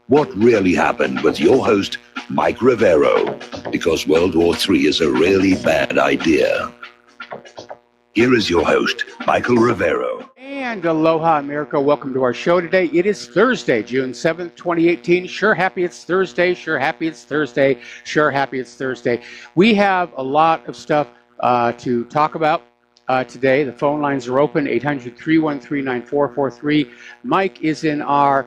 What really happened with your host, Mike Rivero, because World War III is a really bad idea. Here is your host, Michael Rivero. And aloha, America. Welcome to our show today. It is Thursday, June 7th, 2018. Sure happy it's Thursday. Sure happy it's Thursday. Sure happy it's Thursday. We have a lot of stuff to talk about today. The phone lines are open, 800-313-9443. Mike is in our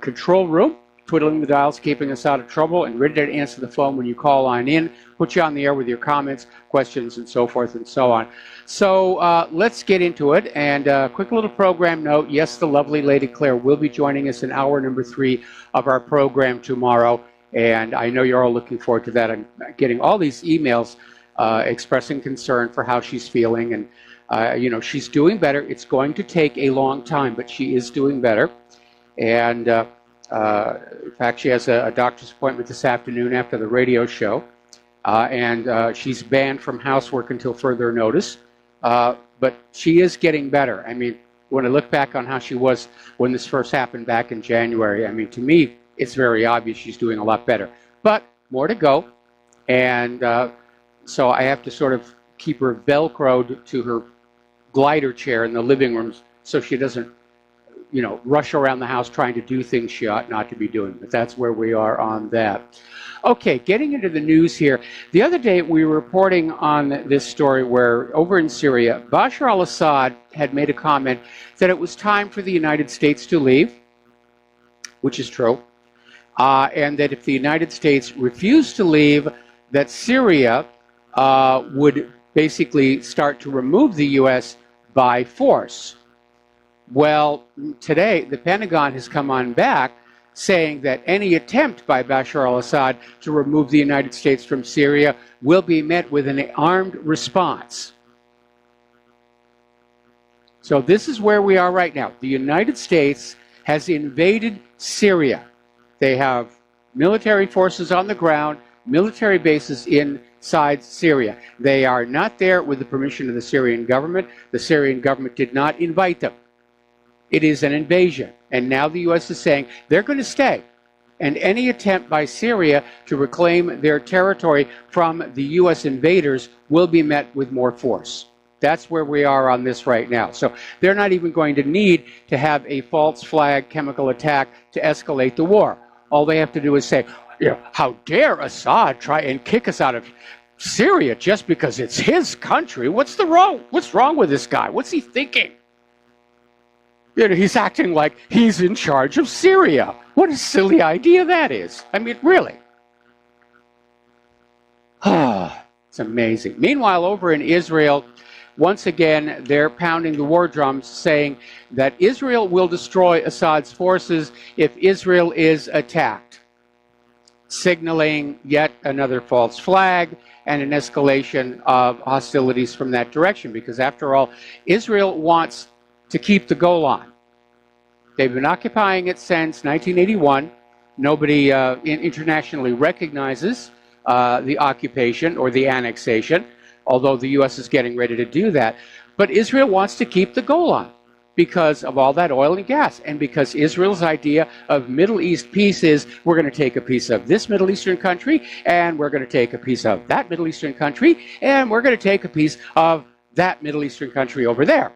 control room, twiddling the dials, keeping us out of trouble, and ready to answer the phone when you call on in, put you on the air with your comments, questions, and so forth and so on. So let's get into it. And quick little program note. Yes, the lovely Lady Claire will be joining us in hour number 3 of our program tomorrow. And I know you're all looking forward to that. I'm getting all these emails expressing concern for how she's feeling. And, you know, she's doing better. It's going to take a long time, but she is doing better. And in fact, she has a doctor's appointment this afternoon after the radio show. And she's banned from housework until further notice. But she is getting better. I mean, when I look back on how she was when this first happened back in January, I mean, to me, it's very obvious she's doing a lot better. But more to go. And so I have to sort of keep her Velcroed to her glider chair in the living room so she doesn't, you know, rush around the house trying to do things she ought not to be doing. But that's where we are on that. Okay, getting into the news here. The other day we were reporting on this story where over in Syria, Bashar al-Assad had made a comment that it was time for the United States to leave, which is true, and that if the United States refused to leave, that Syria would basically start to remove the U.S. by force. Well, today the Pentagon has come on back saying that any attempt by Bashar al-Assad to remove the United States from Syria will be met with an armed response. So this is where we are right now. The United States has invaded Syria. They have military forces on the ground, military bases inside Syria. They are not there with the permission of the Syrian government. The Syrian government did not invite them. It is an invasion. And now the U.S. is saying they're going to stay. And any attempt by Syria to reclaim their territory from the U.S. invaders will be met with more force. That's where we are on this right now. So they're not even going to need to have a false flag chemical attack to escalate the war. All they have to do is say, you know, how dare Assad try and kick us out of Syria just because it's his country? What's wrong with this guy? What's he thinking? You know, he's acting like he's in charge of Syria. What a silly idea that is. I mean, really. It's amazing. Meanwhile, over in Israel, once again, they're pounding the war drums, saying that Israel will destroy Assad's forces if Israel is attacked, signaling yet another false flag and an escalation of hostilities from that direction. Because after all, Israel wants to keep the Golan. They've been occupying it since 1981. Nobody internationally recognizes the occupation or the annexation, although the U.S. is getting ready to do that. But Israel wants to keep the Golan because of all that oil and gas, and because Israel's idea of Middle East peace is we're going to take a piece of this Middle Eastern country, and we're going to take a piece of that Middle Eastern country, and we're going to take a piece of that Middle Eastern country over there.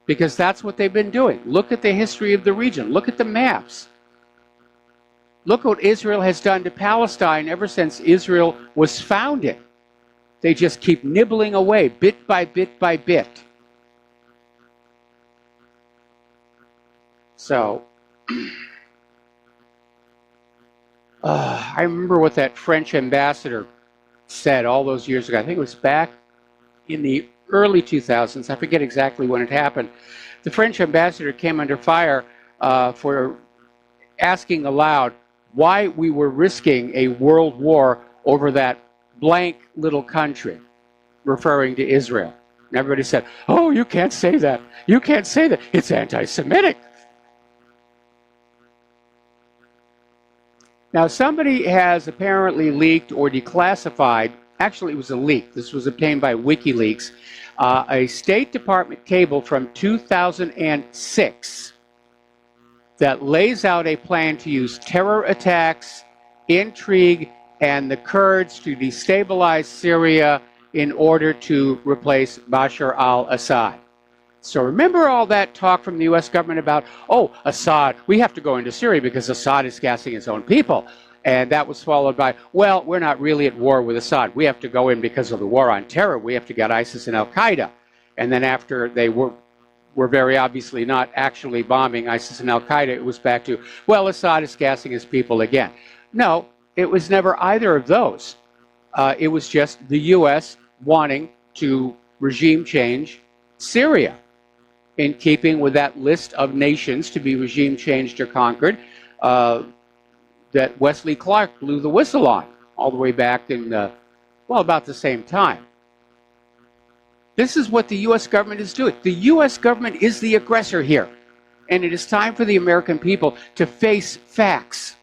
Because that's what they've been doing. Look at the history of the region. Look at the maps. Look what Israel has done to Palestine ever since Israel was founded. They just keep nibbling away, bit by bit by bit. So, I remember what that French ambassador said all those years ago. I think it was back in the early 2000s. I forget exactly when it happened. The French ambassador came under fire for asking aloud why we were risking a world war over that blank little country, referring to Israel. And everybody said, oh, you can't say that. You can't say that. It's anti-Semitic. Now, somebody has apparently leaked or declassified, actually it was a leak, this was obtained by WikiLeaks, a State Department cable from 2006 that lays out a plan to use terror attacks, intrigue, and the Kurds to destabilize Syria in order to replace Bashar al-Assad. So remember all that talk from the U.S. government about, oh, Assad, we have to go into Syria because Assad is gassing his own people. And that was followed by, well, we're not really at war with Assad. We have to go in because of the war on terror. We have to get ISIS and al-Qaeda. And then after they were very obviously not actually bombing ISIS and al-Qaeda, it was back to, well, Assad is gassing his people again. No, it was never either of those. It was just the U.S. wanting to regime change Syria, in keeping with that list of nations to be regime changed or conquered that Wesley Clark blew the whistle on all the way back in, well, about the same time. This is what the U.S. government is doing. The U.S. government is the aggressor here. And it is time for the American people to face facts.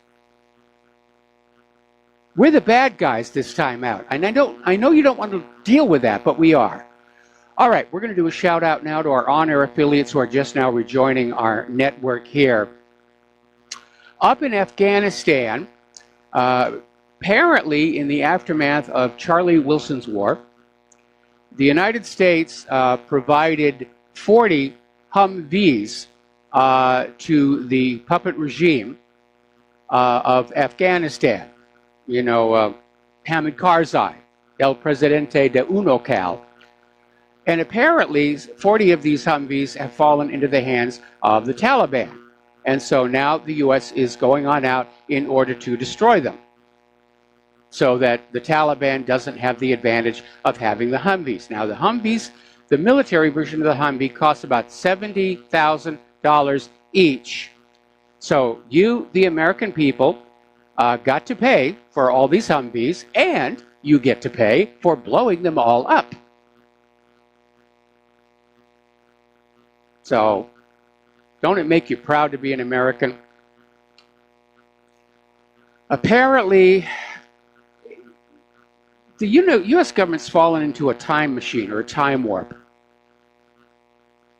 We're the bad guys this time out. And I know you don't want to deal with that, but we are. All right, we're going to do a shout out now to our on-air affiliates who are just now rejoining our network here. Up in Afghanistan, apparently in the aftermath of Charlie Wilson's war, the United States provided 40 Humvees to the puppet regime of Afghanistan. You know, Hamid Karzai, El Presidente de UNOCAL. And apparently 40 of these Humvees have fallen into the hands of the Taliban. And so now the U.S. is going on out in order to destroy them, so that the Taliban doesn't have the advantage of having the Humvees. Now the Humvees, the military version of the Humvee, costs about $70,000 each. So you, the American people, got to pay for all these Humvees, and you get to pay for blowing them all up. So, don't it make you proud to be an American? Apparently, the U.S. government's fallen into a time machine or a time warp.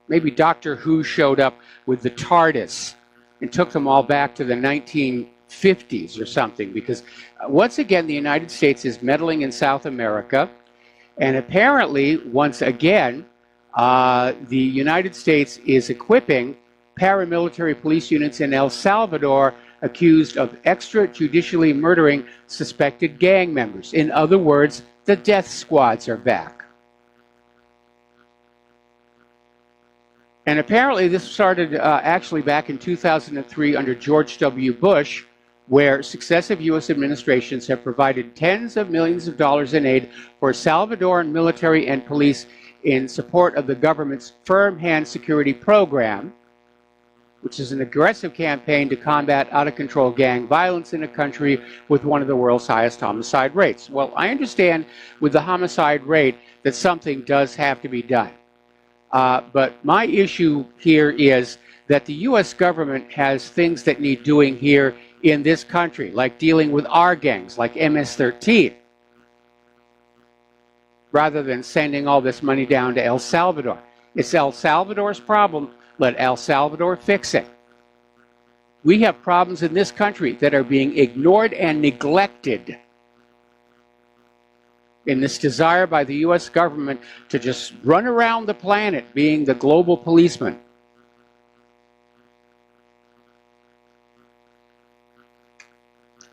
Maybe Doctor Who showed up with the TARDIS and took them all back to the 1950s or something, because once again, the United States is meddling in South America, and apparently, once again, the United States is equipping paramilitary police units in El Salvador accused of extrajudicially murdering suspected gang members. In other words, the death squads are back. And apparently this started actually back in 2003 under George W. Bush, where successive U.S. administrations have provided tens of millions of dollars in aid for Salvadoran military and police in support of the government's Firm Hand Security Program, which is an aggressive campaign to combat out-of-control gang violence in a country with one of the world's highest homicide rates. Well, I understand with the homicide rate that something does have to be done. But my issue here is that the U.S. government has things that need doing here in this country, like dealing with our gangs, like MS-13. Rather than sending all this money down to El Salvador. It's El Salvador's problem. Let El Salvador fix it. We have problems in this country that are being ignored and neglected in this desire by the U.S. government to just run around the planet being the global policeman.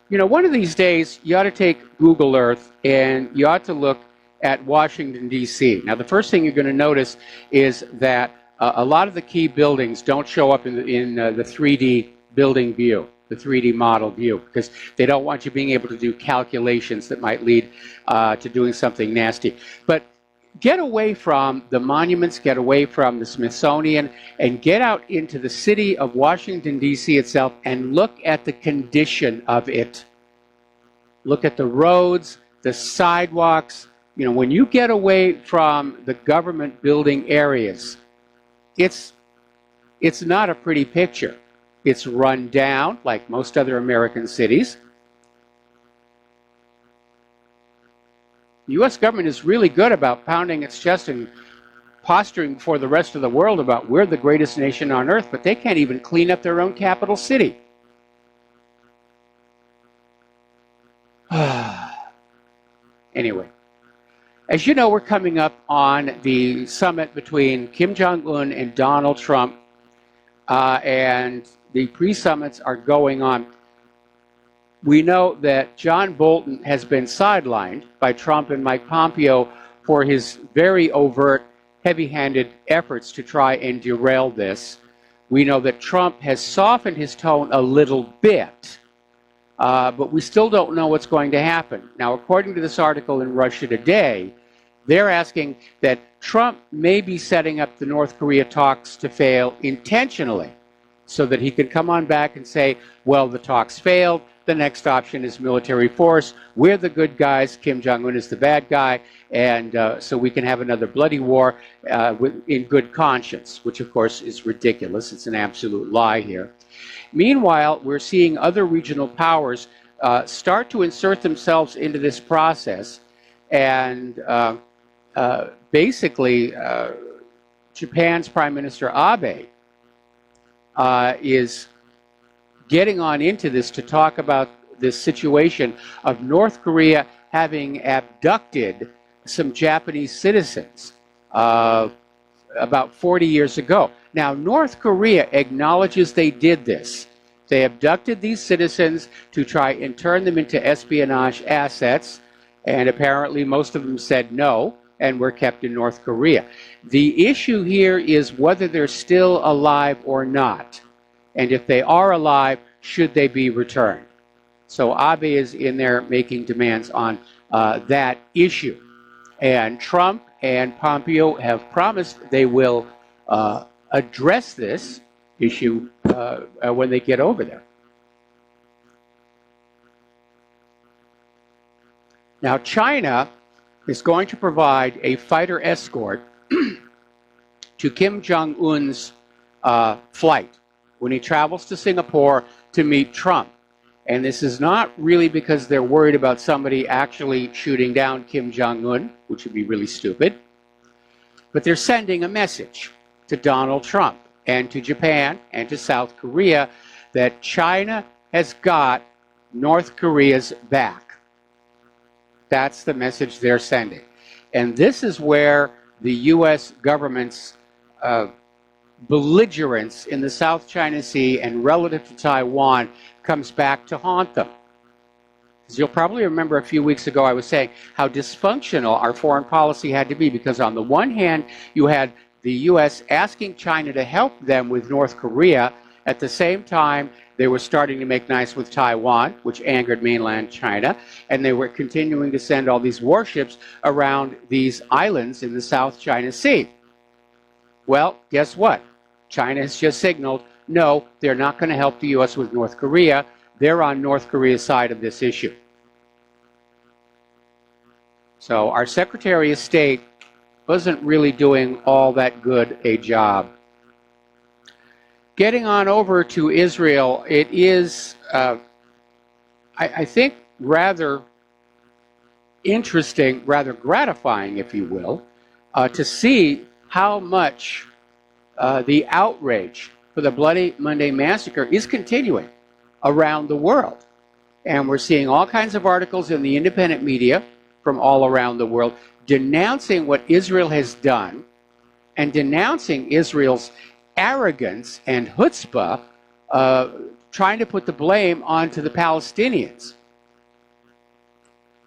You know, one of these days, you ought to take Google Earth and you ought to look at Washington, D.C. Now, the first thing you're going to notice is that a lot of the key buildings don't show up in the 3D building view, the 3D model view, because they don't want you being able to do calculations that might lead to doing something nasty. But get away from the monuments, get away from the Smithsonian, and get out into the city of Washington, D.C. itself and look at the condition of it. Look at the roads, the sidewalks. You know, when you get away from the government building areas, it's not a pretty picture. It's run down, like most other American cities. The U.S. government is really good about pounding its chest and posturing before the rest of the world about we're the greatest nation on earth, but they can't even clean up their own capital city. Anyway, as you know, we're coming up on the summit between Kim Jong-un and Donald Trump, and the pre-summits are going on. We know that John Bolton has been sidelined by Trump and Mike Pompeo for his very overt, heavy-handed efforts to try and derail this. We know that Trump has softened his tone a little bit, but we still don't know what's going to happen. Now, according to this article in Russia Today, they're asking that Trump may be setting up the North Korea talks to fail intentionally so that he could come on back and say, well, the talks failed. The next option is military force. We're the good guys. Kim Jong-un is the bad guy. And so we can have another bloody war in good conscience, which, of course, is ridiculous. It's an absolute lie here. Meanwhile, we're seeing other regional powers start to insert themselves into this process. And basically, Japan's Prime Minister Abe is getting on into this to talk about this situation of North Korea having abducted some Japanese citizens about 40 years ago. Now, North Korea acknowledges they did this. They abducted these citizens to try and turn them into espionage assets, and apparently most of them said no and were kept in North Korea. The issue here is whether they're still alive or not. And if they are alive, should they be returned? So Abe is in there making demands on that issue. And Trump and Pompeo have promised they will address this issue when they get over there. Now, China is going to provide a fighter escort to Kim Jong-un's flight when he travels to Singapore to meet Trump. And this is not really because they're worried about somebody actually shooting down Kim Jong-un, which would be really stupid, but they're sending a message to Donald Trump and to Japan and to South Korea that China has got North Korea's back. That's the message they're sending. And this is where the U.S. government's belligerence in the South China Sea and relative to Taiwan comes back to haunt them. As you'll probably remember a few weeks ago, I was saying how dysfunctional our foreign policy had to be, because on the one hand, you had the U.S. asking China to help them with North Korea. At the same time, they were starting to make nice with Taiwan, which angered mainland China, and they were continuing to send all these warships around these islands in the South China Sea. Well, guess what? China has just signaled, no, they're not going to help the U.S. with North Korea. They're on North Korea's side of this issue. So our Secretary of State wasn't really doing all that good a job. Getting on over to Israel, it is, I think, rather interesting, rather gratifying, if you will, to see how much the outrage for the Bloody Monday massacre is continuing around the world. And we're seeing all kinds of articles in the independent media from all around the world denouncing what Israel has done and denouncing Israel's arrogance and chutzpah, trying to put the blame onto the Palestinians.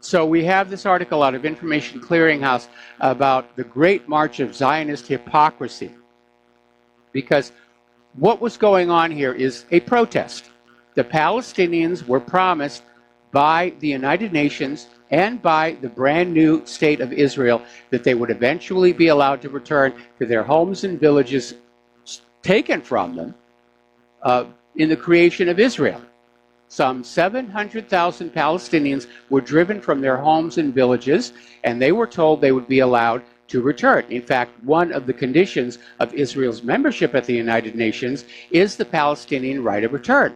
So we have this article out of Information Clearinghouse about the Great March of Zionist Hypocrisy. Because what was going on here is a protest. The Palestinians were promised by the United Nations and by the brand new state of Israel that they would eventually be allowed to return to their homes and villages taken from them in the creation of Israel. Some 700,000 Palestinians were driven from their homes and villages, and they were told they would be allowed to return. In fact, one of the conditions of Israel's membership at the United Nations is the Palestinian right of return.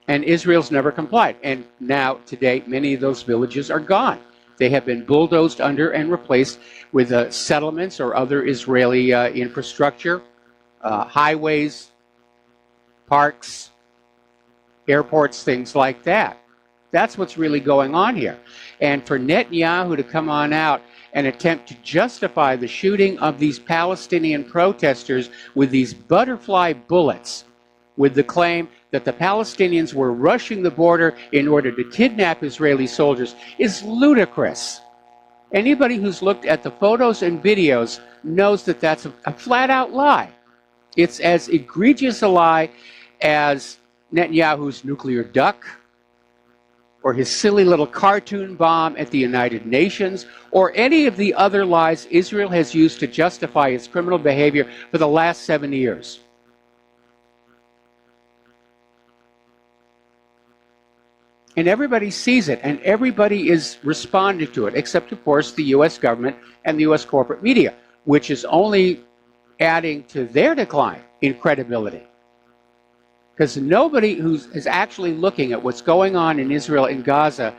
And Israel's never complied. And now, today, many of those villages are gone. They have been bulldozed under and replaced with settlements or other Israeli infrastructure, highways, parks, airports, things like that. That's what's really going on here. And for Netanyahu to come on out and attempt to justify the shooting of these Palestinian protesters with these butterfly bullets, with the claim that the Palestinians were rushing the border in order to kidnap Israeli soldiers, is ludicrous. Anybody who's looked at the photos and videos knows that that's a flat-out lie. It's as egregious a lie as Netanyahu's nuclear duck, or his silly little cartoon bomb at the United Nations, or any of the other lies Israel has used to justify its criminal behavior for the last 7 years. And everybody sees it, and everybody is responding to it, except, of course, the U.S. government and the U.S. corporate media, which is only adding to their decline in credibility. Because nobody who's actually looking at what's going on in Israel and Gaza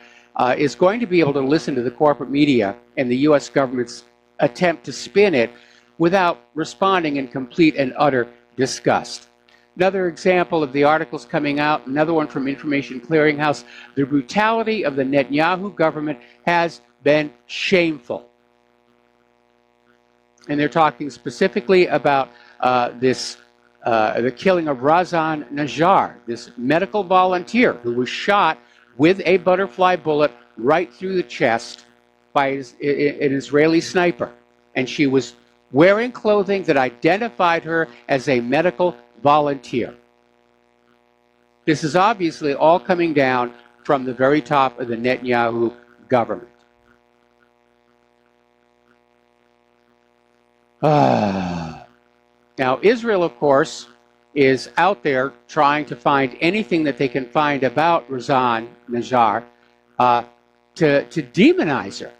is going to be able to listen to the corporate media and the U.S. government's attempt to spin it without responding in complete and utter disgust. Another example of the articles coming out, another one from Information Clearinghouse, the brutality of the Netanyahu government has been shameful. And they're talking specifically about the killing of Razan Najjar, this medical volunteer who was shot with a butterfly bullet right through the chest by an Israeli sniper. And she was wearing clothing that identified her as a medical volunteer. This is obviously all coming down from the very top of the Netanyahu government. Now, Israel, of course, is out there trying to find anything that they can find about Razan Najjar to demonize her.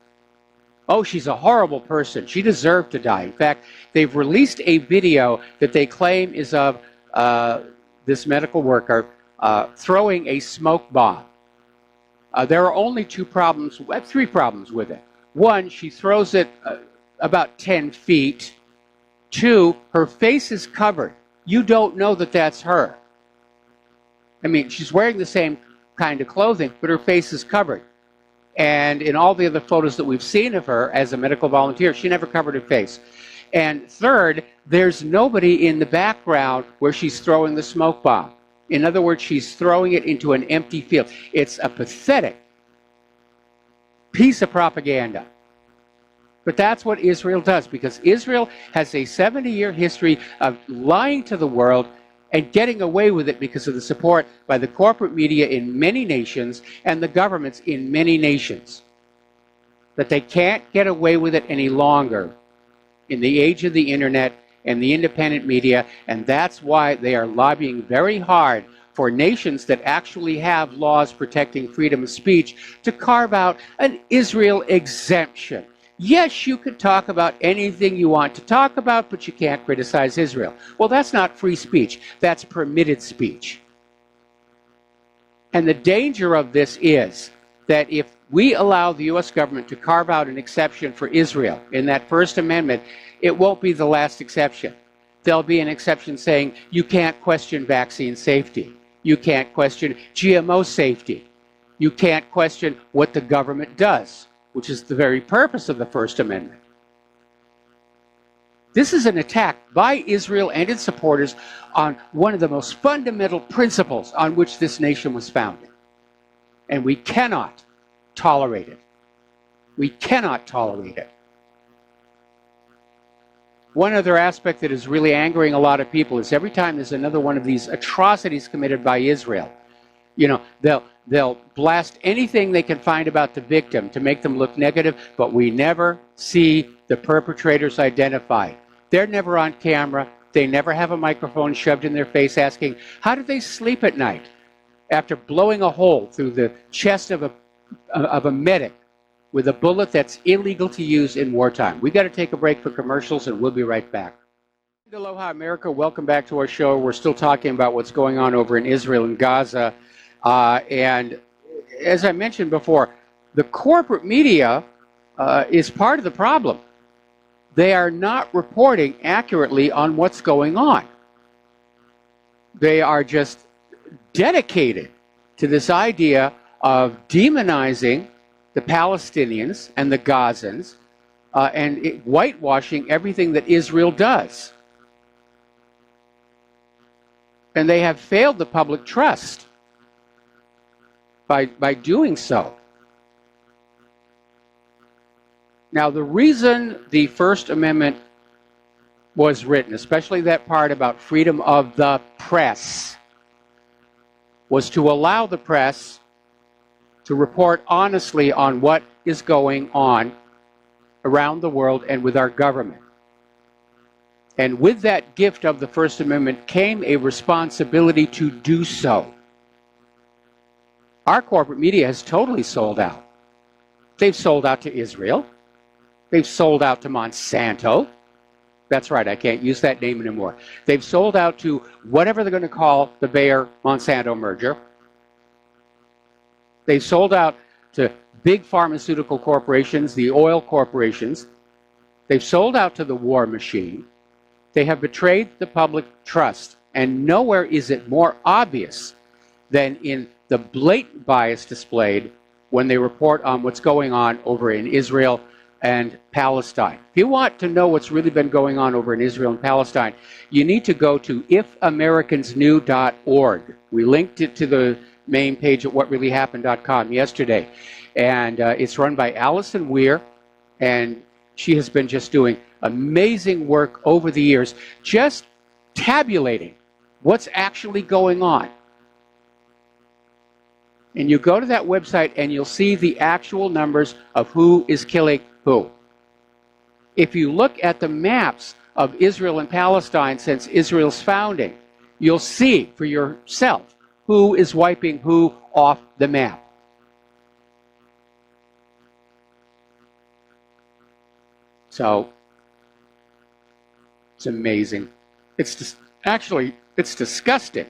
Oh, she's a horrible person. She deserved to die. In fact, they've released a video that they claim is of this medical worker throwing a smoke bomb. There are only three problems with it. One, she throws it about 10 feet. Two, her face is covered. You don't know that that's her. I mean, she's wearing the same kind of clothing, but her face is covered. And in all the other photos that we've seen of her as a medical volunteer, she never covered her face. And third, there's nobody in the background where she's throwing the smoke bomb. In other words, she's throwing it into an empty field. It's a pathetic piece of propaganda. But that's what Israel does, because Israel has a 70-year history of lying to the world and getting away with it because of the support by the corporate media in many nations and the governments in many nations. But they can't get away with it any longer in the age of the internet and the independent media, and that's why they are lobbying very hard for nations that actually have laws protecting freedom of speech to carve out an Israel exemption. Yes, you can talk about anything you want to talk about, but you can't criticize Israel. Well, that's not free speech. That's permitted speech. And the danger of this is that if we allow the U.S. government to carve out an exception for Israel in that First Amendment, it won't be the last exception. There'll be an exception saying you can't question vaccine safety. You can't question GMO safety. You can't question what the government does, which is the very purpose of the First Amendment. This is an attack by Israel and its supporters on one of the most fundamental principles on which this nation was founded. And we cannot tolerate it. We cannot tolerate it. One other aspect that is really angering a lot of people is every time there's another one of these atrocities committed by Israel, you know, they'll blast anything they can find about the victim to make them look negative, but we never see the perpetrators identified. They're never on camera. They never have a microphone shoved in their face asking, how did they sleep at night after blowing a hole through the chest of a medic with a bullet that's illegal to use in wartime? We got to take a break for commercials, and we'll be right back. Aloha, America. Welcome back to our show. We're still talking about what's going on over in Israel and Gaza. And as I mentioned before, The corporate media is part of the problem. They are not reporting accurately on what's going on. They are just dedicated to this idea of demonizing the Palestinians and the Gazans and whitewashing everything that Israel does. And they have failed the public trust by doing so. Now, the reason the First Amendment was written, especially that part about freedom of the press, was to allow the press to report honestly on what is going on around the world and with our government. And with that gift of the First Amendment came a responsibility to do so. Our corporate media has totally sold out. They've sold out to Israel. They've sold out to Monsanto. That's right, I can't use that name anymore. They've sold out to whatever they're going to call the Bayer-Monsanto merger. They've sold out to big pharmaceutical corporations, the oil corporations. They've sold out to the war machine. They have betrayed the public trust. And nowhere is it more obvious than in the blatant bias displayed when they report on what's going on over in Israel and Palestine. If you want to know what's really been going on over in Israel and Palestine, you need to go to ifamericans.org. We linked it to the main page at whatreallyhappened.com yesterday. And it's run by Allison Weir, and she has been just doing amazing work over the years, just tabulating what's actually going on. And you go to that website and you'll see the actual numbers of who is killing who. If you look at the maps of Israel and Palestine since Israel's founding, you'll see for yourself who is wiping who off the map. So, it's amazing. It's disgusting.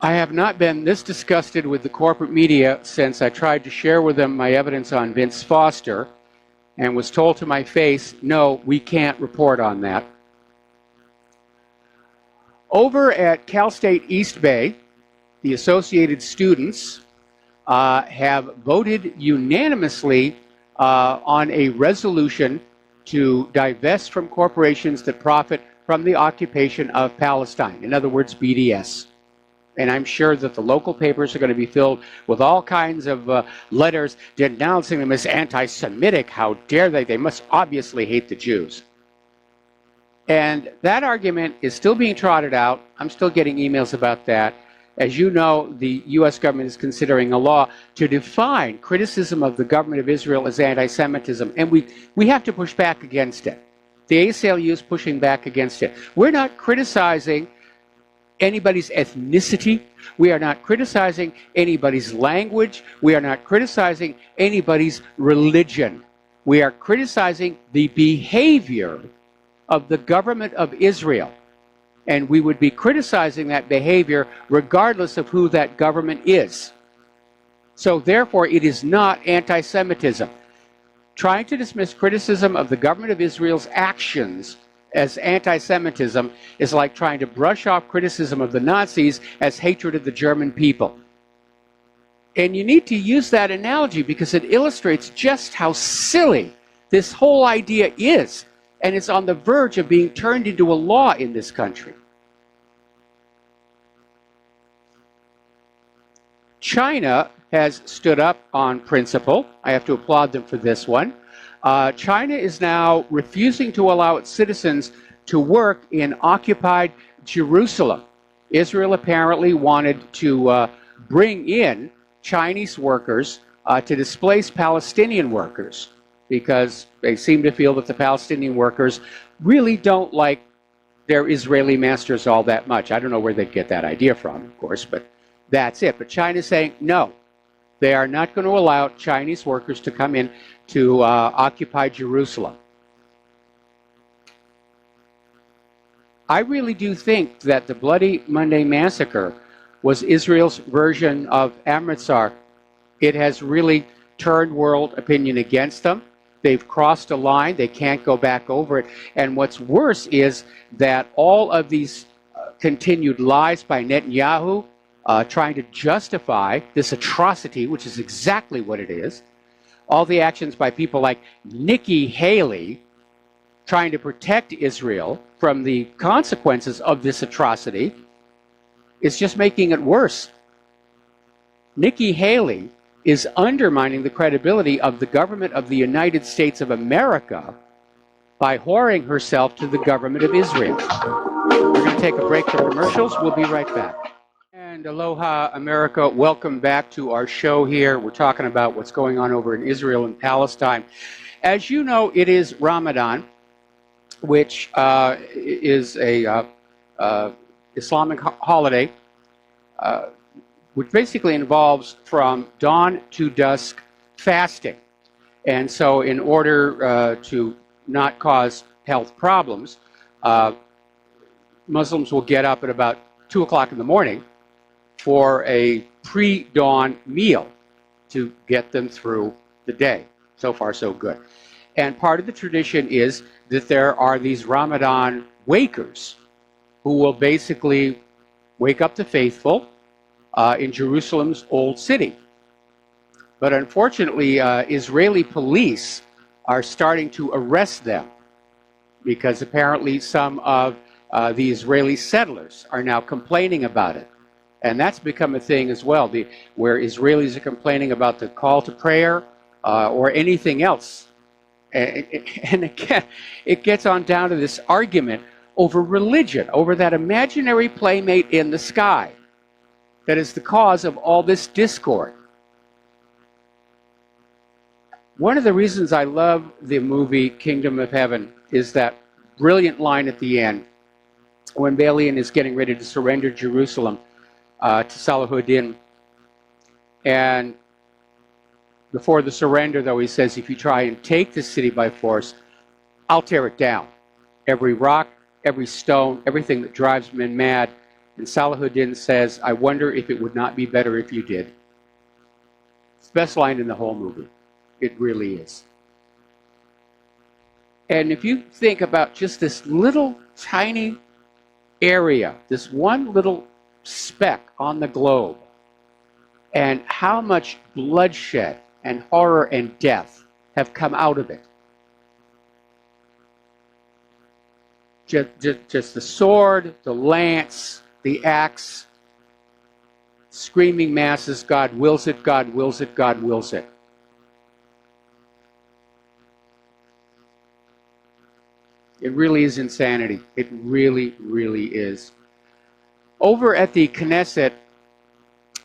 I have not been this disgusted with the corporate media since I tried to share with them my evidence on Vince Foster and was told to my face, no, we can't report on that. Over at Cal State East Bay, the Associated Students have voted unanimously on a resolution to divest from corporations that profit from the occupation of Palestine. In other words, BDS. And I'm sure that the local papers are going to be filled with all kinds of letters denouncing them as anti-Semitic. How dare they? They must obviously hate the Jews. And that argument is still being trotted out. I'm still getting emails about that. As you know, the U.S. government is considering a law to define criticism of the government of Israel as anti-Semitism. And we have to push back against it. The ACLU is pushing back against it. We're not criticizing anybody's ethnicity. We are not criticizing anybody's language. We are not criticizing anybody's religion. We are criticizing the behavior of the government of Israel. And we would be criticizing that behavior regardless of who that government is. So therefore, it is not anti-Semitism. Trying to dismiss criticism of the government of Israel's actions as anti-Semitism is like trying to brush off criticism of the Nazis as hatred of the German people. And you need to use that analogy because it illustrates just how silly this whole idea is. And it's on the verge of being turned into a law in this country. China has stood up on principle. I have to applaud them for this one. China is now refusing to allow its citizens to work in occupied Jerusalem. Israel apparently wanted to bring in Chinese workers to displace Palestinian workers because they seem to feel that the Palestinian workers really don't like their Israeli masters all that much. I don't know where they'd get that idea from, of course, but that's it. But China's saying no. They are not going to allow Chinese workers to come in to occupy Jerusalem. I really do think that the Bloody Monday Massacre was Israel's version of Amritsar, It has really turned world opinion against them. They've crossed a line. They can't go back over it. And what's worse is that all of these continued lies by Netanyahu, trying to justify this atrocity, which is exactly what it is, all the actions by people like Nikki Haley, trying to protect Israel from the consequences of this atrocity, is just making it worse. Nikki Haley is undermining the credibility of the government of the United States of America by whoring herself to the government of Israel. We're going to take a break for commercials. We'll be right back. And aloha, America. Welcome back to our show here. We're talking about what's going on over in Israel and Palestine. As you know, it is Ramadan, which is a Islamic holiday, which basically involves from dawn to dusk fasting. And so in order to not cause health problems, Muslims will get up at about 2 o'clock in the morning for a pre-dawn meal to get them through the day. So far, so good. And part of the tradition is that there are these Ramadan wakers who will basically wake up the faithful in Jerusalem's Old City. But unfortunately, Israeli police are starting to arrest them because apparently some of the Israeli settlers are now complaining about it. And that's become a thing as well, where Israelis are complaining about the call to prayer or anything else. And again, it gets on down to this argument over religion, over that imaginary playmate in the sky that is the cause of all this discord. One of the reasons I love the movie Kingdom of Heaven is that brilliant line at the end when Balian is getting ready to surrender Jerusalem to Salahuddin. And before the surrender, though, he says, if you try and take the city by force, I'll tear it down. Every rock, every stone, everything that drives men mad. And Salahuddin says, I wonder if it would not be better if you did. It's the best line in the whole movie. It really is. And if you think about just this little tiny area, this one little speck on the globe, and how much bloodshed and horror and death have come out of it. Just the sword, the lance, the axe, screaming masses, God wills it, God wills it, God wills it. It really is insanity. It really, really is. Over at the Knesset,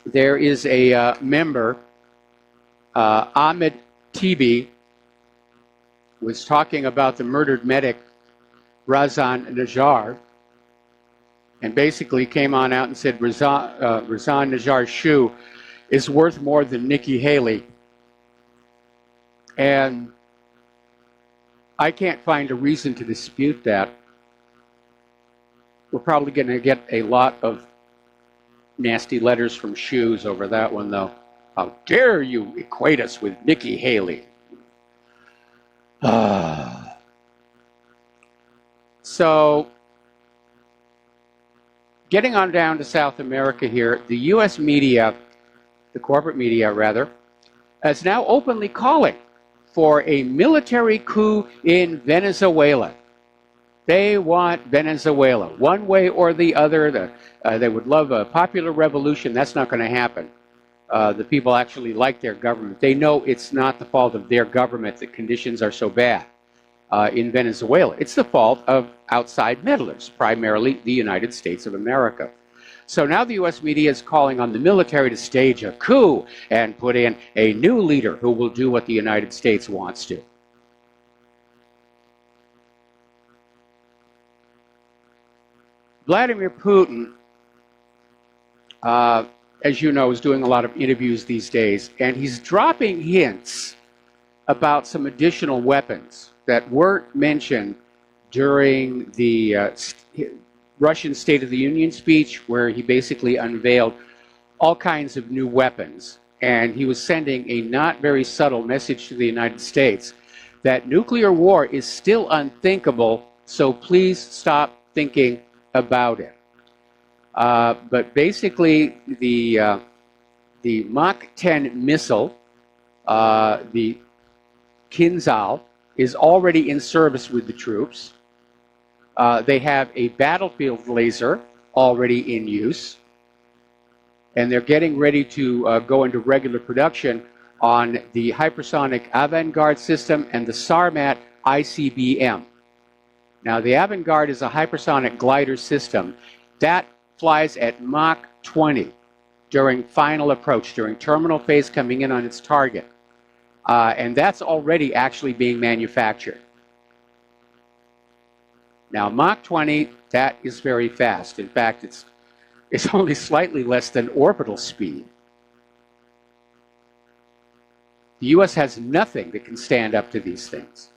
there is a member, Ahmed Tibi, was talking about the murdered medic, Razan Najjar, and basically came on out and said Razan Najjar's shoe is worth more than Nikki Haley. And I can't find a reason to dispute that. We're probably going to get a lot of nasty letters from shoes over that one, though. How dare you equate us with Nikki Haley? So, getting on down to South America here, the U.S. media, the corporate media rather, is now openly calling for a military coup in Venezuela. They want Venezuela, one way or the other. They would love a popular revolution. That's not going to happen. The people actually like their government. They know it's not the fault of their government that conditions are so bad in Venezuela. It's the fault of outside meddlers, primarily the United States of America. So now the U.S. media is calling on the military to stage a coup and put in a new leader who will do what the United States wants to. Vladimir Putin, as you know, is doing a lot of interviews these days, and he's dropping hints about some additional weapons that weren't mentioned during the Russian State of the Union speech, where he basically unveiled all kinds of new weapons and he was sending a not very subtle message to the United States that nuclear war is still unthinkable, so please stop thinking about it. But basically, the Mach 10 missile, the Kinzhal, is already in service with the troops. They have a battlefield laser already in use, and they're getting ready to go into regular production on the hypersonic Avangard system and the Sarmat ICBM. Now, the Avangard is a hypersonic glider system that flies at Mach 20 during final approach, during terminal phase coming in on its target. And that's already actually being manufactured. Now, Mach 20, that is very fast. In fact, it's only slightly less than orbital speed. The U.S. has nothing that can stand up to these things.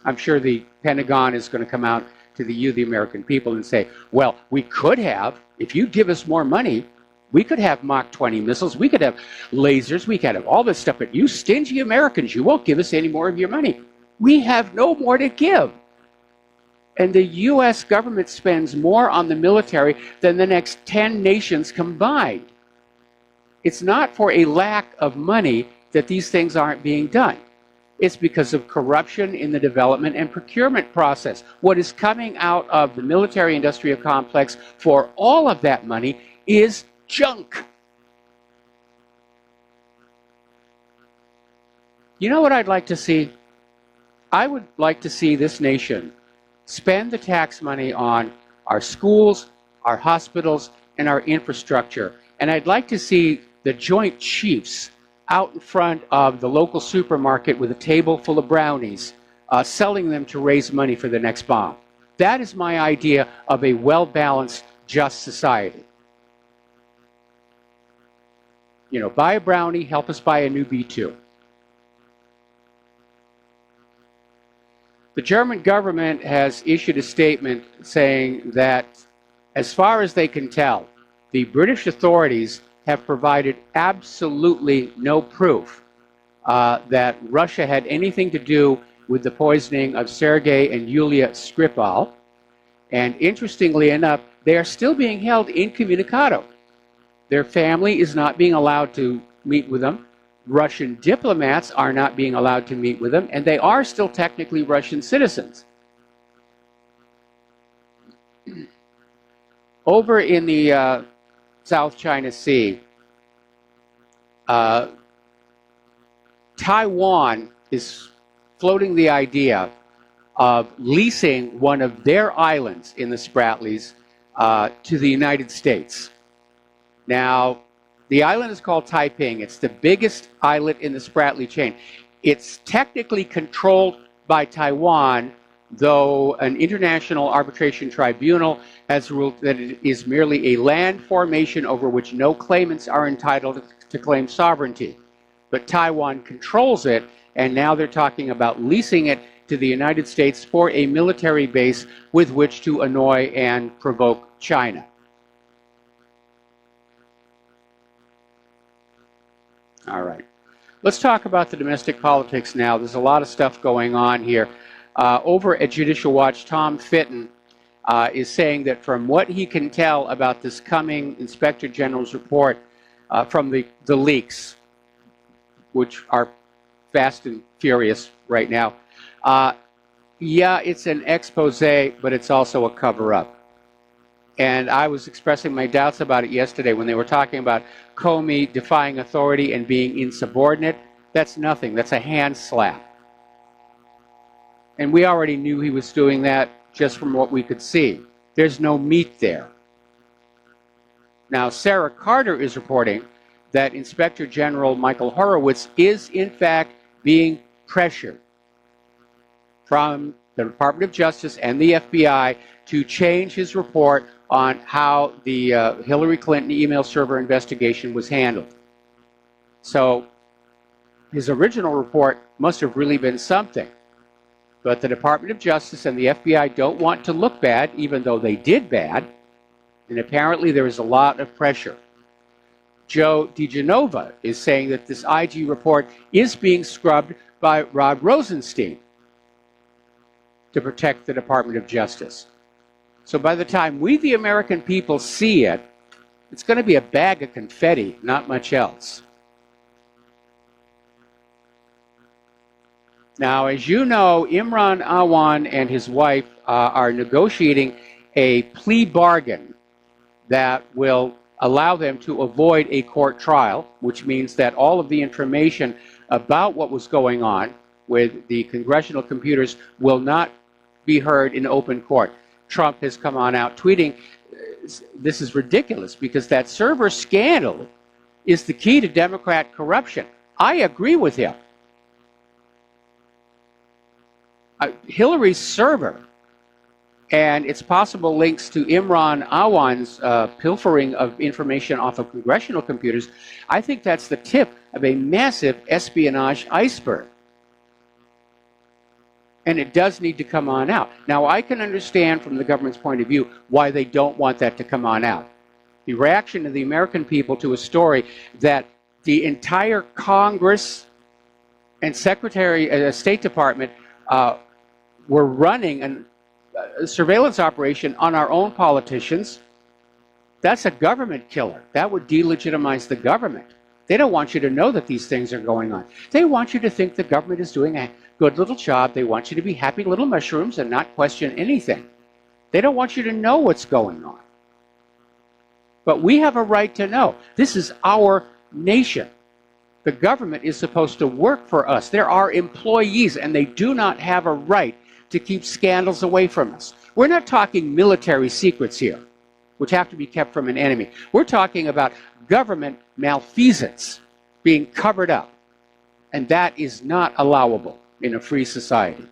I'm sure the Pentagon is going to come out to the American people and say, well, we could have, if you give us more money, we could have Mach 20 missiles, we could have lasers, we could have all this stuff, but you stingy Americans, you won't give us any more of your money. We have no more to give. And the U.S. government spends more on the military than the next 10 nations combined. It's not for a lack of money that these things aren't being done. It's because of corruption in the development and procurement process. What is coming out of the military-industrial complex for all of that money is junk. You know what I'd like to see? I would like to see this nation spend the tax money on our schools, our hospitals, and our infrastructure. And I'd like to see the Joint Chiefs out in front of the local supermarket with a table full of brownies, selling them to raise money for the next bomb. That is my idea of a well-balanced, just society. You know, buy a brownie, help us buy a new B-2. The German government has issued a statement saying that, as far as they can tell, the British authorities have provided absolutely no proof that Russia had anything to do with the poisoning of Sergei and Yulia Skripal. And interestingly enough, they are still being held incommunicado. Their family is not being allowed to meet with them. Russian diplomats are not being allowed to meet with them, and they are still technically Russian citizens. Over in the South China Sea, Taiwan is floating the idea of leasing one of their islands in the Spratlys to the United States. Now, the island is called Taiping. It's the biggest islet in the Spratly chain. It's technically controlled by Taiwan, though an international arbitration tribunal has ruled that it is merely a land formation over which no claimants are entitled to claim sovereignty. But Taiwan controls it, and now they're talking about leasing it to the United States for a military base with which to annoy and provoke China. All right. Let's talk about the domestic politics now. There's a lot of stuff going on here. Over at Judicial Watch, Tom Fitton is saying that from what he can tell about this coming Inspector General's report from the leaks, which are fast and furious right now, yeah, it's an expose, but it's also a cover-up. And I was expressing my doubts about it yesterday when they were talking about Comey defying authority and being insubordinate. That's nothing. That's a hand slap. And we already knew he was doing that just from what we could see. There's no meat there. Now, Sarah Carter is reporting that Inspector General Michael Horowitz is, in fact, being pressured from the Department of Justice and the FBI to change his report on how the Hillary Clinton email server investigation was handled. So his original report must have really been something. But the Department of Justice and the FBI don't want to look bad, even though they did bad. And apparently there is a lot of pressure. Joe DiGenova is saying that this IG report is being scrubbed by Rod Rosenstein to protect the Department of Justice. So by the time we, the American people, see it, it's going to be a bag of confetti, not much else. Now, as you know, Imran Awan and his wife are negotiating a plea bargain that will allow them to avoid a court trial, which means that all of the information about what was going on with the congressional computers will not be heard in open court. Trump has come on out tweeting, this is ridiculous because that server scandal is the key to Democrat corruption. I agree with him. Hillary's server and its possible links to Imran Awan's pilfering of information off of congressional computers, I think that's the tip of a massive espionage iceberg. And it does need to come on out. Now, I can understand from the government's point of view why they don't want that to come on out. The reaction of the American people to a story that the entire Congress and Secretary of the State Department were running a surveillance operation on our own politicians, that's a government killer. That would delegitimize the government. They don't want you to know that these things are going on. They want you to think the government is doing a good little job. They want you to be happy little mushrooms and not question anything. They don't want you to know what's going on. But we have a right to know. This is our nation. The government is supposed to work for us. They're our employees, and they do not have a right to keep scandals away from us. We're not talking military secrets here, which have to be kept from an enemy. We're talking about government malfeasance being covered up, and that is not allowable in a free society.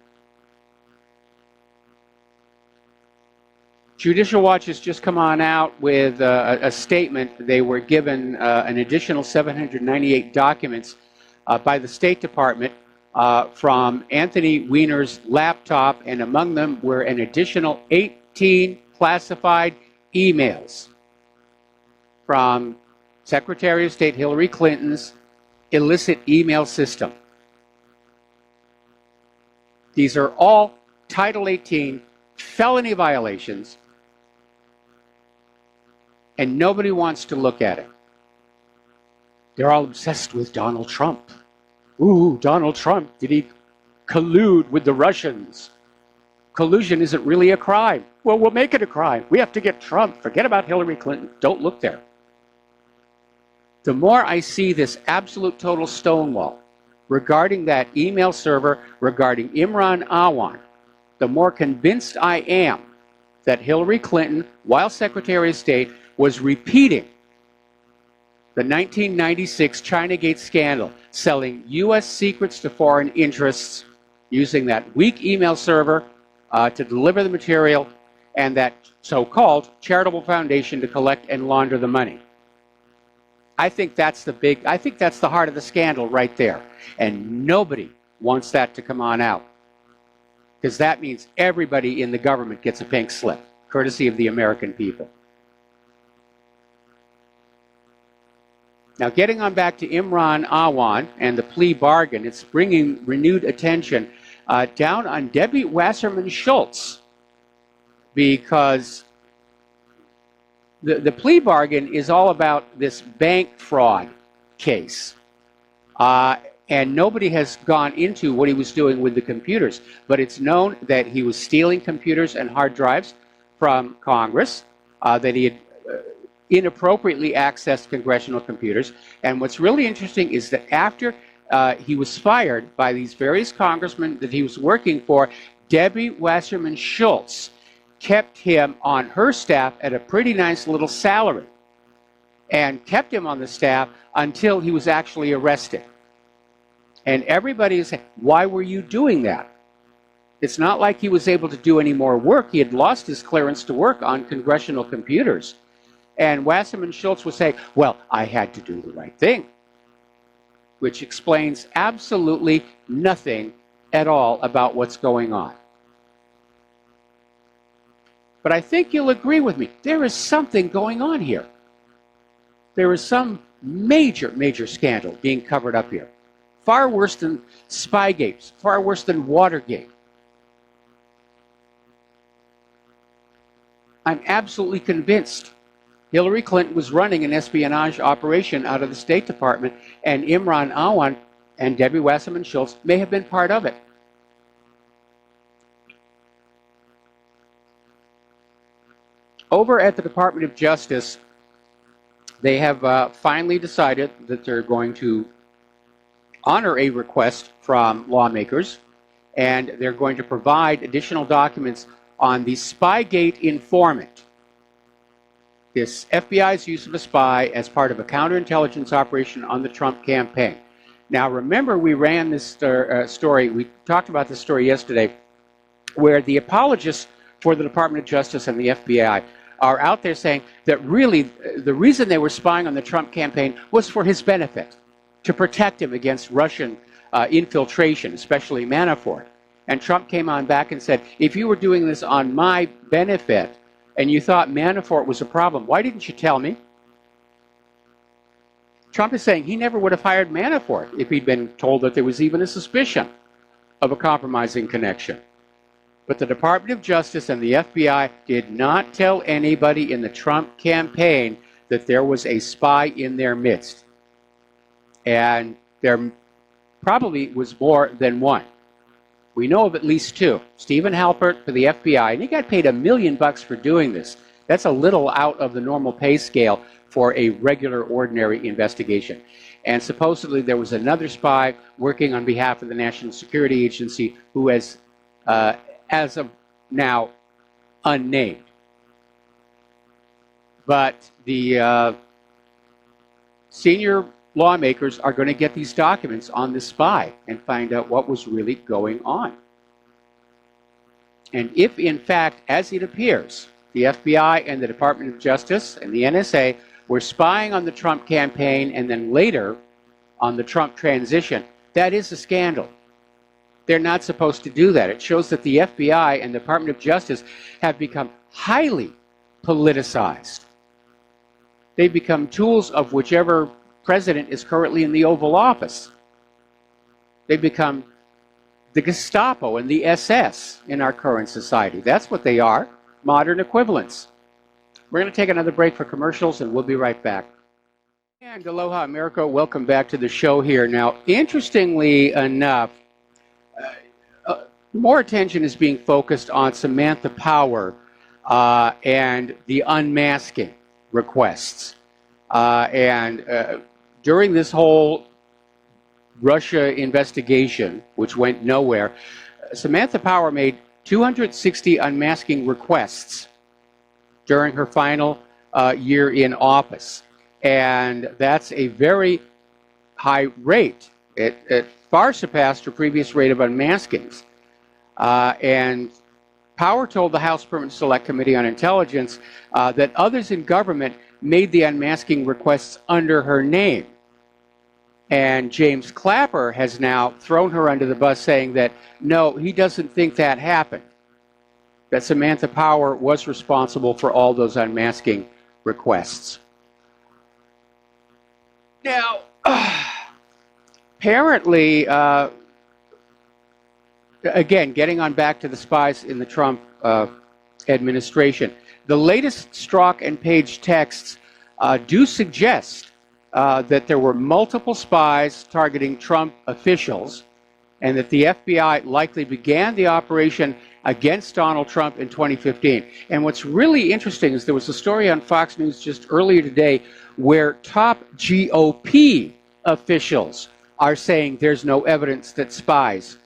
Judicial Watch has just come on out with a statement. They were given an additional 798 documents by the State Department from Anthony Weiner's laptop, and among them were an additional 18 classified emails from Secretary of State Hillary Clinton's illicit email system. These are all Title 18 felony violations, and nobody wants to look at it. They're all obsessed with Donald Trump. Ooh, Donald Trump, did he collude with the Russians? Collusion isn't really a crime. Well, we'll make it a crime. We have to get Trump. Forget about Hillary Clinton. Don't look there. The more I see this absolute total stonewall regarding that email server, regarding Imran Awan, the more convinced I am that Hillary Clinton, while Secretary of State, was repeating the 1996 Chinagate scandal, selling U.S. secrets to foreign interests, using that weak email server to deliver the material, and that so-called charitable foundation to collect and launder the money. I think that's the heart of the scandal right there. And nobody wants that to come on out, because that means everybody in the government gets a pink slip, courtesy of the American people. Now, getting on back to Imran Awan and the plea bargain, it's bringing renewed attention down on Debbie Wasserman Schultz, because the plea bargain is all about this bank fraud case. And nobody has gone into what he was doing with the computers. But it's known that he was stealing computers and hard drives from Congress, that he had inappropriately accessed congressional computers. And what's really interesting is that after he was fired by these various congressmen that he was working for, Debbie Wasserman Schultz kept him on her staff at a pretty nice little salary, and kept him on the staff until he was actually arrested. And everybody is saying, why were you doing that? It's not like he was able to do any more work. He had lost his clearance to work on congressional computers. And Wasserman Schultz was saying, well, I had to do the right thing, which explains absolutely nothing at all about what's going on. But I think you'll agree with me. There is something going on here. There is some major, major scandal being covered up here. Far worse than Spygate, far worse than Watergate. I'm absolutely convinced Hillary Clinton was running an espionage operation out of the State Department, and Imran Awan and Debbie Wasserman Schultz may have been part of it. Over at the Department of Justice, they have finally decided that they're going to honor a request from lawmakers, and they're going to provide additional documents on the Spygate informant. This FBI's use of a spy as part of a counterintelligence operation on the Trump campaign. Now, remember, we ran this story, we talked about this story yesterday, where the apologists for the Department of Justice and the FBI are out there saying that really the reason they were spying on the Trump campaign was for his benefit, to protect him against Russian infiltration, especially Manafort. And Trump came on back and said, if you were doing this on my benefit and you thought Manafort was a problem, why didn't you tell me? Trump is saying he never would have hired Manafort if he'd been told that there was even a suspicion of a compromising connection. But the Department of Justice and the FBI did not tell anybody in the Trump campaign that there was a spy in their midst. And there probably was more than one. We know of at least two. Stephen Halpert for the FBI, and he got paid $1 million for doing this. That's a little out of the normal pay scale for a regular, ordinary investigation. And supposedly there was another spy working on behalf of the National Security Agency who is, as of now, unnamed. But the senior lawmakers are going to get these documents on the spy and find out what was really going on. And if, in fact, as it appears, the FBI and the Department of Justice and the NSA were spying on the Trump campaign and then later on the Trump transition, that is a scandal. They're not supposed to do that. It shows that the FBI and the Department of Justice have become highly politicized. They've become tools of whichever president is currently in the Oval Office. They've become the Gestapo and the SS in our current society. That's what they are, modern equivalents. We're going to take another break for commercials, and we'll be right back. And aloha, America. Welcome back to the show here. Now, interestingly enough, more attention is being focused on Samantha Power and the unmasking requests. During this whole Russia investigation, which went nowhere, Samantha Power made 260 unmasking requests during her final year in office. And that's a very high rate. It far surpassed her previous rate of unmaskings. And Power told the House Permanent Select Committee on Intelligence that others in government made the unmasking requests under her name. And James Clapper has now thrown her under the bus, saying that, no, he doesn't think that happened, that Samantha Power was responsible for all those unmasking requests. Now, apparently, again, getting on back to the spies in the Trump administration, the latest Strzok and Page texts do suggest that there were multiple spies targeting Trump officials, and that the FBI likely began the operation against Donald Trump in 2015. And what's really interesting is there was a story on Fox News just earlier today where top GOP officials are saying there's no evidence that spies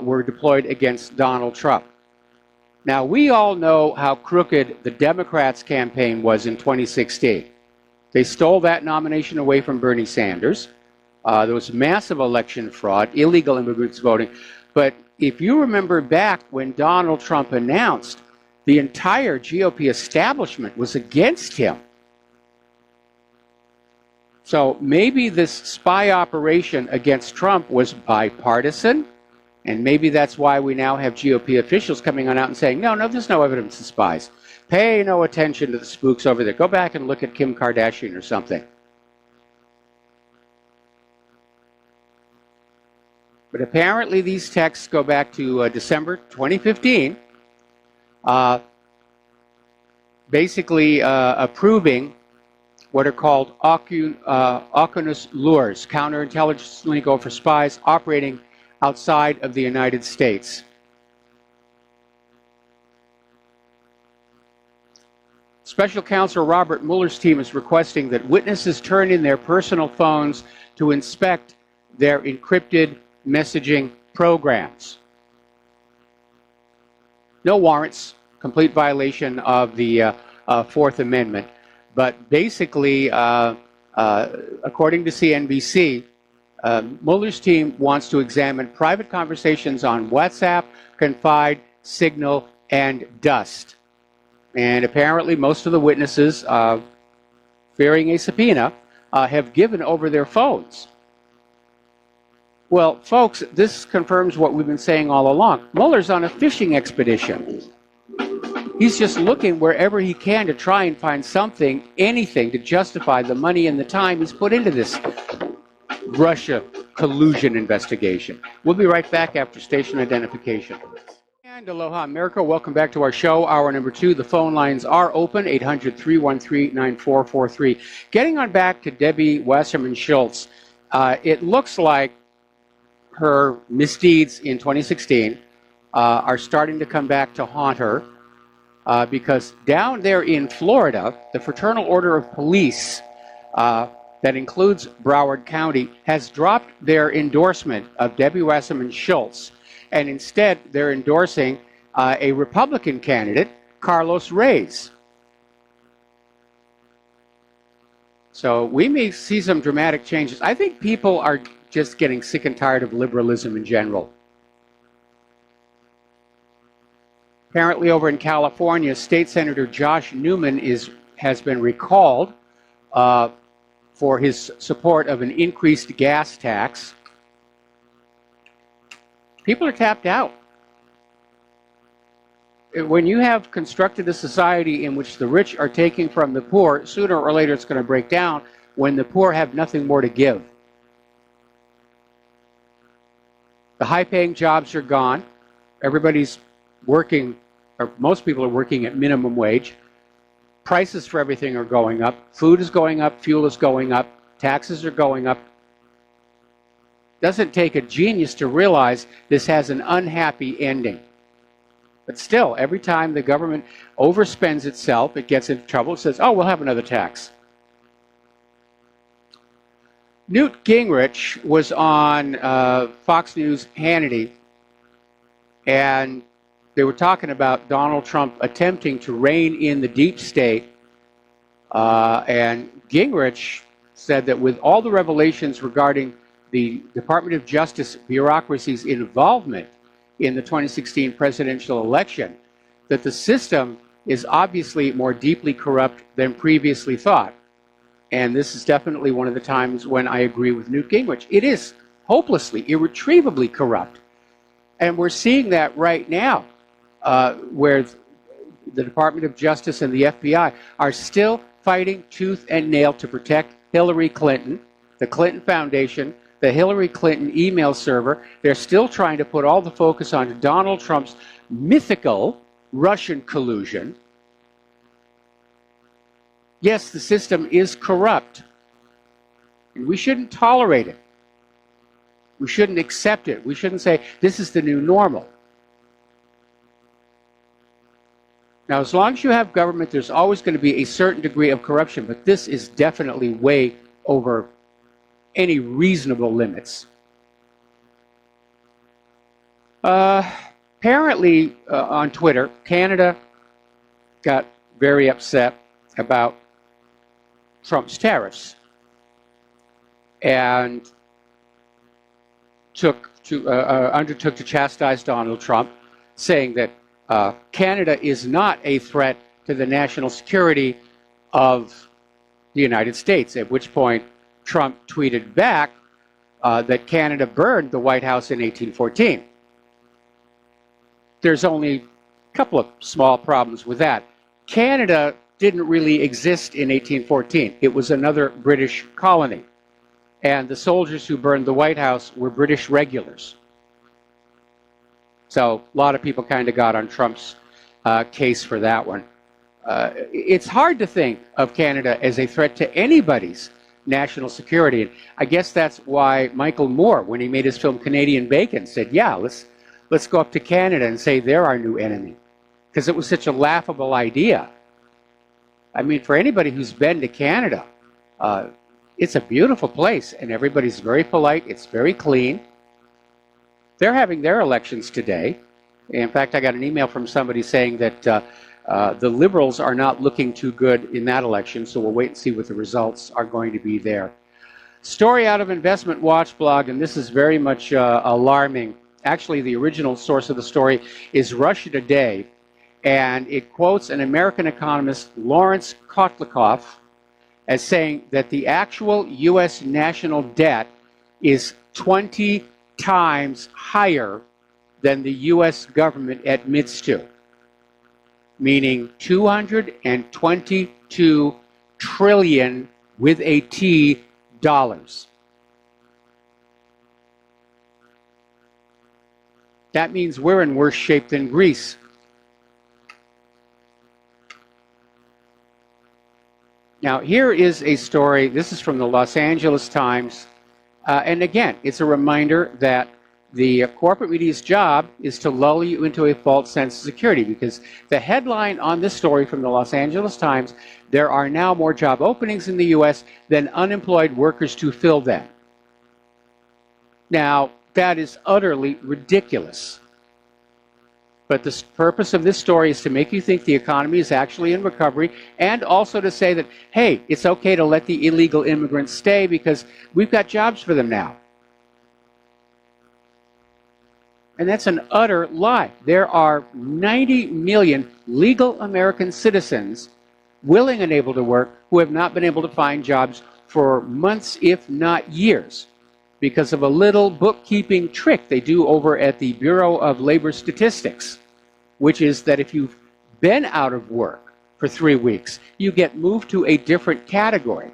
were deployed against Donald Trump. Now, we all know how crooked the Democrats' campaign was in 2016. They stole that nomination away from Bernie Sanders. There was massive election fraud, illegal immigrants voting. But if you remember back when Donald Trump announced, the entire GOP establishment was against him. So maybe this spy operation against Trump was bipartisan, and maybe that's why we now have GOP officials coming on out and saying, no, there's no evidence of spies. Pay no attention to the spooks over there. Go back and look at Kim Kardashian or something. But apparently these texts go back to December 2015, basically approving what are called Oculus lures, counterintelligence lingo for spies operating outside of the United States. Special Counsel Robert Mueller's team is requesting that witnesses turn in their personal phones to inspect their encrypted messaging programs. No warrants, complete violation of the Fourth Amendment. But basically, according to CNBC, Mueller's team wants to examine private conversations on WhatsApp, Confide, Signal, and Dust. And apparently most of the witnesses, fearing a subpoena, have given over their phones. Well, folks, this confirms what we've been saying all along. Mueller's on a fishing expedition. He's just looking wherever he can to try and find something, anything, to justify the money and the time he's put into this Russia collusion investigation. We'll be right back after station identification. And aloha, America. Welcome back to our show, hour number 2. The phone lines are open, 800-313-9443. Getting on back to Debbie Wasserman Schultz, it looks like her misdeeds in 2016 are starting to come back to haunt her. Because down there in Florida, the Fraternal Order of Police, that includes Broward County, has dropped their endorsement of Debbie Wasserman Schultz, and instead they're endorsing a Republican candidate, Carlos Reyes. So we may see some dramatic changes. I think people are just getting sick and tired of liberalism in general. Apparently over in California, State Senator Josh Newman has been recalled for his support of an increased gas tax. People are tapped out. When you have constructed a society in which the rich are taking from the poor, sooner or later it's going to break down when the poor have nothing more to give. The high-paying jobs are gone. Everybody's working, or most people are working at minimum wage. Prices for everything are going up. Food is going up. Fuel is going up. Taxes are going up. Doesn't take a genius to realize this has an unhappy ending. But still, every time the government overspends itself, it gets into trouble. It says, oh, we'll have another tax. Newt Gingrich was on Fox News Hannity, and they were talking about Donald Trump attempting to rein in the deep state. And Gingrich said that with all the revelations regarding the Department of Justice bureaucracy's involvement in the 2016 presidential election, that the system is obviously more deeply corrupt than previously thought. And this is definitely one of the times when I agree with Newt Gingrich. It is hopelessly, irretrievably corrupt. And we're seeing that right now, where the Department of Justice and the FBI are still fighting tooth and nail to protect Hillary Clinton, the Clinton Foundation, the Hillary Clinton email server. They're still trying to put all the focus on Donald Trump's mythical Russian collusion. Yes, the system is corrupt, and we shouldn't tolerate it. We shouldn't accept it. We shouldn't say, this is the new normal. Now, as long as you have government, there's always going to be a certain degree of corruption, but this is definitely way over any reasonable limits. Apparently, on Twitter, Canada got very upset about Trump's tariffs and undertook to chastise Donald Trump, saying that Canada is not a threat to the national security of the United States, at which point Trump tweeted back that Canada burned the White House in 1814. There's only a couple of small problems with that. Canada didn't really exist in 1814. It was another British colony. and the soldiers who burned the White House were British regulars. So a lot of people kind of got on Trump's case for that one. It's hard to think of Canada as a threat to anybody's national security. And I guess that's why Michael Moore, when he made his film Canadian Bacon, said, yeah, let's go up to Canada and say they're our new enemy. Because it was such a laughable idea. I mean, for anybody who's been to Canada, it's a beautiful place, and everybody's very polite. It's very clean. They're having their elections today. In fact, I got an email from somebody saying that the Liberals are not looking too good in that election, so we'll wait and see what the results are going to be there. Story out of Investment Watch blog, and this is very much alarming. Actually, the original source of the story is Russia Today, and it quotes an American economist, Lawrence Kotlikoff, as saying that the actual U.S. national debt is 20 times higher than the U.S. government admits to, meaning $222 trillion with a T dollars. That means we're in worse shape than Greece. Now, here is a story. This is from the Los Angeles Times. And again, it's a reminder that the corporate media's job is to lull you into a false sense of security, because the headline on this story from the Los Angeles Times, there are now more job openings in the U.S. than unemployed workers to fill them. Now, that is utterly ridiculous. But the purpose of this story is to make you think the economy is actually in recovery, and also to say that, hey, it's okay to let the illegal immigrants stay because we've got jobs for them now. And that's an utter lie. There are 90 million legal American citizens willing and able to work who have not been able to find jobs for months, if not years, because of a little bookkeeping trick they do over at the Bureau of Labor Statistics, which is that if you've been out of work for 3 weeks, you get moved to a different category.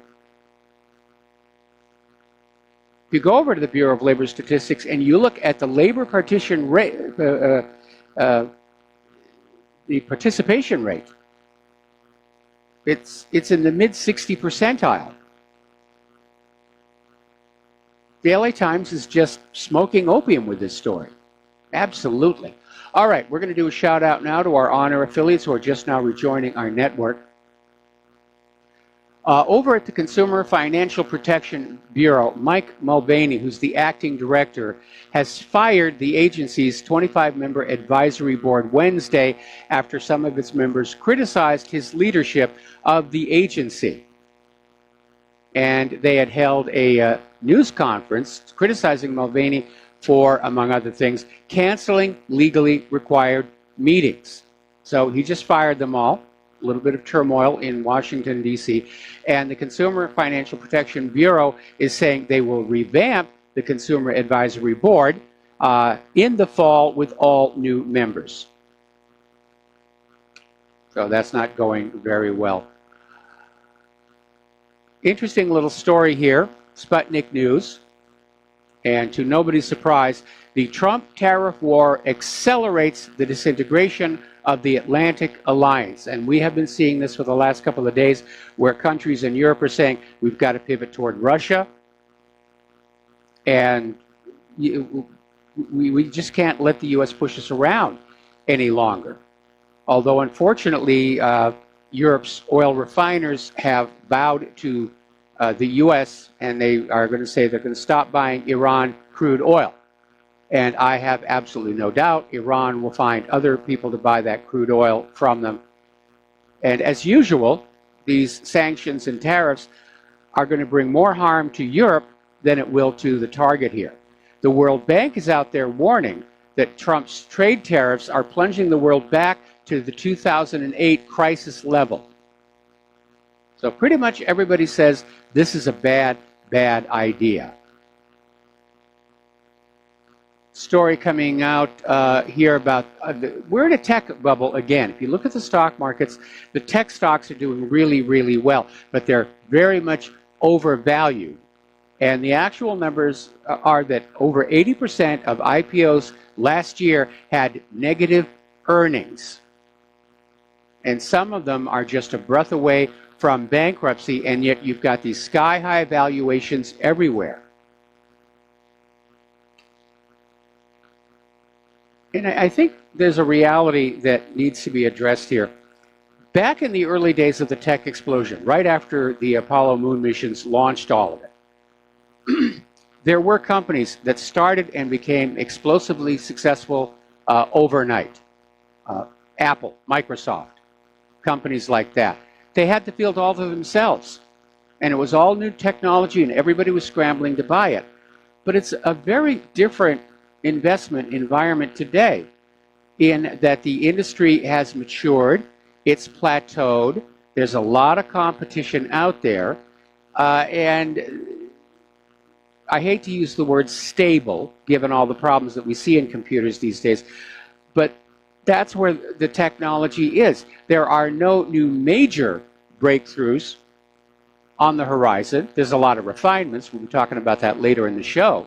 If you go over to the Bureau of Labor Statistics and you look at the labor participation rate, the participation rate, it's in the mid-60 percentile. The LA Times is just smoking opium with this story. Absolutely. All right, we're going to do a shout out now to our honor affiliates who are just now rejoining our network. Over at the Consumer Financial Protection Bureau, Mike Mulvaney, who's the acting director, has fired the agency's 25-member advisory board Wednesday after some of its members criticized his leadership of the agency. And they had held a news conference criticizing Mulvaney for, among other things, canceling legally required meetings. So he just fired them all. A little bit of turmoil in Washington, D.C. And the Consumer Financial Protection Bureau is saying they will revamp the Consumer Advisory Board in the fall with all new members. So that's not going very well. Interesting little story here, Sputnik News. And to nobody's surprise, the Trump tariff war accelerates the disintegration of the Atlantic Alliance. And we have been seeing this for the last couple of days, where countries in Europe are saying, we've got to pivot toward Russia. And we just can't let the U.S. push us around any longer. Although, unfortunately, Europe's oil refiners have bowed to the U.S., and they are going to say they're going to stop buying Iran crude oil. And I have absolutely no doubt Iran will find other people to buy that crude oil from them. And as usual, these sanctions and tariffs are going to bring more harm to Europe than it will to the target here. The World Bank is out there warning that Trump's trade tariffs are plunging the world back to the 2008 crisis level. So pretty much everybody says this is a bad, bad idea. Story coming out here about, we're in a tech bubble again. If you look at the stock markets, the tech stocks are doing really, really well, but they're very much overvalued. And the actual numbers are that over 80% of IPOs last year had negative earnings. And some of them are just a breath away from bankruptcy, and yet you've got these sky-high valuations everywhere. And I think there's a reality that needs to be addressed here. Back in the early days of the tech explosion, right after the Apollo moon missions launched all of it, there were companies that started and became explosively successful overnight. Apple, Microsoft, companies like that. They had the field all to themselves. And it was all new technology and everybody was scrambling to buy it. But it's a very different investment environment today in that the industry has matured, it's plateaued, there's a lot of competition out there, and I hate to use the word stable, given all the problems that we see in computers these days, but that's where the technology is. There are no new major breakthroughs on the horizon. There's a lot of refinements. We'll be talking about that later in the show.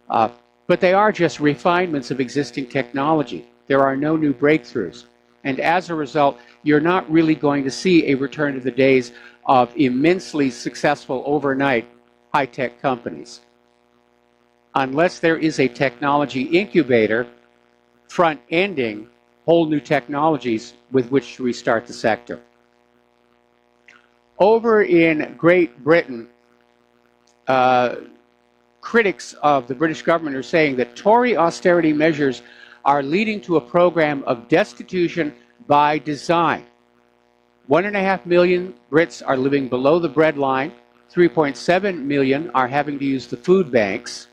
But they are just refinements of existing technology. There are no new breakthroughs. And as a result, you're not really going to see a return to the days of immensely successful overnight high-tech companies. Unless there is a technology incubator front-ending whole new technologies with which to restart the sector. Over in Great Britain, critics of the British government are saying that Tory austerity measures are leading to a program of destitution by design. 1.5 million Brits are living below the breadline. 3.7 million are having to use the food banks.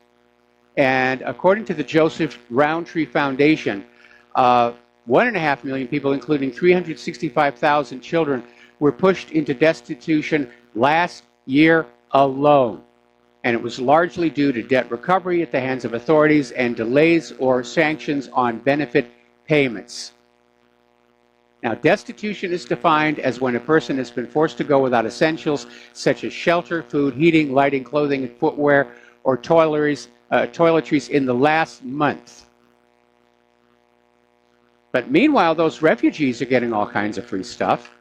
And according to the Joseph Rowntree Foundation, 1.5 million people, including 365,000 children, were pushed into destitution last year alone. And it was largely due to debt recovery at the hands of authorities and delays or sanctions on benefit payments. Now, destitution is defined as when a person has been forced to go without essentials such as shelter, food, heating, lighting, clothing, and footwear, or toiletries in the last month. But meanwhile, those refugees are getting all kinds of free stuff.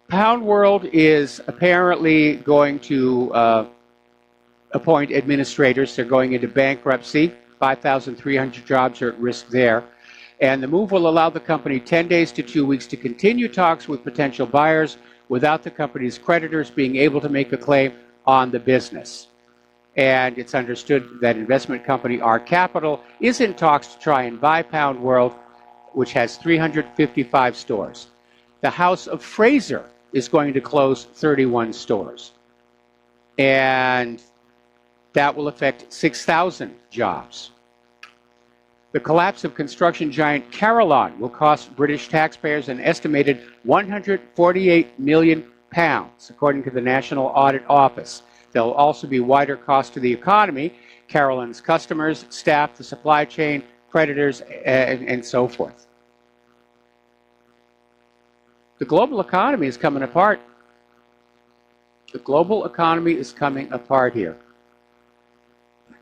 Pound World is apparently going to appoint administrators. They're going into bankruptcy. 5,300 jobs are at risk there. And the move will allow the company 10 days to 2 weeks to continue talks with potential buyers without the company's creditors being able to make a claim on the business. And it's understood that investment company R Capital is in talks to try and buy Pound World, which has 355 stores. The House of Fraser is going to close 31 stores. And that will affect 6,000 jobs. The collapse of construction giant Carillon will cost British taxpayers an estimated £148 million, according to the National Audit Office. There will also be wider costs to the economy, Carillon's customers, staff, the supply chain, creditors, and so forth. The global economy is coming apart. The global economy is coming apart here.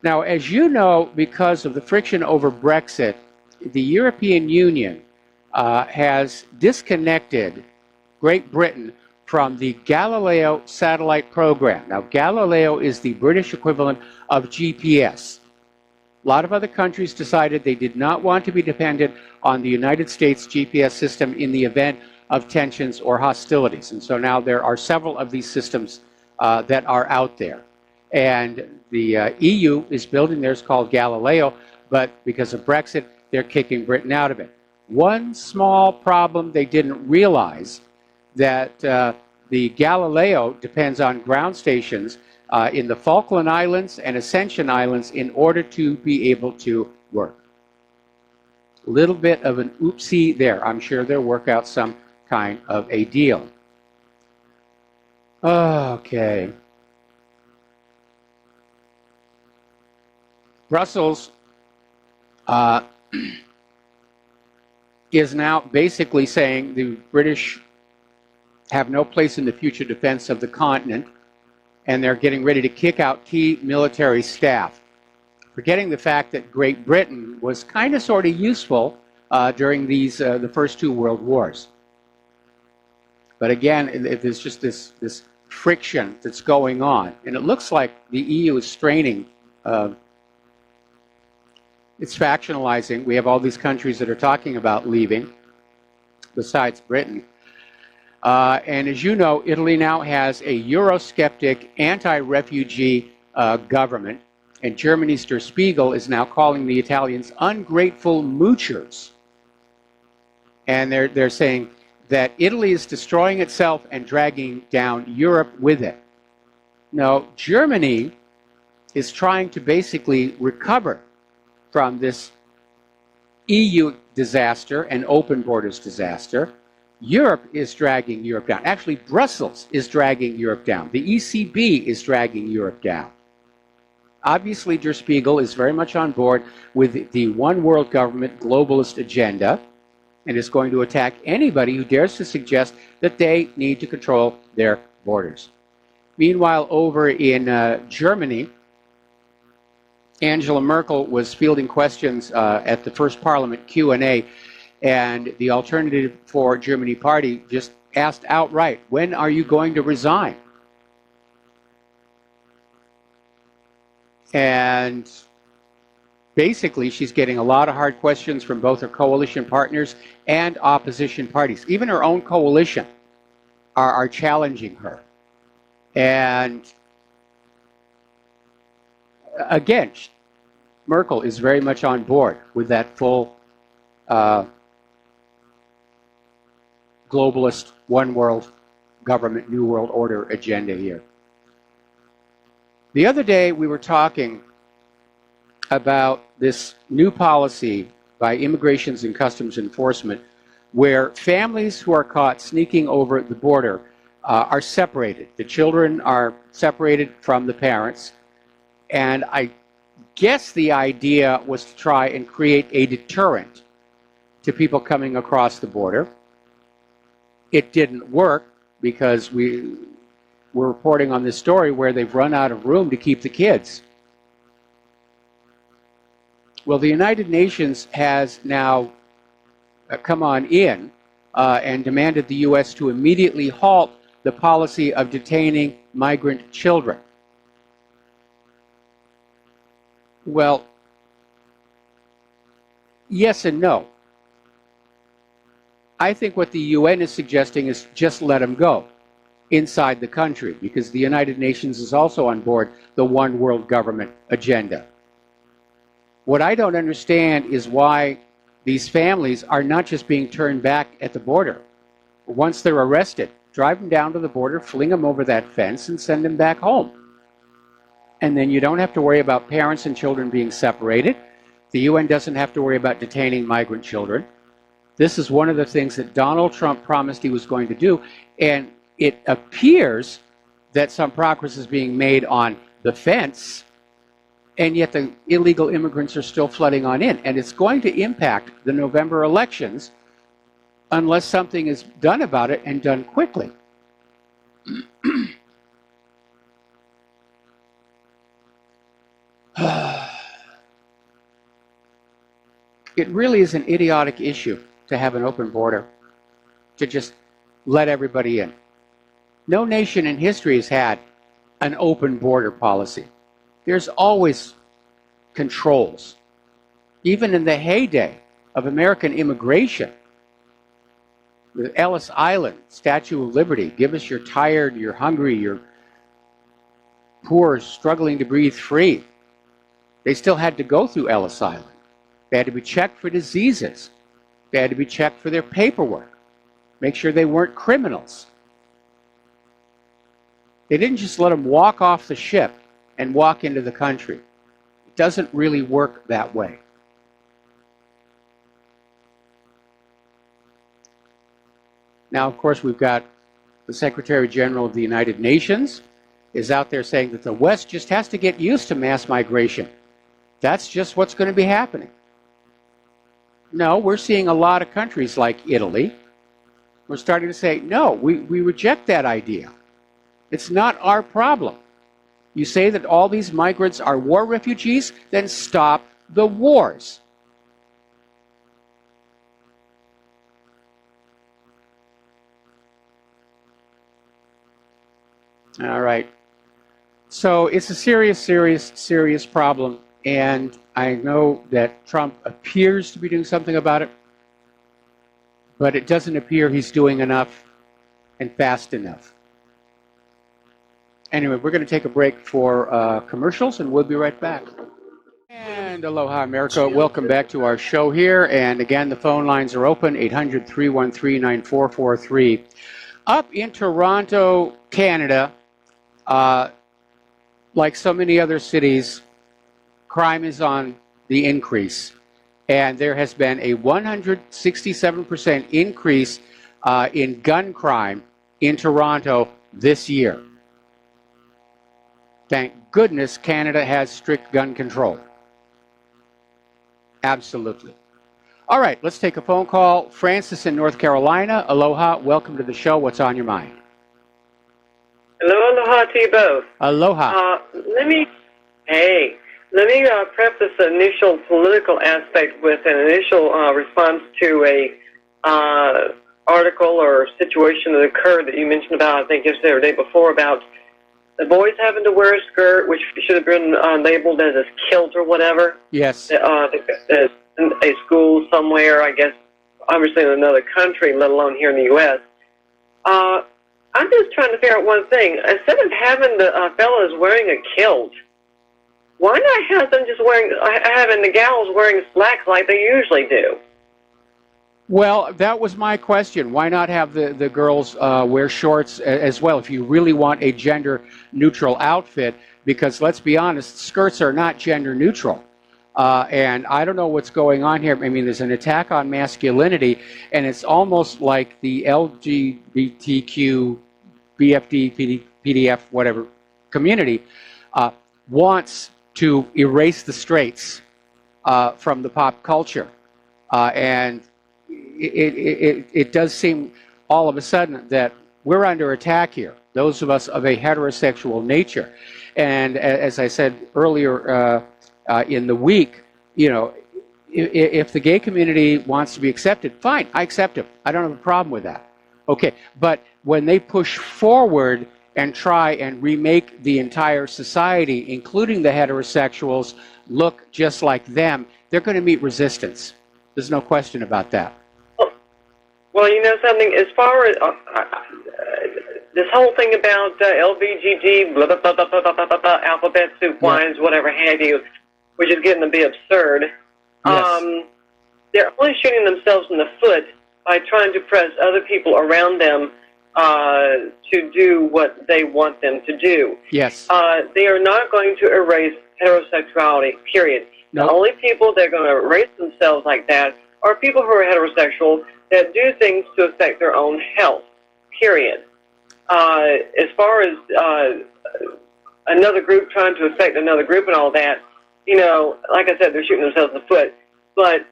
Now, as you know, because of the friction over Brexit, the European Union has disconnected Great Britain from the Galileo satellite program. Now, Galileo is the British equivalent of GPS. A lot of other countries decided they did not want to be dependent on the United States GPS system in the event of tensions or hostilities. And so now there are several of these systems that are out there. And the EU is building theirs called Galileo, but because of Brexit, they're kicking Britain out of it. One small problem they didn't realize, that the Galileo depends on ground stations in the Falkland Islands and Ascension Islands in order to be able to work. A little bit of an oopsie there. I'm sure they'll work out some kind of a deal. Okay. Brussels is now basically saying the British have no place in the future defense of the continent, and they're getting ready to kick out key military staff, forgetting the fact that Great Britain was kind of sort of useful during the first two world wars. But again, there's just this friction that's going on, and it looks like the EU is straining. It's factionalizing. We have all these countries that are talking about leaving, besides Britain. And as you know, Italy now has a Eurosceptic, anti-refugee government, and Germany's Der Spiegel is now calling the Italians ungrateful moochers. And they're saying that Italy is destroying itself and dragging down Europe with it. No, Germany is trying to basically recover from this EU disaster and open borders disaster. Europe is dragging Europe down. Actually, Brussels is dragging Europe down. The ECB is dragging Europe down. Obviously, Der Spiegel is very much on board with the one world government globalist agenda and is going to attack anybody who dares to suggest that they need to control their borders. Meanwhile, over in Germany, Angela Merkel was fielding questions at the first Parliament Q&A, and the Alternative for Germany party just asked outright, when are you going to resign? And basically, she's getting a lot of hard questions from both her coalition partners and opposition parties. Even her own coalition are challenging her. And again, Merkel is very much on board with that full globalist, one world government, new world order agenda here. The other day we were talking about this new policy by Immigrations and Customs Enforcement where families who are caught sneaking over the border are separated. The children are separated from the parents, and I guess the idea was to try and create a deterrent to people coming across the border. It didn't work because we're reporting on this story where they've run out of room to keep the kids. Well, the United Nations has now come on in and demanded the U.S. to immediately halt the policy of detaining migrant children. Well, yes and no. I think what the UN is suggesting is just let them go inside the country, because the United Nations is also on board the one world government agenda. What I don't understand is why these families are not just being turned back at the border. Once they're arrested, drive them down to the border, fling them over that fence, and send them back home. And then you don't have to worry about parents and children being separated. The UN doesn't have to worry about detaining migrant children. This is one of the things that Donald Trump promised he was going to do, and it appears that some progress is being made on the fence, and yet the illegal immigrants are still flooding on in. And it's going to impact the November elections unless something is done about it and done quickly. It really is an idiotic issue to have an open border, to just let everybody in. No nation in history has had an open border policy. There's always controls. Even in the heyday of American immigration, with Ellis Island, Statue of Liberty, give us you're tired, you're hungry, you're poor, struggling to breathe free. They still had to go through Ellis Island. They had to be checked for diseases. They had to be checked for their paperwork, make sure they weren't criminals. They didn't just let them walk off the ship and walk into the country. It doesn't really work that way. Now, of course, we've got the Secretary General of the United Nations is out there saying that the West just has to get used to mass migration. That's just what's going to be happening. No, we're seeing a lot of countries like Italy, We're starting to say, no, we reject that idea. It's not our problem. You say that all these migrants are war refugees, then stop the wars. All right. So it's a serious problem. And I know that Trump appears to be doing something about it, but it doesn't appear he's doing enough and fast enough. Anyway, we're going to take a break for commercials, and we'll be right back. And aloha, America. Welcome back to our show here. And again, the phone lines are open, 800-313-9443. Up in Toronto, Canada, like so many other cities, crime is on the increase. And there has been a 167% increase in gun crime in Toronto this year. Thank goodness Canada has strict gun control. Absolutely. All right, let's take a phone call. Francis in North Carolina. Aloha, welcome to the show. What's on your mind? Hello, aloha to you both. Aloha. Let me preface the initial political aspect with an initial response to a article or situation that occurred that you mentioned about, I think yesterday or the day before, about the boys having to wear a skirt, which should have been labeled as a kilt or whatever. Yes. In a school somewhere, I guess, obviously in another country, let alone here in the U.S. I'm just trying to figure out one thing. Instead of having the fellas wearing a kilt, why not have them just having the gals wearing slacks like they usually do? Well, that was my question. Why not have the girls wear shorts as well if you really want a gender-neutral outfit? Because let's be honest, skirts are not gender-neutral. And I don't know what's going on here. I mean, there's an attack on masculinity, and it's almost like the LGBTQ, BFD, PDF, whatever, community wants to erase the straights from the pop culture. And it does seem all of a sudden that we're under attack here, those of us of a heterosexual nature. And as I said earlier in the week, you know, if the gay community wants to be accepted, fine, I accept it. I don't have a problem with that. Okay, but when they push forward and try and remake the entire society, including the heterosexuals, look just like them, they're going to meet resistance. There's no question about that. Well, you know something, as far as this whole thing about LBGT, blah, blah, blah, blah, blah, blah, blah, blah, alphabet soup, wines, whatever have you, which is getting to be absurd, Yes. They're only shooting themselves in the foot by trying to press other people around them to do what they want them to do. Yes. They are not going to erase heterosexuality, period. Nope. The only people that are going to erase themselves like that are people who are heterosexual that do things to affect their own health, period. As far as another group trying to affect another group and all that, you know, like I said, they're shooting themselves in the foot. But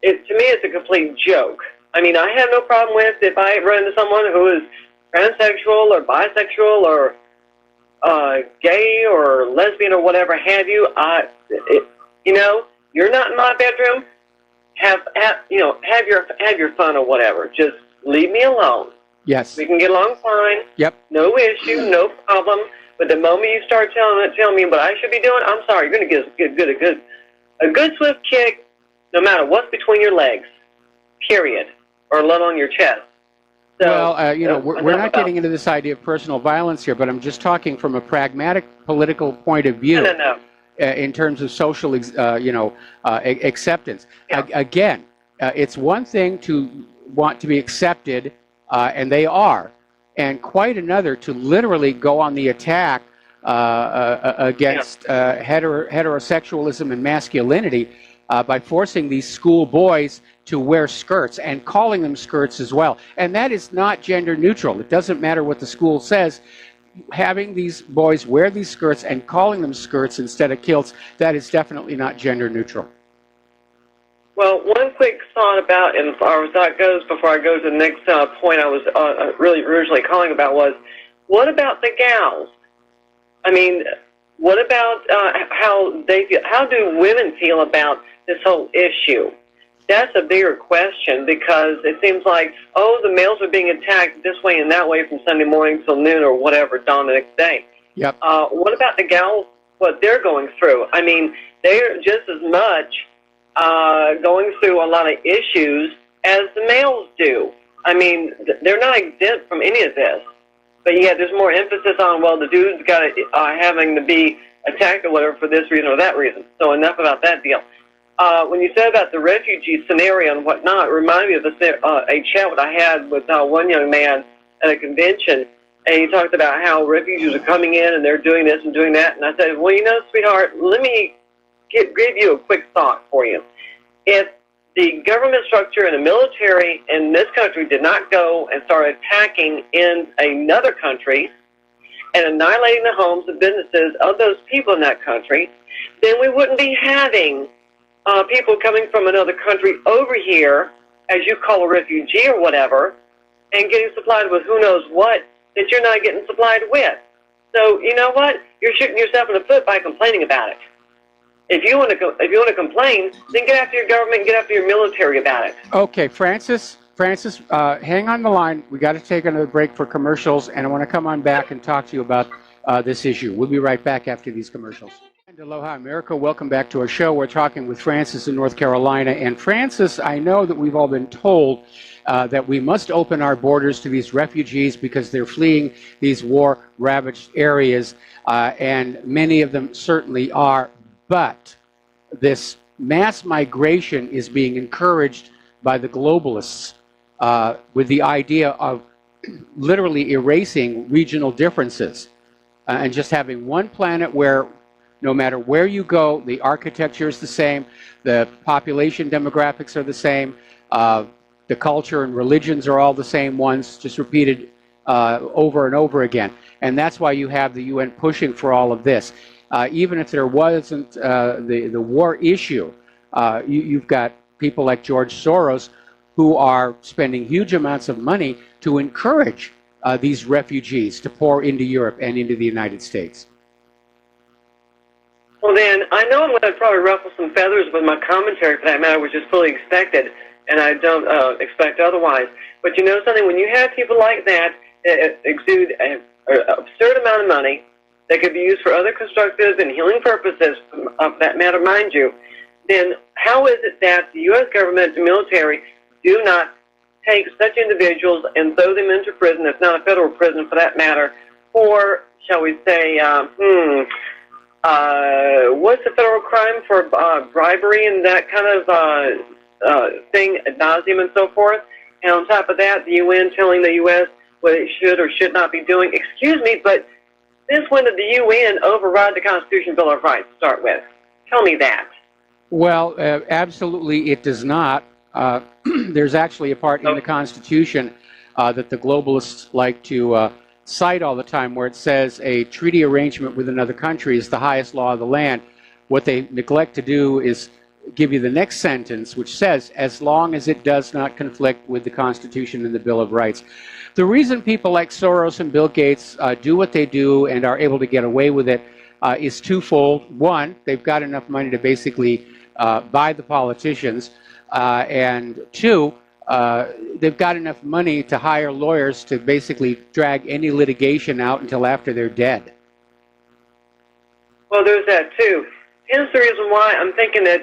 to me, it's a complete joke. I mean, I have no problem with if I run into someone who is transsexual or bisexual or gay or lesbian or whatever have you. You know, you're not in my bedroom. Have your fun or whatever. Just leave me alone. Yes. We can get along fine. Yep. No issue, no problem. But the moment you start telling me what I should be doing, I'm sorry, you're going to get a good swift kick, no matter what's between your legs. Period. Or let on your chest. So, well, you know, we're not getting into this idea of personal violence here, but I'm just talking from a pragmatic political point of view. No. In terms of social, acceptance. Yeah. Again, it's one thing to want to be accepted, and they are, and quite another to literally go on the attack against heterosexualism and masculinity by forcing these school boys to wear skirts and calling them skirts as well. And that is not gender neutral. It doesn't matter what the school says. Having these boys wear these skirts and calling them skirts instead of kilts, that is definitely not gender neutral. Well, one quick thought about, and as far as that goes, before I go to the next point I was really originally calling about was, what about the gals? I mean, what about how they feel? How do women feel about this whole issue? That's a bigger question because it seems like, oh, the males are being attacked this way and that way from Sunday morning till noon or whatever, dawn the next day. Yep. What about the gals, what they're going through? I mean, they're just as much going through a lot of issues as the males do. I mean, they're not exempt from any of this. But yet there's more emphasis on, well, the dude's got having to be attacked or whatever for this reason or that reason. So enough about that deal. When you said about the refugee scenario and whatnot, it reminded me of a chat that I had with one young man at a convention, and he talked about how refugees are coming in and they're doing this and doing that. And I said, well, you know, sweetheart, let me give you a quick thought for you. If the government structure and the military in this country did not go and start attacking in another country and annihilating the homes and businesses of those people in that country, then we wouldn't be having people coming from another country over here, as you call a refugee or whatever, and getting supplied with who knows what that you're not getting supplied with. So you know what? You're shooting yourself in the foot by complaining about it. If you want to complain, then get after your government and get after your military about it. Okay, Francis, hang on the line. We got to take another break for commercials, and I want to come on back and talk to you about this issue. We'll be right back after these commercials. And aloha, America. Welcome back to our show. We're talking with Francis in North Carolina. And Francis, I know that we've all been told that we must open our borders to these refugees because they're fleeing these war-ravaged areas, and many of them certainly are. But this mass migration is being encouraged by the globalists with the idea of literally erasing regional differences and just having one planet where no matter where you go, the architecture is the same, the population demographics are the same, the culture and religions are all the same ones, just repeated over and over again. And that's why you have the UN pushing for all of this. Even if there wasn't the war issue, you've got people like George Soros who are spending huge amounts of money to encourage these refugees to pour into Europe and into the United States. Well, then, I know I'm going to probably ruffle some feathers with my commentary for that matter, which is fully expected, and I don't expect otherwise. But you know something? When you have people like that exude an absurd amount of money that could be used for other constructive and healing purposes, of that matter, mind you, then how is it that the U.S. government and military do not take such individuals and throw them into prison, if not a federal prison for that matter, for, shall we say, what's the federal crime for bribery and that kind of thing, ad nauseum and so forth? And on top of that, the UN telling the U.S. what it should or should not be doing. Excuse me, but since when did the UN override the Constitution Bill of Rights to start with? Tell me that. Well, absolutely it does not. There's actually a part in the Constitution that the globalists like to cite all the time where it says a treaty arrangement with another country is the highest law of the land. What they neglect to do is give you the next sentence, which says, as long as it does not conflict with the Constitution and the Bill of Rights. The reason people like Soros and Bill Gates do what they do and are able to get away with it is twofold. One, they've got enough money to basically buy the politicians. And two, they've got enough money to hire lawyers to basically drag any litigation out until after they're dead. Well, there's that too. Hence the reason why I'm thinking that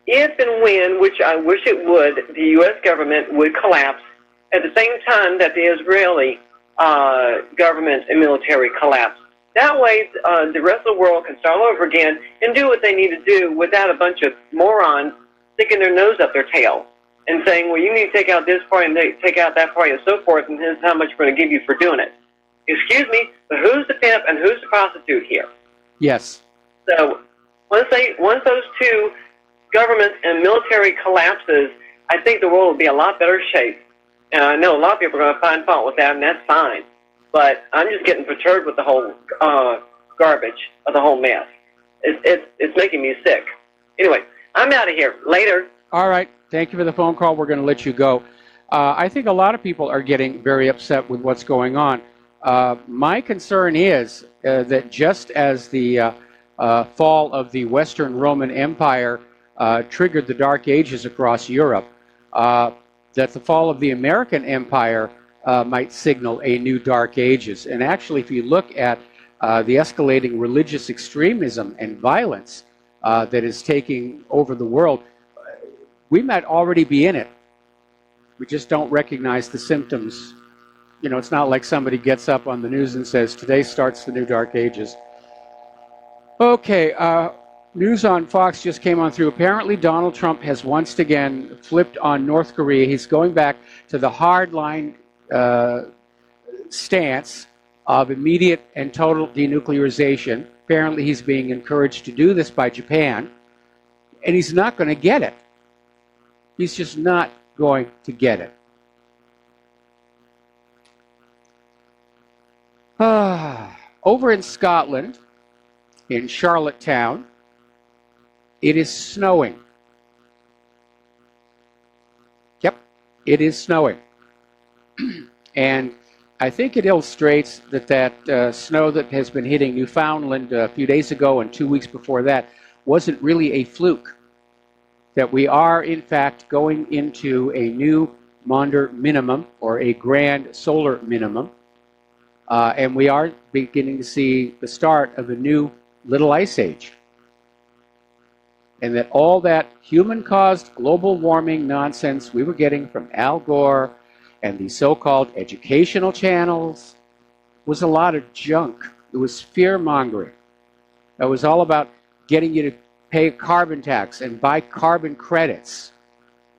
if and when, which I wish it would, the U.S. government would collapse at the same time that the Israeli government and military collapse. That way, the rest of the world can start all over again and do what they need to do without a bunch of morons sticking their nose up their tail and saying, well, you need to take out this party and take out that party and so forth, and here's how much we're going to give you for doing it. Excuse me, but who's the pimp and who's the prostitute here? Yes. So once those two governments and military collapses, I think the world will be a lot better shape. And I know a lot of people are going to find fault with that, and that's fine. But I'm just getting perturbed with the whole garbage of the whole mess. It's making me sick. Anyway, I'm out of here. Later. All right. Thank you for the phone call. We're going to let you go. I think a lot of people are getting very upset with what's going on. My concern is that just as the fall of the Western Roman Empire triggered the Dark Ages across Europe, that the fall of the American Empire might signal a new Dark Ages. And actually, if you look at the escalating religious extremism and violence that is taking over the world, we might already be in it. We just don't recognize the symptoms. You know, it's not like somebody gets up on the news and says, today starts the new Dark Ages. Okay, news on Fox just came on through. Apparently, Donald Trump has once again flipped on North Korea. He's going back to the hardline stance of immediate and total denuclearization. Apparently, he's being encouraged to do this by Japan, and he's not going to get it. He's just not going to get it. Over in Scotland, in Charlottetown, it is snowing. Yep, it is snowing. And I think it illustrates that snow that has been hitting Newfoundland a few days ago and 2 weeks before that wasn't really a fluke. That we are, in fact, going into a new Maunder minimum, or a grand solar minimum, and we are beginning to see the start of a new little ice age. And that all that human-caused global warming nonsense we were getting from Al Gore and the so-called educational channels was a lot of junk. It was fear-mongering. It was all about getting you to pay a carbon tax and buy carbon credits.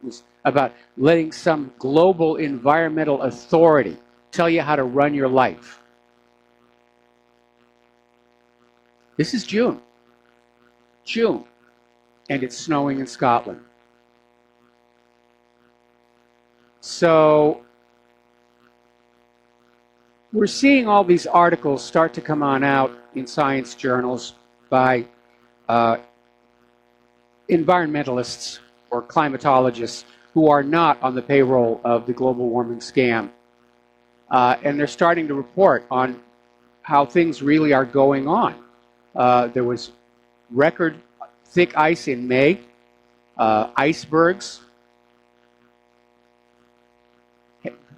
It was about letting some global environmental authority tell you how to run your life. This is June. June. And it's snowing in Scotland. So we're seeing all these articles start to come on out in science journals by environmentalists or climatologists who are not on the payroll of the global warming scam. And they're starting to report on how things really are going on. There was record thick ice in May, icebergs,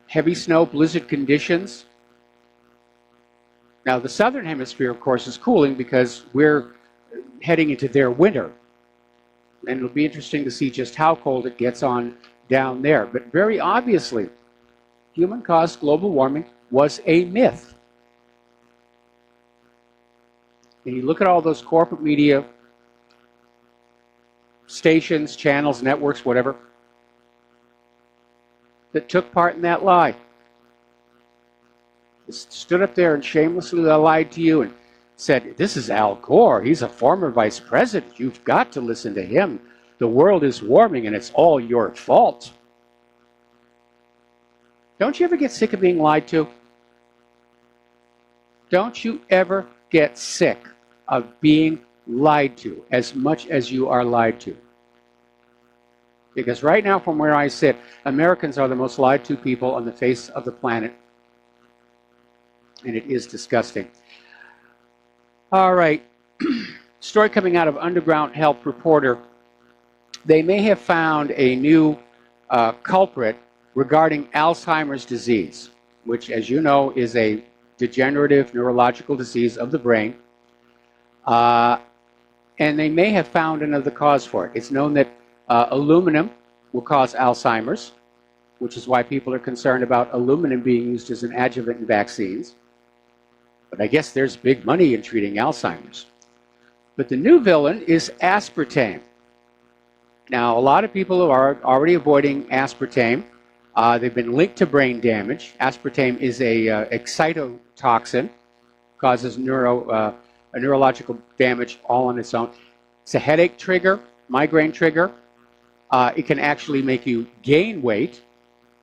heavy snow, blizzard conditions. Now, the southern hemisphere, of course, is cooling because we're heading into their winter. And it'll be interesting to see just how cold it gets on down there. But very obviously, human-caused global warming was a myth. And you look at all those corporate media stations, channels, networks, whatever, that took part in that lie. Just stood up there and shamelessly lied to you and said, this is Al Gore. He's a former vice president. You've got to listen to him. The world is warming and it's all your fault. Don't you ever get sick of being lied to? Don't you ever get sick of being lied to as much as you are lied to? Because right now, from where I sit, Americans are the most lied to people on the face of the planet. And it is disgusting. All right. Story coming out of Underground Health Reporter. They may have found a new culprit regarding Alzheimer's disease, which, as you know, is a degenerative neurological disease of the brain. And they may have found another cause for it. It's known that aluminum will cause Alzheimer's, which is why people are concerned about aluminum being used as an adjuvant in vaccines. But I guess there's big money in treating Alzheimer's. But the new villain is aspartame. Now, a lot of people are already avoiding aspartame. They've been linked to brain damage. Aspartame is a excitotoxin, causes neurological damage all on its own. It's a headache trigger, migraine trigger. It can actually make you gain weight.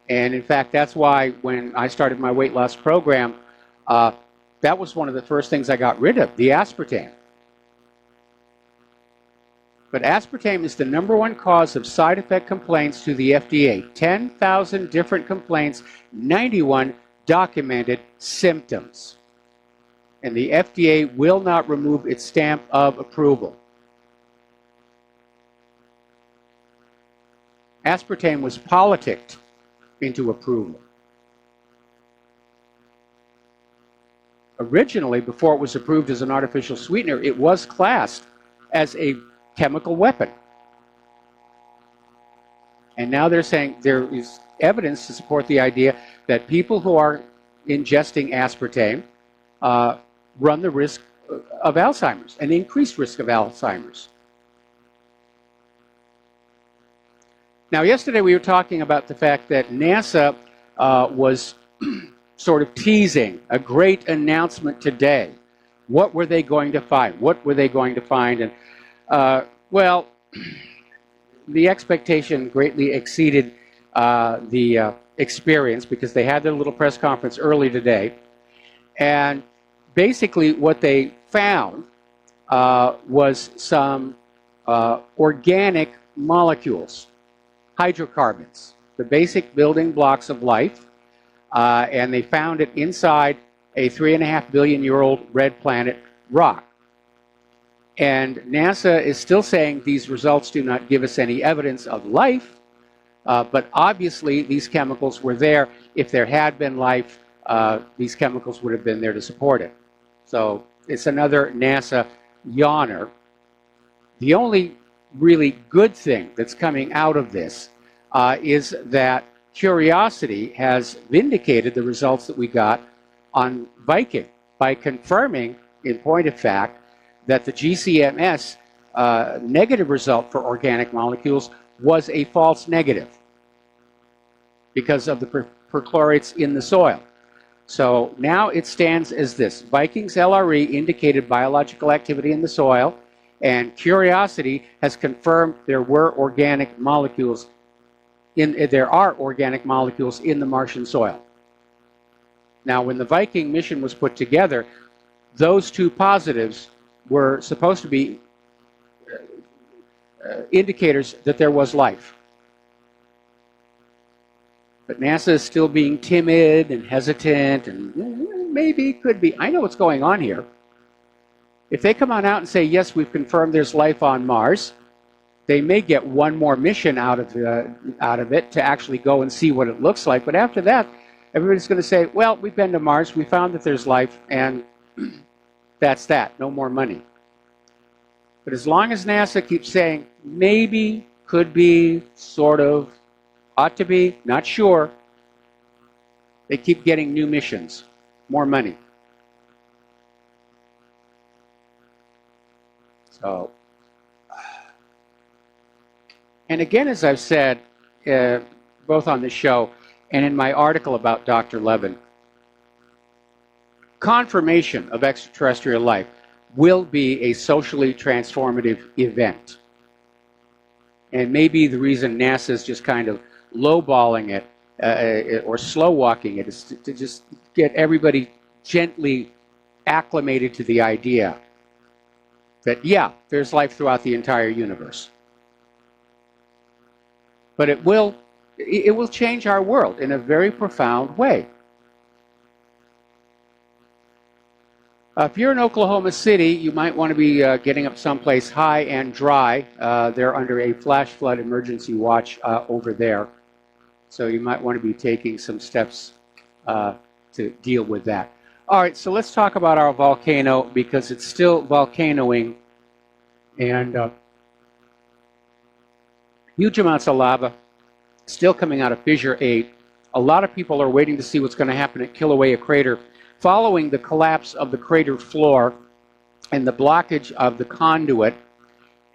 And in fact, that's why when I started my weight loss program, that was one of the first things I got rid of, the aspartame. But aspartame is the #1 cause of side effect complaints to the FDA. 10,000 different complaints, 91 documented symptoms. And the FDA will not remove its stamp of approval. Aspartame was politicked into approval. Originally, before it was approved as an artificial sweetener, it was classed as a chemical weapon. And now they're saying there is evidence to support the idea that people who are ingesting aspartame run the risk of Alzheimer's, an increased risk of Alzheimer's. Now, yesterday we were talking about the fact that NASA was sort of teasing a great announcement today. What were they going to find? What were they going to find? And, well, the expectation greatly exceeded the experience, because they had their little press conference early today. And basically what they found was some organic molecules, hydrocarbons, the basic building blocks of life, and they found it inside a 3.5 billion-year-old red planet rock. And NASA is still saying these results do not give us any evidence of life, but obviously these chemicals were there. If there had been life, these chemicals would have been there to support it. So it's another NASA yawner. The only really good thing that's coming out of this is that Curiosity has vindicated the results that we got on Viking by confirming, in point of fact, that the GCMS negative result for organic molecules was a false negative because of the perchlorates in the soil. So now it stands as this: Viking's LRE indicated biological activity in the soil, and Curiosity has confirmed there are organic molecules in the Martian soil. Now, when the Viking mission was put together, those two positives were supposed to be indicators that there was life. But NASA is still being timid and hesitant, and maybe, could be. I know what's going on here. If they come on out and say, yes, we've confirmed there's life on Mars, they may get one more mission out of it to actually go and see what it looks like. But after that, everybody's going to say, well, we've been to Mars, we found that there's life, and that's that, no more money. But as long as NASA keeps saying, maybe, could be, sort of, ought to be, not sure, they keep getting new missions, more money. So, and again, as I've said, both on the show and in my article about Dr. Levin, confirmation of extraterrestrial life will be a socially transformative event. And maybe the reason NASA is just kind of lowballing it or slow walking it is to just get everybody gently acclimated to the idea that, yeah, there's life throughout the entire universe. But it will change our world in a very profound way. If you're in Oklahoma City, you might want to be getting up someplace high and dry. They're under a flash flood emergency watch over there. So you might want to be taking some steps to deal with that. All right, so let's talk about our volcano, because it's still volcanoing, and huge amounts of lava still coming out of Fissure 8. A lot of people are waiting to see what's going to happen at Kilauea Crater following the collapse of the crater floor and the blockage of the conduit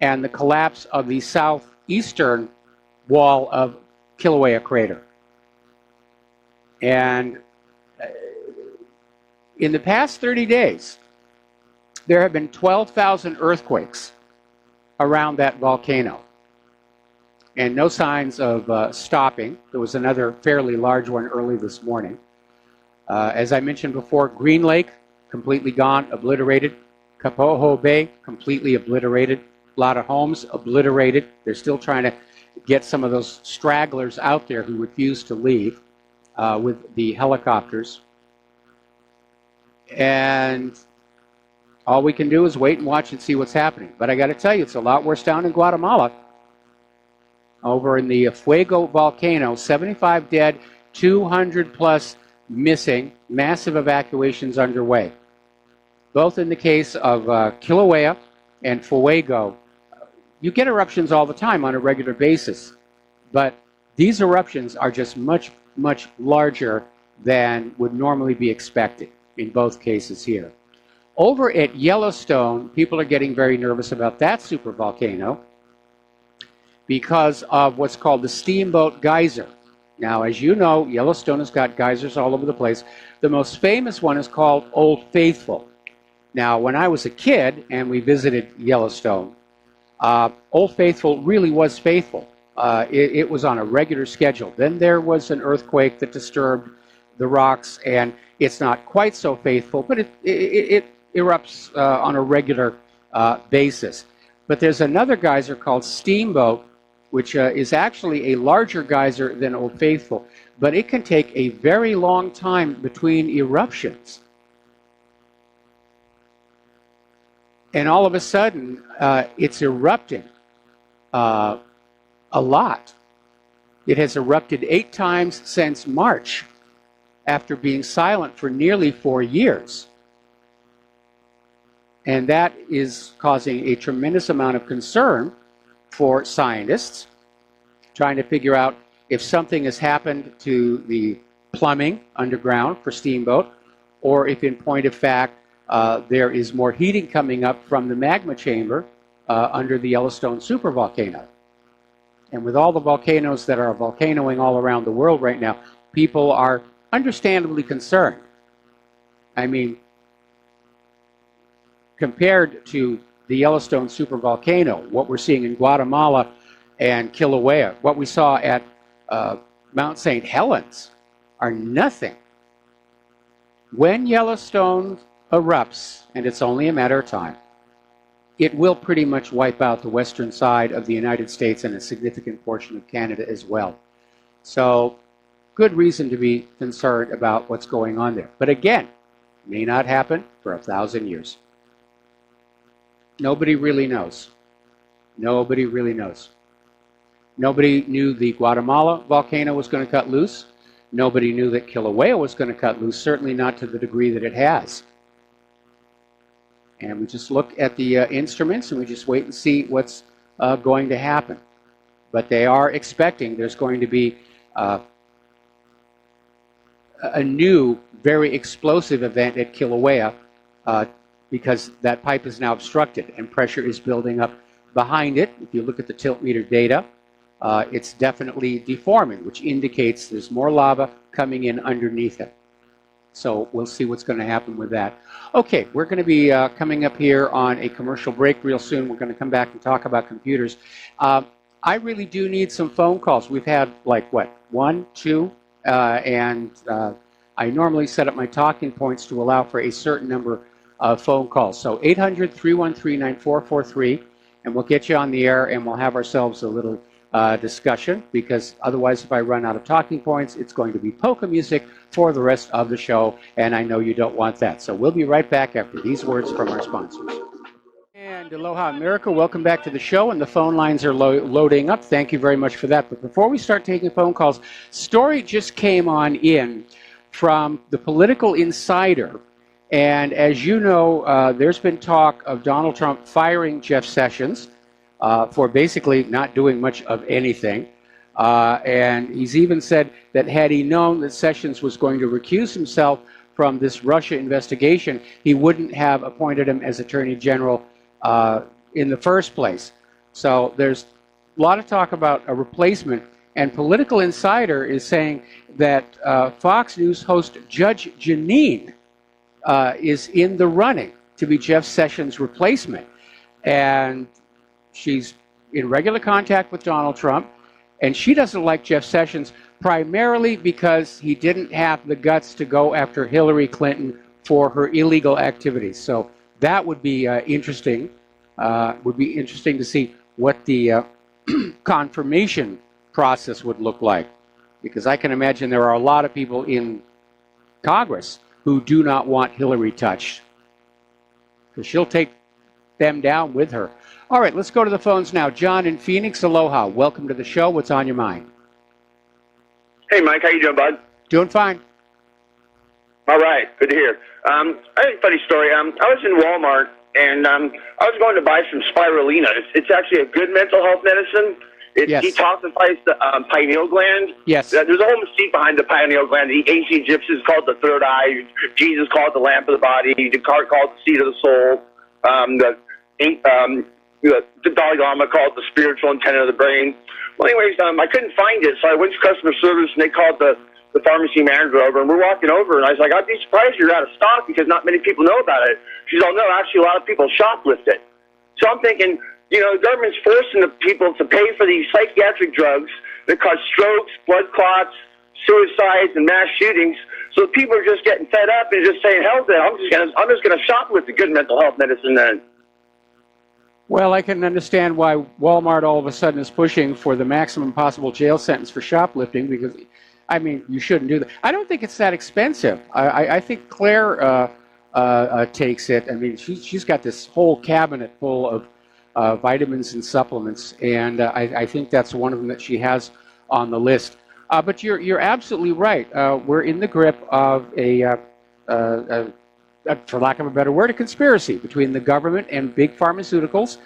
and the collapse of the southeastern wall of Kilauea Crater. And in the past 30 days, there have been 12,000 earthquakes around that volcano, and no signs of stopping. There was another fairly large one early this morning. As I mentioned before, Green Lake, completely gone, obliterated. Kapoho Bay, completely obliterated. A lot of homes obliterated. They're still trying to get some of those stragglers out there who refuse to leave with the helicopters. And all we can do is wait and watch and see what's happening. But I got to tell you, it's a lot worse down in Guatemala. Over in the Fuego volcano, 75 dead, 200 plus missing, massive evacuations underway. Both in the case of Kilauea and Fuego, you get eruptions all the time on a regular basis, but these eruptions are just much, much larger than would normally be expected in both cases here. Over at Yellowstone, people are getting very nervous about that supervolcano because of what's called the Steamboat Geyser. Now, as you know, Yellowstone has got geysers all over the place. The most famous one is called Old Faithful. Now, when I was a kid and we visited Yellowstone, Old Faithful really was faithful. It was on a regular schedule. Then there was an earthquake that disturbed the rocks, and it's not quite so faithful, but it erupts on a regular basis. But there's another geyser called Steamboat, which is actually a larger geyser than Old Faithful, but it can take a very long time between eruptions. And all of a sudden, it's erupting a lot. It has erupted 8 times since March, after being silent for nearly 4 years. And that is causing a tremendous amount of concern for scientists, trying to figure out if something has happened to the plumbing underground for Steamboat, or if in point of fact, there is more heating coming up from the magma chamber under the Yellowstone supervolcano. And with all the volcanoes that are volcanoing all around the world right now, people are understandably concerned. I mean, compared to the Yellowstone supervolcano, what we're seeing in Guatemala and Kilauea, what we saw at Mount St. Helens are nothing. When Yellowstone erupts, and it's only a matter of time, it will pretty much wipe out the western side of the United States and a significant portion of Canada as well. So, good reason to be concerned about what's going on there. But again, may not happen for 1,000 years. Nobody really knows. Nobody really knows. Nobody knew the Guatemala volcano was going to cut loose. Nobody knew that Kilauea was going to cut loose, certainly not to the degree that it has. And we just look at the instruments and we just wait and see what's going to happen. But they are expecting there's going to be a new, very explosive event at Kilauea because that pipe is now obstructed and pressure is building up behind it. If you look at the tilt meter data, it's definitely deforming, which indicates there's more lava coming in underneath it. So we'll see what's going to happen with that. Okay, we're going to be coming up here on a commercial break real soon. We're going to come back and talk about computers. I really do need some phone calls. We've had like, what, 1, 2, and I normally set up my talking points to allow for a certain number of phone calls. So 800-313-9443, and we'll get you on the air and we'll have ourselves a little discussion, because otherwise if I run out of talking points, it's going to be polka music for the rest of the show, and I know you don't want that. So we'll be right back after these words from our sponsors. And aloha America, welcome back to the show, and the phone lines are loading up. Thank you very much for that. But before we start taking phone calls, story just came on in from the Political Insider, and as you know, there's been talk of Donald Trump firing Jeff Sessions for basically not doing much of anything. And he's even said that had he known that Sessions was going to recuse himself from this Russia investigation, he wouldn't have appointed him as Attorney General in the first place. So there's a lot of talk about a replacement, and Political Insider is saying that Fox News host Judge Jeanine is in the running to be Jeff Sessions' replacement. And she's in regular contact with Donald Trump, and she doesn't like Jeff Sessions primarily because he didn't have the guts to go after Hillary Clinton for her illegal activities. So that would be interesting Would be interesting to see what the confirmation process would look like, because I can imagine there are a lot of people in Congress who do not want Hillary touched, because she'll take them down with her. All right, let's go to the phones now. John in Phoenix, aloha. Welcome to the show. What's on your mind? Hey, Mike, how you doing, bud? Doing fine. All right, good to hear. I have a funny story. I was in Walmart, and I was going to buy some spirulina. It's actually a good mental health medicine. It Yes. detoxifies the pineal gland. Yes. There's a whole mystique behind the pineal gland. The ancient Egyptians called it the third eye. Jesus called it the lamp of the body. Descartes called it the seat of the soul. The Dalai Lama called it the spiritual antenna of the brain. Well, anyways, I couldn't find it, so I went to customer service, and they called the pharmacy manager over, and we're walking over, and I was like, I'd be surprised you're out of stock because not many people know about it. She's all, no, actually a lot of people shoplift it. So I'm thinking, you know, the government's forcing the people to pay for these psychiatric drugs that cause strokes, blood clots, suicides, and mass shootings. So people are just getting fed up and just saying, hell, then I'm just gonna shoplift the good mental health medicine then. Well, I can understand why Walmart all of a sudden is pushing for the maximum possible jail sentence for shoplifting, because, I mean, you shouldn't do that. I don't think it's that expensive. I think Claire takes it. I mean, she's got this whole cabinet full of vitamins and supplements, and I think that's one of them that she has on the list. But you're absolutely right. We're in the grip of for lack of a better word, a conspiracy between the government and big pharmaceuticals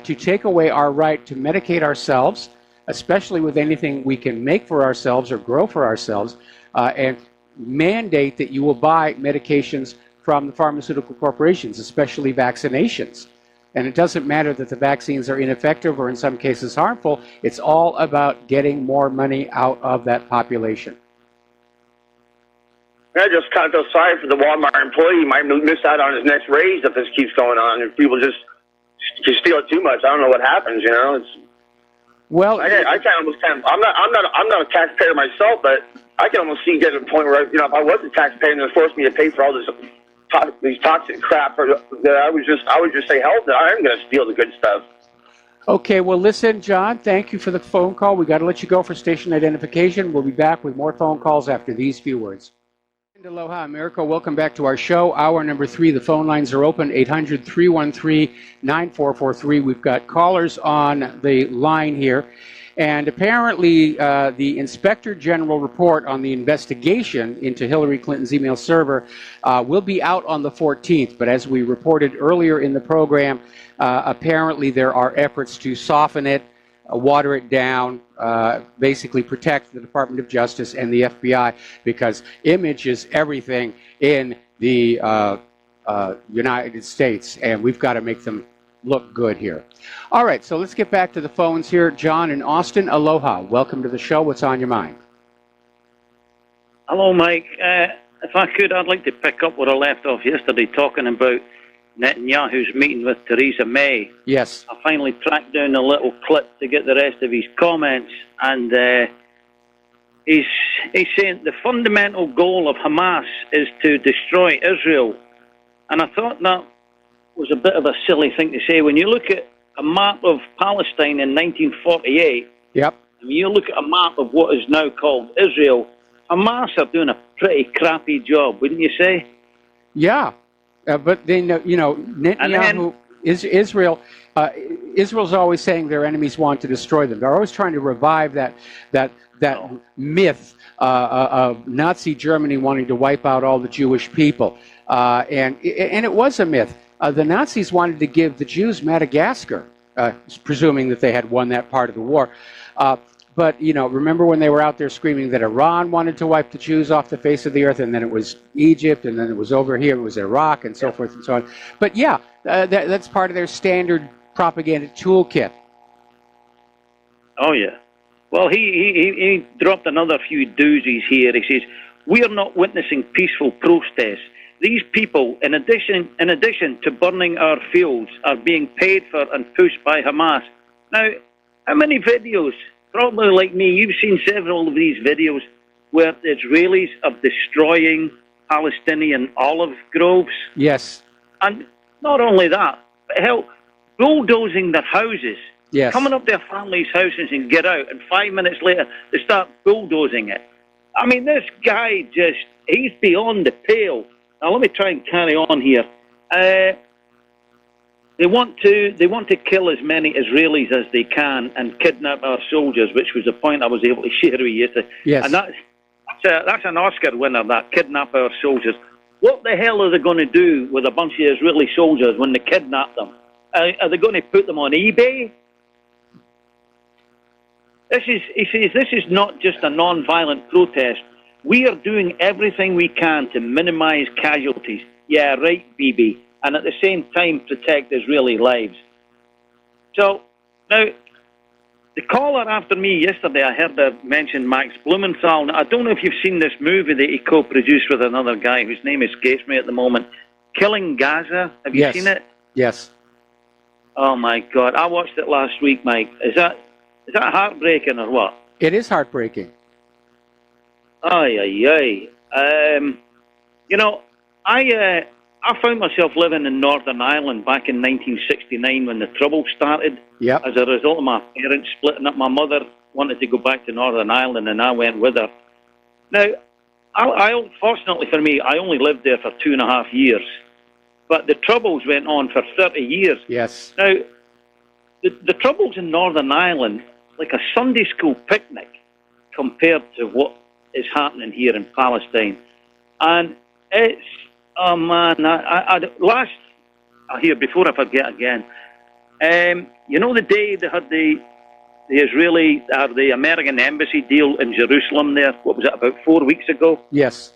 to take away our right to medicate ourselves, especially with anything we can make for ourselves or grow for ourselves, and mandate that you will buy medications from the pharmaceutical corporations, especially vaccinations. And it doesn't matter that the vaccines are ineffective or in some cases harmful. It's all about getting more money out of that population. I just kind of feel sorry for the Walmart employee. He might miss out on his next raise if this keeps going on. If people just steal it too much, I don't know what happens. You know, it's. Well, I'm not a taxpayer myself, but I can almost see getting to the point where, you know, if I was a taxpayer and they forced me to pay for all these toxic crap, I would just say, hell, I'm going to steal the good stuff. Okay, well, listen, John, thank you for the phone call. We got to let you go for station identification. We'll be back with more phone calls after these few words. Aloha, America. Welcome back to our show. Hour number 3. The phone lines are open, 800-313-9443. We've got callers on the line here. And apparently, the Inspector General report on the investigation into Hillary Clinton's email server will be out on the 14th. But as we reported earlier in the program, apparently there are efforts to soften it, water it down, basically protect the Department of Justice and the FBI, because image is everything in the United States, and we've got to make them look good here. All right, so let's get back to the phones here. John in Austin, aloha. Welcome to the show. What's on your mind? Hello, Mike. If I could, I'd like to pick up where I left off yesterday, talking about Netanyahu's meeting with Theresa May. Yes. I finally tracked down a little clip to get the rest of his comments, and he's saying the fundamental goal of Hamas is to destroy Israel. And I thought that was a bit of a silly thing to say. When you look at a map of Palestine in 1948, yep, and you look at a map of what is now called Israel, Hamas are doing a pretty crappy job, wouldn't you say? Yeah. But then, you know, Netanyahu, Israel's always saying their enemies want to destroy them. They're always trying to revive that myth of Nazi Germany wanting to wipe out all the Jewish people. And it was a myth. The Nazis wanted to give the Jews Madagascar, presuming that they had won that part of the war. But, you know, remember when they were out there screaming that Iran wanted to wipe the Jews off the face of the earth, and then it was Egypt, and then it was over here, it was Iraq, and so forth and so on. But, yeah, that's part of their standard propaganda toolkit. Oh, yeah. Well, he dropped another few doozies here. He says, we are not witnessing peaceful protests. These people, in addition to burning our fields, are being paid for and pushed by Hamas. Now, how many videos? Probably like me, you've seen several of these videos where the Israelis are destroying Palestinian olive groves. Yes. And not only that, but hell, bulldozing their houses, Yes. coming up their families' houses and get out, and 5 minutes later they start bulldozing it. I mean, this guy he's beyond the pale. Now let me try and carry on here. They want to kill as many Israelis as they can and kidnap our soldiers, which was the point I was able to share with you yesterday. Yes. And that's an Oscar winner, that kidnap our soldiers. What the hell are they going to do with a bunch of Israeli soldiers when they kidnap them? Are they going to put them on eBay? He says, this is not just a non-violent protest. We are doing everything we can to minimize casualties. Yeah, right, Bibi. And at the same time, protect Israeli lives. So, now, the caller after me yesterday, I heard her mention Max Blumenthal. Now, I don't know if you've seen this movie that he co-produced with another guy whose name escapes me at the moment, Killing Gaza. Have you seen it? Yes. Oh, my God. I watched it last week, Mike. Is that heartbreaking or what? It is heartbreaking. Ay. You know, I found myself living in Northern Ireland back in 1969 when the Trouble started. Yep. As a result of my parents splitting up. My mother wanted to go back to Northern Ireland, and I went with her. Now, fortunately for me, I only lived there for 2.5 years. But the Troubles went on for 30 years. Yes. Now, the Troubles in Northern Ireland, like a Sunday school picnic compared to what is happening here in Palestine. And it's, oh man, before I forget again, you know the day they had the Israeli, or the American embassy deal in Jerusalem there, what was it, about 4 weeks ago? Yes.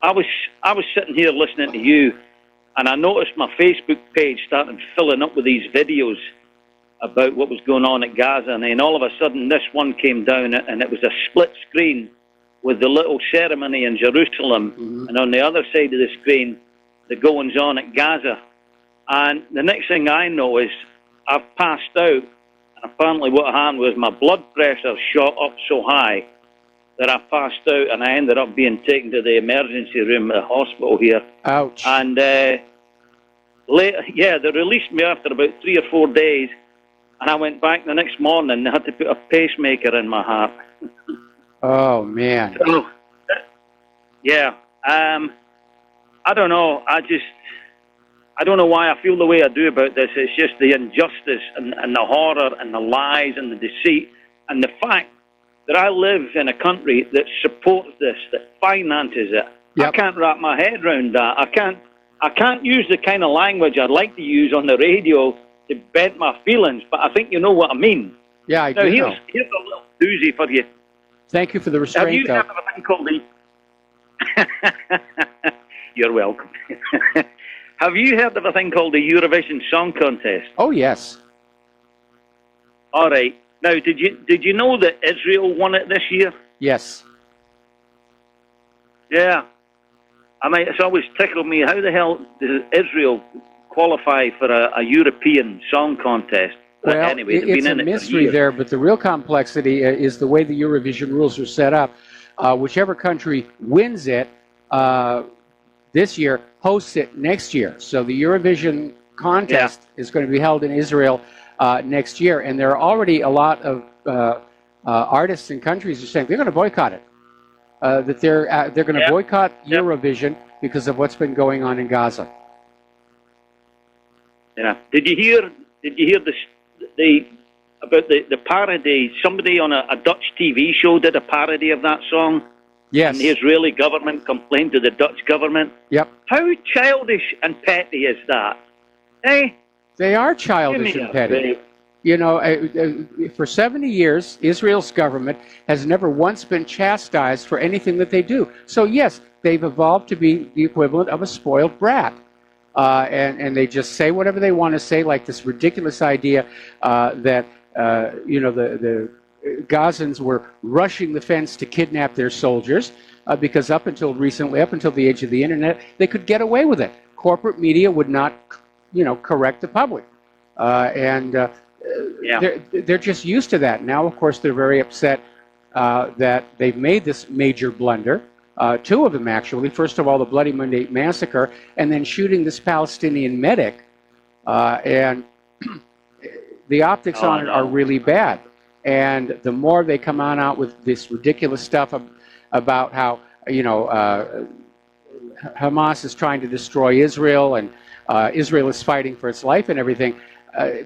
I was sitting here listening to you, and I noticed my Facebook page started filling up with these videos about what was going on at Gaza, and then all of a sudden this one came down, and it was a split screen with the little ceremony in Jerusalem, and on the other side of the screen, the goings-on at Gaza. And the next thing I know is I've passed out, and apparently what happened was my blood pressure shot up so high that I passed out, and I ended up being taken to the emergency room at the hospital here. Ouch. And they released me after about 3 or 4 days, and I went back the next morning, and they had to put a pacemaker in my heart. Oh, man. So, yeah. I don't know. I don't know why I feel the way I do about this. It's just the injustice and the horror and the lies and the deceit and the fact that I live in a country that supports this, that finances it. Yep. I can't wrap my head around that. I can't use the kind of language I'd like to use on the radio to vent my feelings, but I think you know what I mean. Yeah, I do know. Here's a little doozy for you. Thank you for the restraint, Have you heard of a thing called the... You're welcome. Have you heard of a thing called the Eurovision Song Contest? Oh, yes. All right. Now, did you know that Israel won it this year? Yes. Yeah. I mean, it's always tickled me. How the hell does Israel qualify for a European song contest? Well, anyway, it's a mystery there, but the real complexity is the way the Eurovision rules are set up. Whichever country wins it this year hosts it next year. So the Eurovision contest is going to be held in Israel next year, and there are already a lot of artists and countries who are saying they're going to boycott it. That they're going to boycott Eurovision because of what's been going on in Gaza. Yeah. Did you hear about the parody? Somebody on a Dutch TV show did a parody of that song. Yes. And the Israeli government complained to the Dutch government. Yep. How childish and petty is that? Hey. They are childish and petty. You know, for 70 years, Israel's government has never once been chastised for anything that they do. So, yes, they've evolved to be the equivalent of a spoiled brat. And they just say whatever they want to say, like this ridiculous idea that, the Gazans were rushing the fence to kidnap their soldiers because up until recently, up until the age of the Internet, they could get away with it. Corporate media would not, correct the public. They're just used to that. Now, of course, they're very upset that they've made this major blunder. 2 of them, actually. First of all, the Bloody Monday massacre, and then shooting this Palestinian medic And the optics on it are really bad. And the more they come on out with this ridiculous stuff about how, Hamas is trying to destroy Israel and Israel is fighting for its life and everything,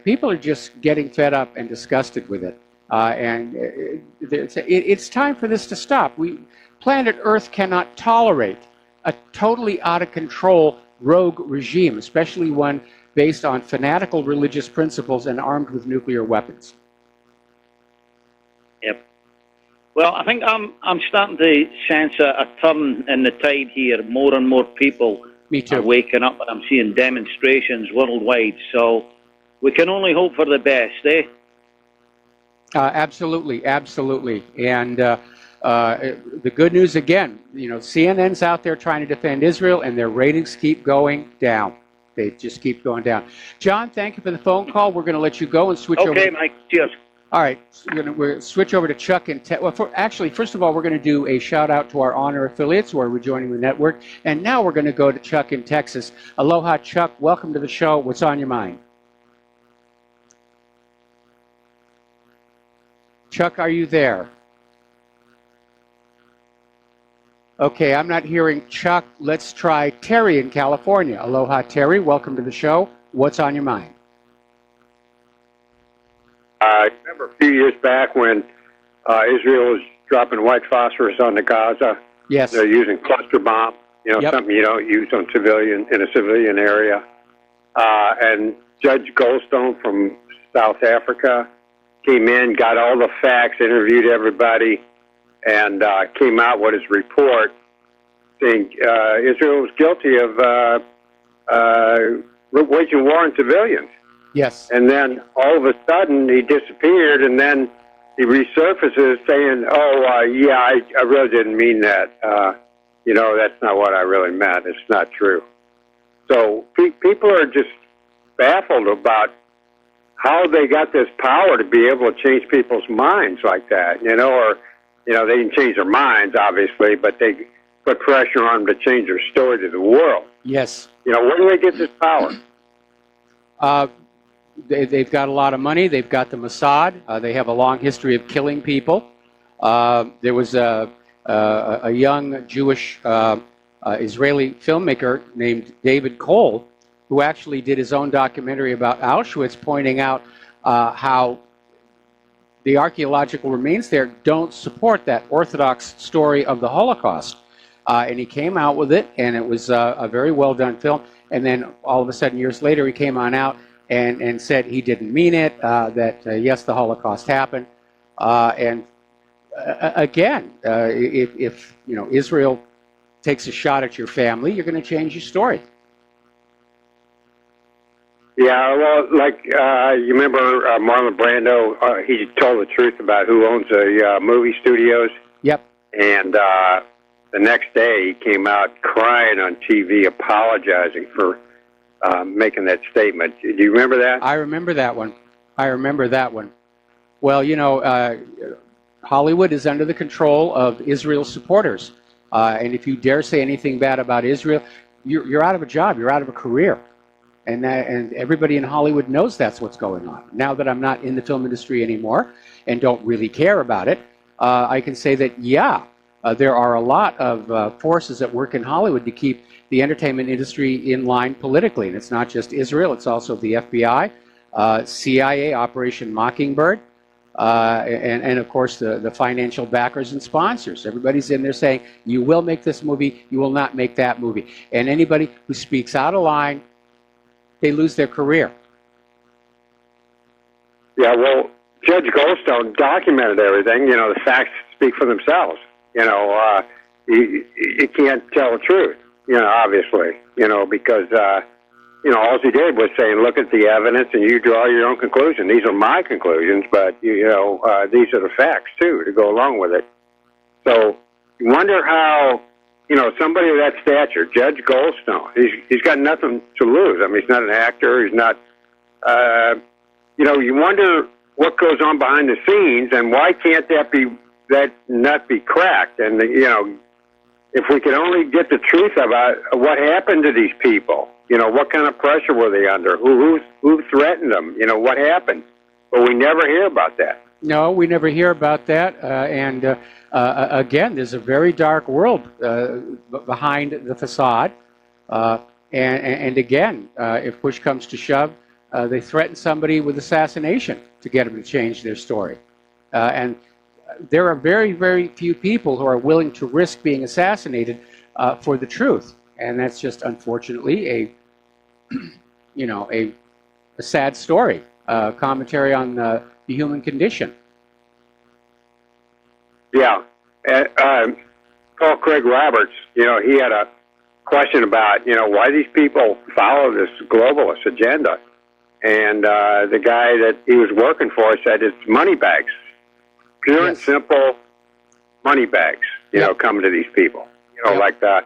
people are just getting fed up and disgusted with it. It's time for this to stop. Planet Earth cannot tolerate a totally out of control rogue regime, especially one based on fanatical religious principles and armed with nuclear weapons. Yep. Well, I think I'm starting to sense a turn in the tide here. More and more people are waking up, and I'm seeing demonstrations worldwide. So we can only hope for the best, eh? Absolutely, absolutely. And the good news again, CNN's out there trying to defend Israel, and their ratings keep going down. They just keep going down. John, thank you for the phone call. We're going to let you go and switch over. Okay, Mike. Cheers. All right, we're switch over to Chuck and first of all, we're going to do a shout out to our honor affiliates who are rejoining the network, and now we're going to go to Chuck in Texas. Aloha, Chuck. Welcome to the show. What's on your mind? Chuck, are you there? Okay, I'm not hearing Chuck. Let's try Terry in California. Aloha, Terry. Welcome to the show. What's on your mind? I remember a few years back when Israel was dropping white phosphorus on the Gaza. Yes. They're using cluster bomb, something you don't use on in a civilian area. And Judge Goldstone from South Africa came in, got all the facts, interviewed everybody, and came out with his report saying Israel was guilty of waging war on civilians. Yes. And then all of a sudden he disappeared, and then he resurfaces saying, I really didn't mean that. That's not what I really meant. It's not true. So people are just baffled about how they got this power to be able to change people's minds like that, or they didn't change their minds, obviously, but they put pressure on them to change their story to the world. Yes. Where do they get this power? They've got a lot of money. They've got the Mossad. They have a long history of killing people. There was a young Jewish Israeli filmmaker named David Cole who actually did his own documentary about Auschwitz, pointing out how the archaeological remains there don't support that Orthodox story of the Holocaust. And he came out with it, and it was a very well done film. And then all of a sudden, years later, he came on out and said he didn't mean it, that yes, the Holocaust happened. Again, if Israel takes a shot at your family, you're going to change your story. Yeah, well, you remember Marlon Brando, he told the truth about who owns the movie studios. Yep. And the next day he came out crying on TV, apologizing for making that statement. Do you remember that? I remember that one. Well, Hollywood is under the control of Israel's supporters. And if you dare say anything bad about Israel, you're out of a job, you're out of a career. And everybody in Hollywood knows that's what's going on. Now that I'm not in the film industry anymore and don't really care about it, I can say that, there are a lot of forces at work in Hollywood to keep the entertainment industry in line politically. And it's not just Israel, it's also the FBI, CIA, Operation Mockingbird, and of course the financial backers and sponsors. Everybody's in there saying, you will make this movie, you will not make that movie. And anybody who speaks out of line, they lose their career. Yeah, well, Judge Goldstone documented everything. The facts speak for themselves. You can't tell the truth, obviously, because, all he did was say, look at the evidence and you draw your own conclusion. These are my conclusions, but, these are the facts, too, to go along with it. So you wonder how, somebody of that stature, Judge Goldstone, he's got nothing to lose. I mean, he's not an actor. He's not, you wonder what goes on behind the scenes and why can't that nut be cracked? And, if we could only get the truth about what happened to these people, You know, what kind of pressure were they under? Who threatened them? You know, what happened? But we never hear about that. No, we never hear about that. Again, there's a very dark world behind the facade. And again, if push comes to shove, they threaten somebody with assassination to get them to change their story. And there are very, very few people who are willing to risk being assassinated for the truth. And that's just, unfortunately, a sad story, commentary on the human condition. Yeah. Paul Craig Roberts, you know, he had a question about, you know, why these people follow this globalist agenda. And the guy that he was working for said it's money bags. Pure and simple money bags, you know, coming to these people. You know, like the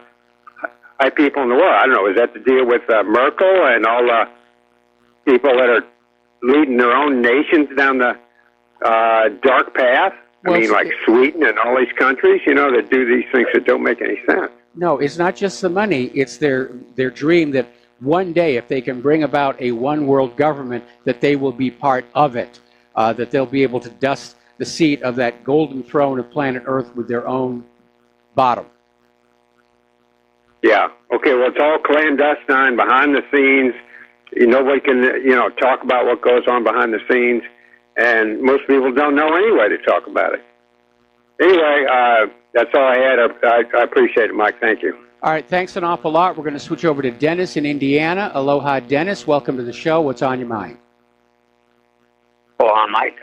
high people in the world. I don't know, is that the deal with Merkel and all the people that are leading their own nations down the dark path? I mean, like Sweden and all these countries, you know, that do these things that don't make any sense. No, it's not just the money. It's their dream that one day, if they can bring about a one-world government, that they will be part of it, that they'll be able to dust the seat of that golden throne of planet Earth with their own bottom. Yeah. Okay, well, it's all clandestine, behind the scenes. Nobody can, you know, talk about what goes on behind the scenes. And most people don't know anyway to talk about it. Anyway, that's all I had. I appreciate it, Mike. Thank you. All right, thanks an awful lot. We're going to switch over to Dennis in Indiana. Aloha, Dennis. Welcome to the show. What's on your mind? Well, Mike,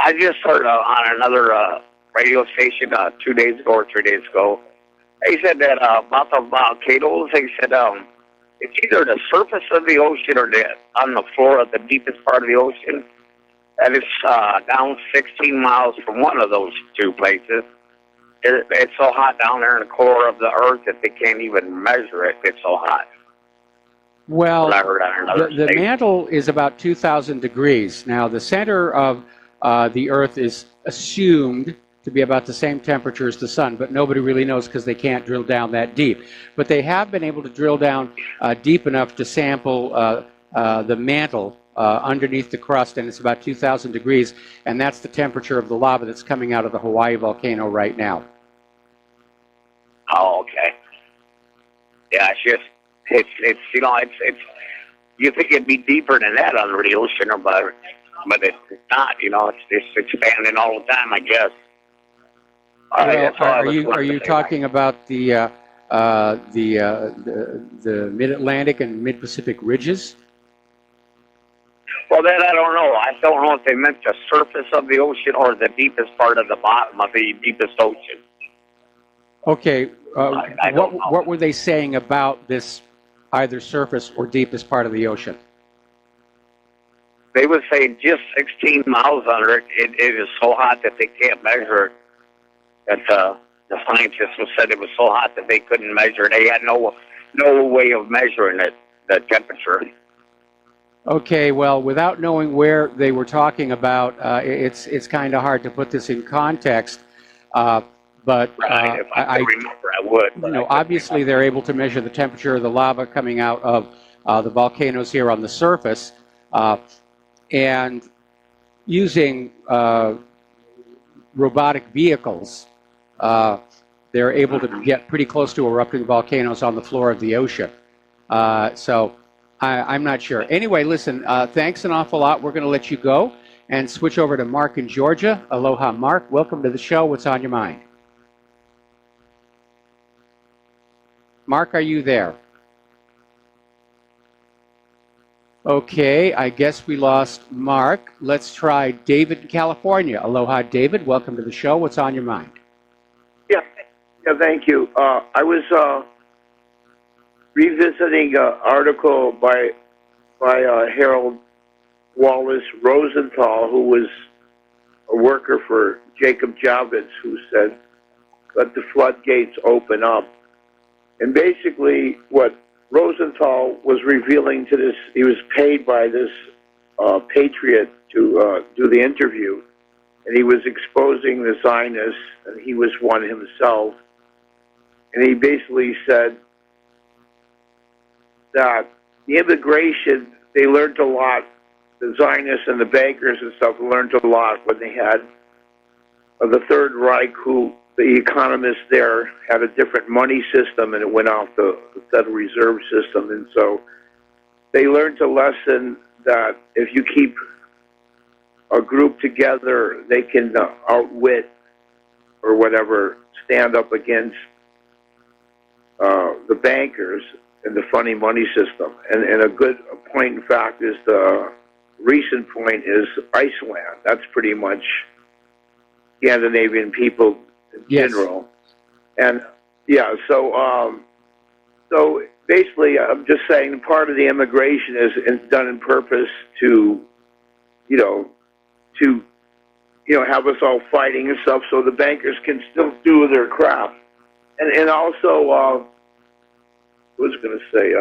I just heard on another radio station 2 days ago or 3 days ago, they said that about the volcanoes, they said it's either the surface of the ocean or on the floor of the deepest part of the ocean. That is down 16 miles from one of those two places. It's so hot down there in the core of the earth that they can't even measure it. It's so hot. Well, the mantle is about 2,000 degrees. Now, the center of the earth is assumed to be about the same temperature as the sun, but nobody really knows because they can't drill down that deep. But they have been able to drill down deep enough to sample the mantle underneath the crust, and it's about 2,000 degrees, and that's the temperature of the lava that's coming out of the Hawaii volcano right now. Oh, okay. Yeah, it's you know, it's you think it'd be deeper than that under the ocean, but it's not. You know, it's expanding all the time, I guess. Well, are you talking about the Mid-Atlantic and Mid-Pacific ridges? Well, that I don't know. I don't know if they meant the surface of the ocean or the deepest part of the bottom of the deepest ocean. Okay. What were they saying about this either surface or deepest part of the ocean? They would say just 16 miles under it. It is so hot that they can't measure it. That the scientists said it was so hot that they couldn't measure it. They had no way of measuring it, the temperature. Okay, well, without knowing where they were talking about, it's kind of hard to put this in context. But right, if I remember, I would. You know, obviously they're able to measure the temperature of the lava coming out of the volcanoes here on the surface, and using robotic vehicles, they're able to get pretty close to erupting volcanoes on the floor of the ocean. So I'm not sure. Anyway, listen, thanks an awful lot. We're going to let you go and switch over to Mark in Georgia. Aloha, Mark. Welcome to the show. What's on your mind? Mark, are you there? Okay, I guess we lost Mark. Let's try David in California. Aloha, David. Welcome to the show. What's on your mind? Yeah, thank you. I was revisiting an article by Harold Wallace Rosenthal, who was a worker for Jacob Javits, who said, "Let the floodgates open up." And basically, what Rosenthal was revealing to this, he was paid by this patriot to do the interview, and he was exposing the Zionists, and he was one himself. And he basically said, that the immigration, they learned a lot. The Zionists and the bankers and stuff learned a lot when they had the Third Reich, who the economists there had a different money system, and it went off the Federal Reserve system. And so they learned a lesson that if you keep a group together, they can outwit or whatever, stand up against the bankers and the funny money system. And a good point, in fact, is the recent point is Iceland. That's pretty much Scandinavian people in general. And yeah, so basically, I'm just saying part of the immigration is done in purpose to have us all fighting and stuff, so the bankers can still do their crap. And also, I was going to say,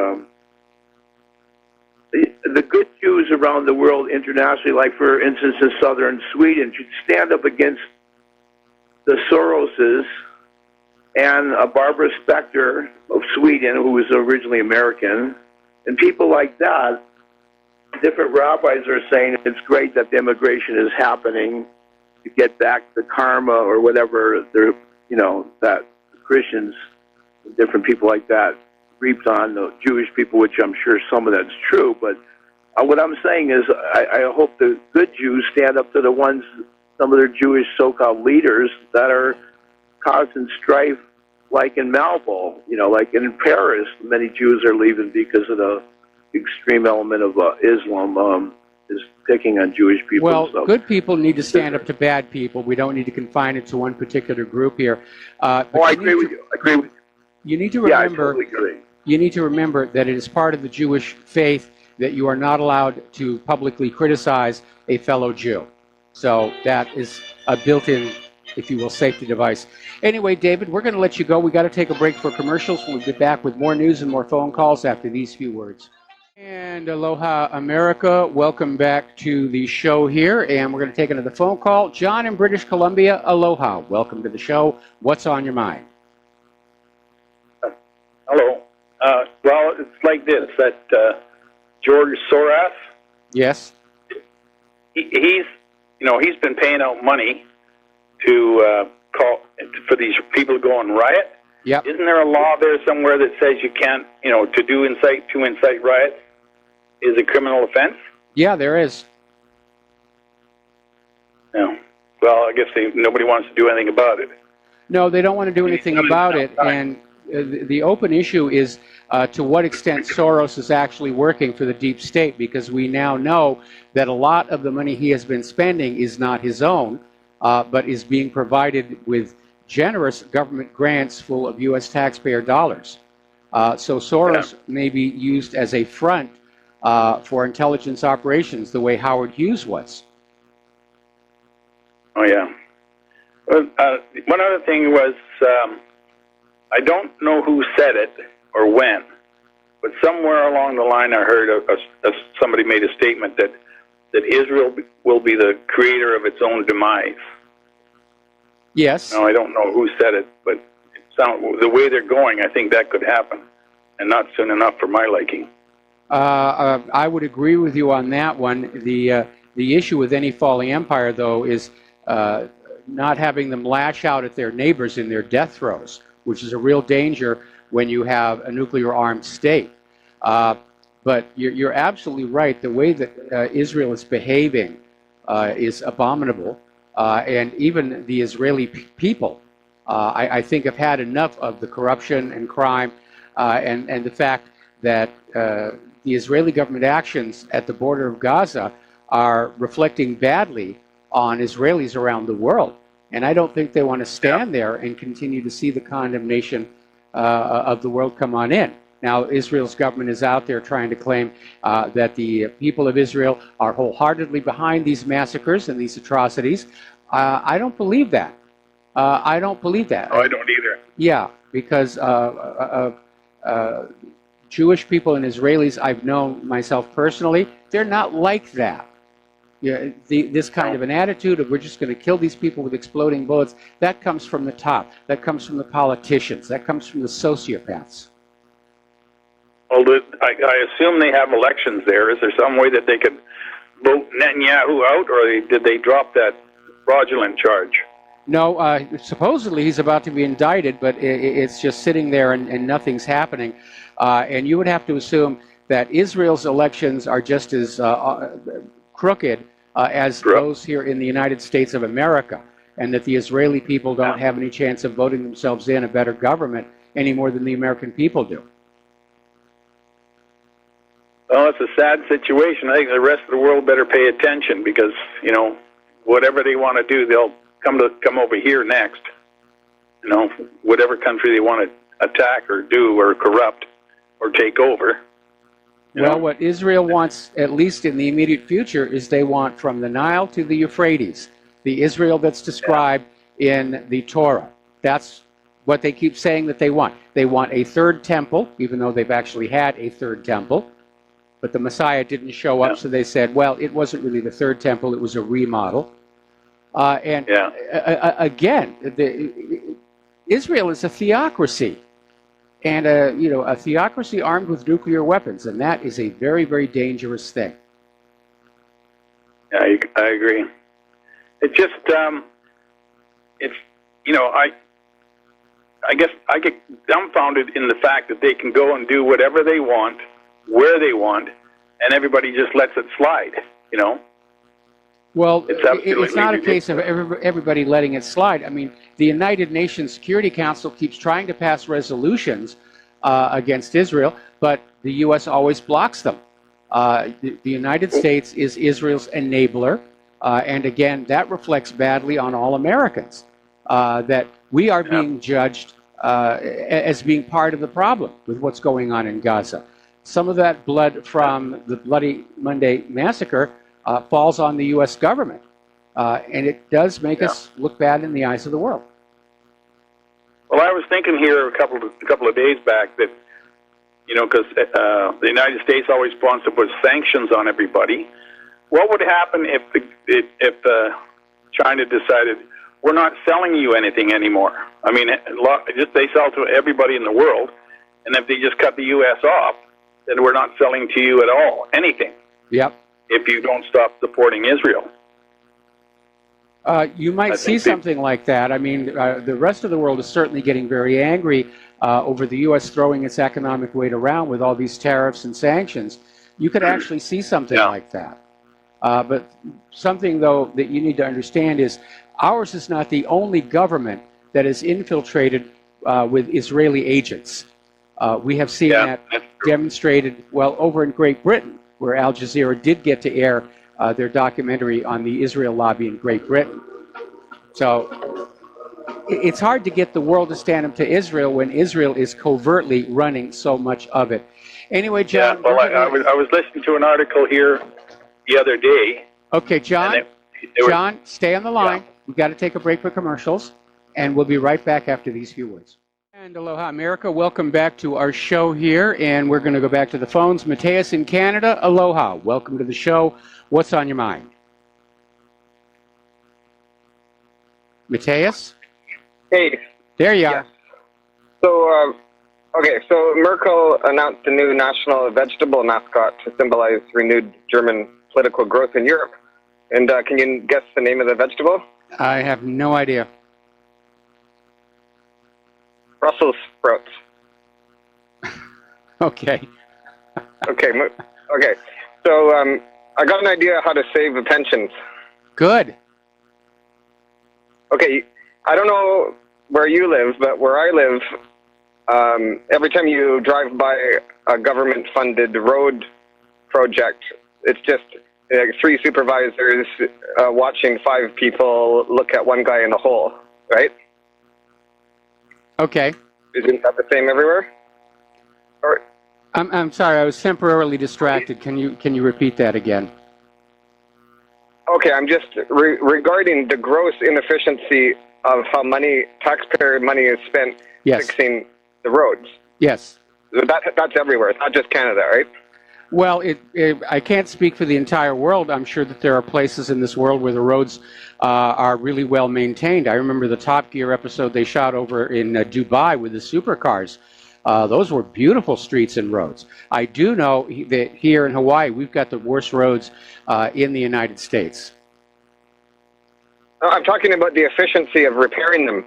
the good Jews around the world internationally, like for instance in southern Sweden, should stand up against the Soroses and Barbara Specter of Sweden, who was originally American, and people like that. Different rabbis are saying it's great that the immigration is happening to get back the karma or whatever they're, that Christians, different people like that, reaped on the Jewish people, which I'm sure some of that's true. But what I'm saying is I hope the good Jews stand up to the ones, some of their Jewish so-called leaders that are causing strife, like in Malbo, like in Paris, many Jews are leaving because of the extreme element of Islam is picking on Jewish people. Well, so. Good people need to stand up to bad people. We don't need to confine it to one particular group here. I agree with you. I agree with you. You need to remember. Yeah, I totally agree. You need to remember that it is part of the Jewish faith that you are not allowed to publicly criticize a fellow Jew. So that is a built-in, if you will, safety device. Anyway, David, we're going to let you go. We got to take a break for commercials. We'll get back with more news and more phone calls after these few words. And aloha, America. Welcome back to the show here. And we're going to take another phone call. John in British Columbia, aloha. Welcome to the show. What's on your mind? Hello. Well, it's like this, that George Soros, Yes. he's been paying out money to call for these people to go on riot. Yep. Isn't there a law there somewhere that says you can't, to incite riots is a criminal offense? Yeah, there is. Yeah. Well, I guess nobody wants to do anything about it. No, they don't want to do anything about it. And the open issue is to what extent Soros is actually working for the deep state, because we now know that a lot of the money he has been spending is not his own, but is being provided with generous government grants full of U.S. taxpayer dollars. So Soros may be used as a front for intelligence operations, the way Howard Hughes was. Oh, yeah. Well, one other thing was, I don't know who said it or when, but somewhere along the line I heard somebody made a statement that Israel will be the creator of its own demise. Yes. Now, I don't know who said it, but the way they're going, I think that could happen, and not soon enough for my liking. I would agree with you on that one. The issue with any falling empire, though, is not having them lash out at their neighbors in their death throes, which is a real danger when you have a nuclear-armed state. But you're absolutely right. The way that Israel is behaving is abominable. And even the Israeli people, I think, have had enough of the corruption and crime and the fact that the Israeli government actions at the border of Gaza are reflecting badly on Israelis around the world. And I don't think they want to stand there and continue to see the condemnation of the world come on in. Now, Israel's government is out there trying to claim that the people of Israel are wholeheartedly behind these massacres and these atrocities. I don't believe that. I don't believe that. Oh, I don't either. Yeah, because Jewish people and Israelis I've known myself personally, they're not like that. Yeah, this kind of an attitude of we're just going to kill these people with exploding bullets, that comes from the top. That comes from the politicians. That comes from the sociopaths. Well, I assume they have elections there. Is there some way that they could vote Netanyahu out, or did they drop that fraudulent charge? No, supposedly he's about to be indicted, but it's just sitting there and nothing's happening. And you would have to assume that Israel's elections are just as crooked as those here in the United States of America, and that the Israeli people don't have any chance of voting themselves in a better government any more than the American people do. Well, it's a sad situation. I think the rest of the world better pay attention because, you know, whatever they want to do, they'll come over here next. You know, whatever country they want to attack or do or corrupt or take over. Well, what Israel wants, at least in the immediate future, is they want from the Nile to the Euphrates, the Israel that's described in the Torah. That's what they keep saying that they want. They want a third temple, even though they've actually had a third temple. But the Messiah didn't show up, so they said, well, it wasn't really the third temple, it was a remodel. Again, Israel is a theocracy. And a theocracy armed with nuclear weapons, and that is a very, very dangerous thing. Yeah, I agree. It just, it's, you know, I guess I get dumbfounded in the fact that they can go and do whatever they want, where they want, and everybody just lets it slide, you know? Well, it's not a case of everybody letting it slide. I mean, the United Nations Security Council keeps trying to pass resolutions against Israel, but the U.S. always blocks them. The United States is Israel's enabler, and again, that reflects badly on all Americans, that we are being judged as being part of the problem with what's going on in Gaza. Some of that blood from the Bloody Monday massacre falls on the U.S. government, and it does make us look bad in the eyes of the world. Well, I was thinking here a couple of days back that, you know, because the United States always wants to put sanctions on everybody. What would happen if China decided we're not selling you anything anymore? I mean, they sell to everybody in the world, and if they just cut the U.S. off, then we're not selling to you at all, anything. Yep. If you don't stop supporting Israel. You might see something like that. I mean, the rest of the world is certainly getting very angry over the U.S. throwing its economic weight around with all these tariffs and sanctions. You could actually see something like that. But something, though, that you need to understand is ours is not the only government that is infiltrated with Israeli agents. We have seen that demonstrated, well, over in Great Britain, where Al Jazeera did get to air their documentary on the Israel lobby in Great Britain. So it's hard to get the world to stand up to Israel when Israel is covertly running so much of it. Anyway, John. Yeah, well, I was listening to an article here the other day. Okay, John. John, stay on the line. We've got to take a break for commercials, and we'll be right back after these few words. And aloha, America. Welcome back to our show here, and we're going to go back to the phones. Mateus in Canada, aloha. Welcome to the show. What's on your mind? Mateus? Hey. There you are. So, so Merkel announced a new national vegetable mascot to symbolize renewed German political growth in Europe. And can you guess the name of the vegetable? I have no idea. Brussels sprouts. Okay. Okay. So I got an idea how to save the pensions. Good. Okay, I don't know where you live, but where I live, every time you drive by a government-funded road project, it's just three supervisors watching five people look at one guy in a hole, right? Okay. Isn't that the same everywhere? Or, I'm sorry, I was temporarily distracted. Can you repeat that again? Okay, I'm just regarding the gross inefficiency of how taxpayer money is spent fixing the roads. Yes. That's everywhere. It's not just Canada, right? Well, I can't speak for the entire world. I'm sure that there are places in this world where the roads are really well maintained. I remember the Top Gear episode they shot over in Dubai with the supercars. Those were beautiful streets and roads. I do know that here in Hawaii, we've got the worst roads in the United States. I'm talking about the efficiency of repairing them,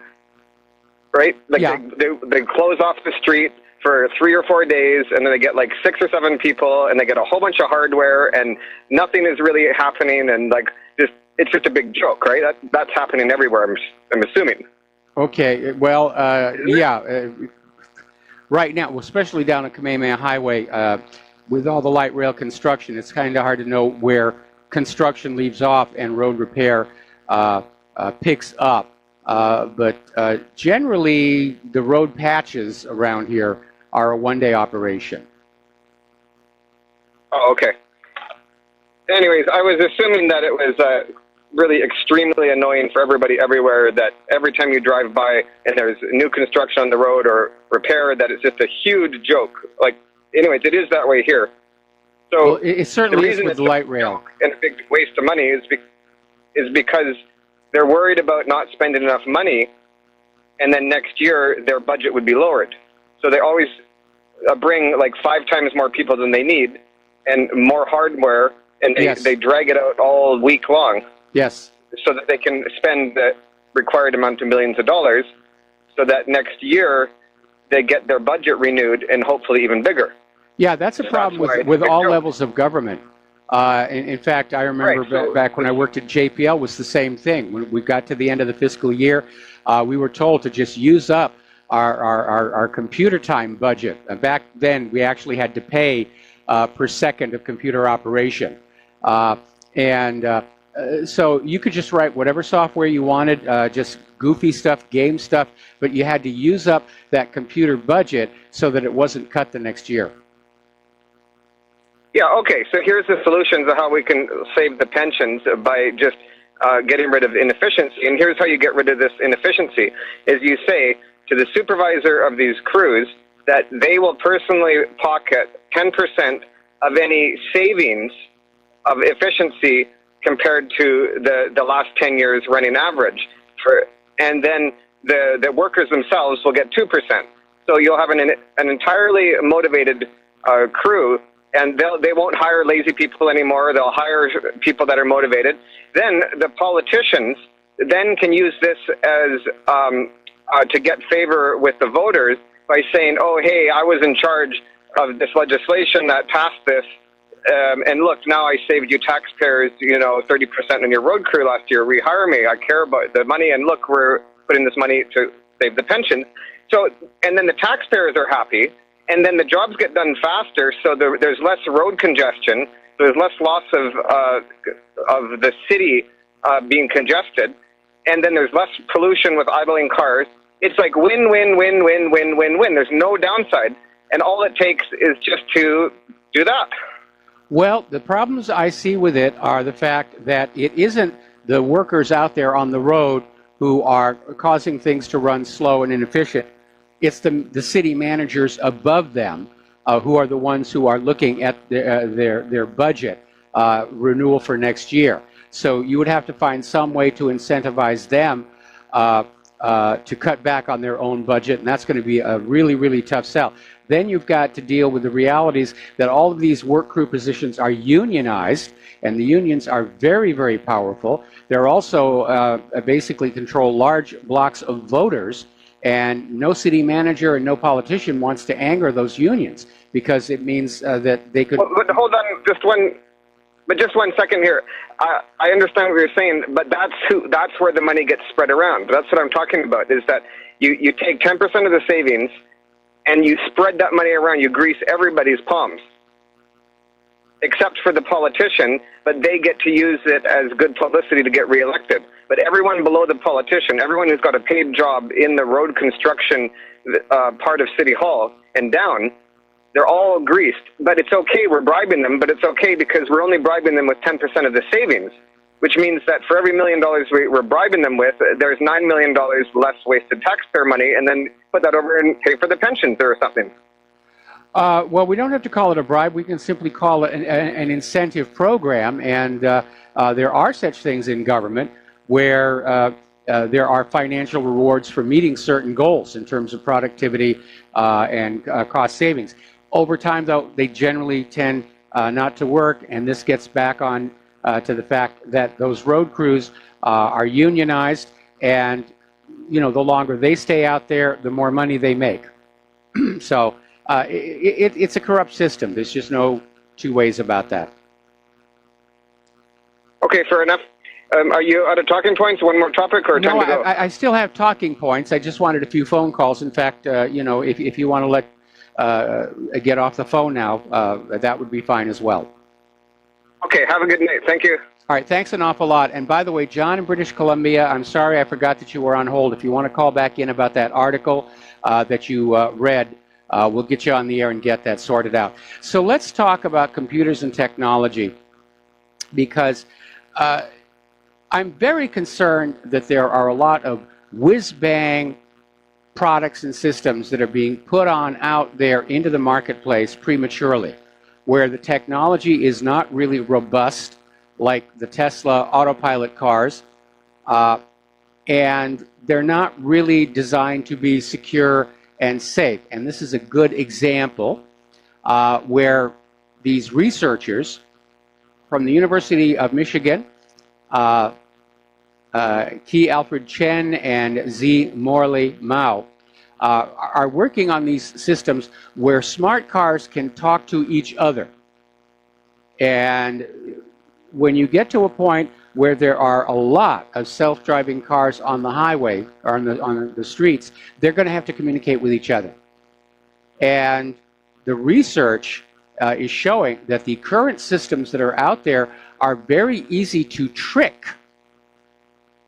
right? Like Yeah. they close off the street for 3 or 4 days, and then they get like 6 or 7 people, and they get a whole bunch of hardware, and nothing is really happening, and like it's just a big joke, right? That's happening everywhere. I'm assuming. Okay, well, yeah. Right now, especially down at Kamehameha Highway, with all the light rail construction, it's kind of hard to know where construction leaves off and road repair picks up. But generally, the road patches around here are a one-day operation. Oh, okay. Anyways, I was assuming that it was really extremely annoying for everybody everywhere, that every time you drive by and there's new construction on the road or repair, that it's just a huge joke. Like, anyways, it is that way here. So Well, it certainly is with the light rail. And a big waste of money is because they're worried about not spending enough money, and then next year their budget would be lowered. So they always bring like 5 times more people than they need and more hardware, and they drag it out all week long. Yes. So that they can spend the required amount of millions of dollars, so that next year they get their budget renewed and hopefully even bigger. Yeah, that's a problem with all levels of government. In fact, I remember back when I worked at JPL, was the same thing. When we got to the end of the fiscal year, we were told to just use up our computer time budget. Back then, we actually had to pay per second of computer operation. So you could just write whatever software you wanted, just goofy stuff, game stuff, but you had to use up that computer budget so that it wasn't cut the next year. Yeah, okay, so here's the solutions of how we can save the pensions by just getting rid of inefficiency. And here's how you get rid of this inefficiency, is you say to the supervisor of these crews that they will personally pocket 10% of any savings of efficiency compared to the last 10 years running average. And then the workers themselves will get 2%. So you'll have an entirely motivated crew, and they won't hire lazy people anymore. They'll hire people that are motivated. Then the politicians then can use this as to get favor with the voters by saying, oh, hey, I was in charge of this legislation that passed this, and look, now I saved you taxpayers, 30% on your road crew last year. Rehire me. I care about the money, and look, we're putting this money to save the pension. So, and then the taxpayers are happy, and then the jobs get done faster, so there's less road congestion, there's less loss of the city being congested, and then there's less pollution with idling cars. It's like win, win, win, win, win, win, win. There's no downside, and all it takes is just to do that. Well, the problems I see with it are the fact that it isn't the workers out there on the road who are causing things to run slow and inefficient. It's the city managers above them who are the ones who are looking at their budget renewal for next year. So you would have to find some way to incentivize them to cut back on their own budget, and that's going to be a really, really tough sell. Then you've got to deal with the realities that all of these work crew positions are unionized, and the unions are very, very powerful. They're also basically control large blocks of voters, and no city manager and no politician wants to anger those unions because it means that they could... But hold on, just one second here. I understand what you're saying, but that's where the money gets spread around. That's what I'm talking about, is that you take 10% of the savings and you spread that money around. You grease everybody's palms, except for the politician, but they get to use it as good publicity to get reelected. But everyone below the politician, everyone who's got a paid job in the road construction part of City Hall and down, they're all greased. But it's okay, we're bribing them, but it's okay because we're only bribing them with 10% of the savings, which means that for every $1 million we're bribing them with, there's $9 million less wasted taxpayer money, and then put that over and pay for the pensions or something. Well, we don't have to call it a bribe. We can simply call it an incentive program, and there are such things in government where there are financial rewards for meeting certain goals in terms of productivity and cost savings. Over time, though, they generally tend not to work, and this gets back on to the fact that those road crews are unionized, and the longer they stay out there, the more money they make. So it's a corrupt system. There's just no two ways about that. Okay, fair enough. Are you out of talking points? One more topic or time No, to go? I still have talking points. I just wanted a few phone calls. In fact, if you want to get off the phone now, that would be fine as well. Okay, have a good night. Thank you. All right, thanks an awful lot. And by the way, John in British Columbia, I'm sorry I forgot that you were on hold. If you want to call back in about that article that you read, we'll get you on the air and get that sorted out. So let's talk about computers and technology, because I'm very concerned that there are a lot of whiz-bang products and systems that are being put on out there into the marketplace prematurely, where the technology is not really robust, like the Tesla autopilot cars, and they're not really designed to be secure and safe. And this is a good example where these researchers from the University of Michigan, Key Alfred Chen and Z. Morley Mao, are working on these systems where smart cars can talk to each other. And when you get to a point where there are a lot of self-driving cars on the highway or on the streets, they're going to have to communicate with each other. And the research is showing that the current systems that are out there are very easy to trick.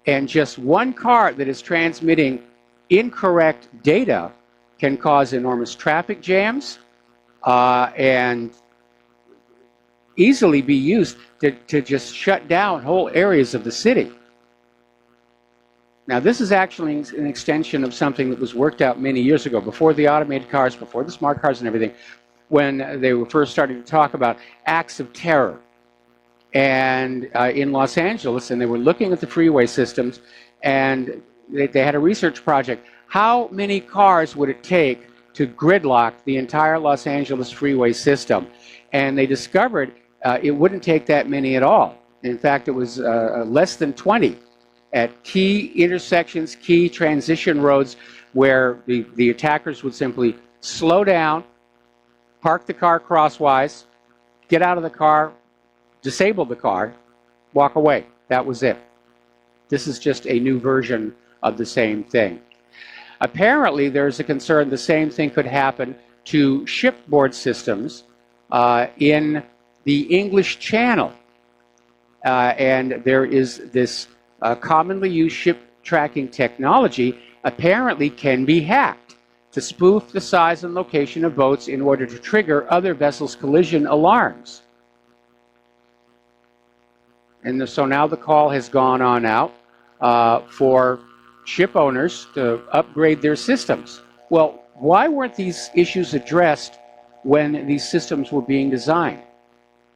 And just one car that is transmitting incorrect data can cause enormous traffic jams and easily be used to just shut down whole areas of the city. Now, this is actually an extension of something that was worked out many years ago, before the automated cars, before the smart cars and everything, when they were first starting to talk about acts of terror. And in Los Angeles, and they were looking at the freeway systems, and they had a research project. How many cars would it take to gridlock the entire Los Angeles freeway system? And they discovered it wouldn't take that many at all. In fact, it was less than 20 at key intersections, key transition roads, where the attackers would simply slow down, park the car crosswise, get out of the car, disable the car, walk away. That was it. This is just a new version of the same thing. Apparently, there's a concern the same thing could happen to shipboard systems in the English Channel. And there is this commonly used ship tracking technology apparently can be hacked to spoof the size and location of boats in order to trigger other vessels' collision alarms. And so now the call has gone on out for ship owners to upgrade their systems. Well, why weren't these issues addressed when these systems were being designed?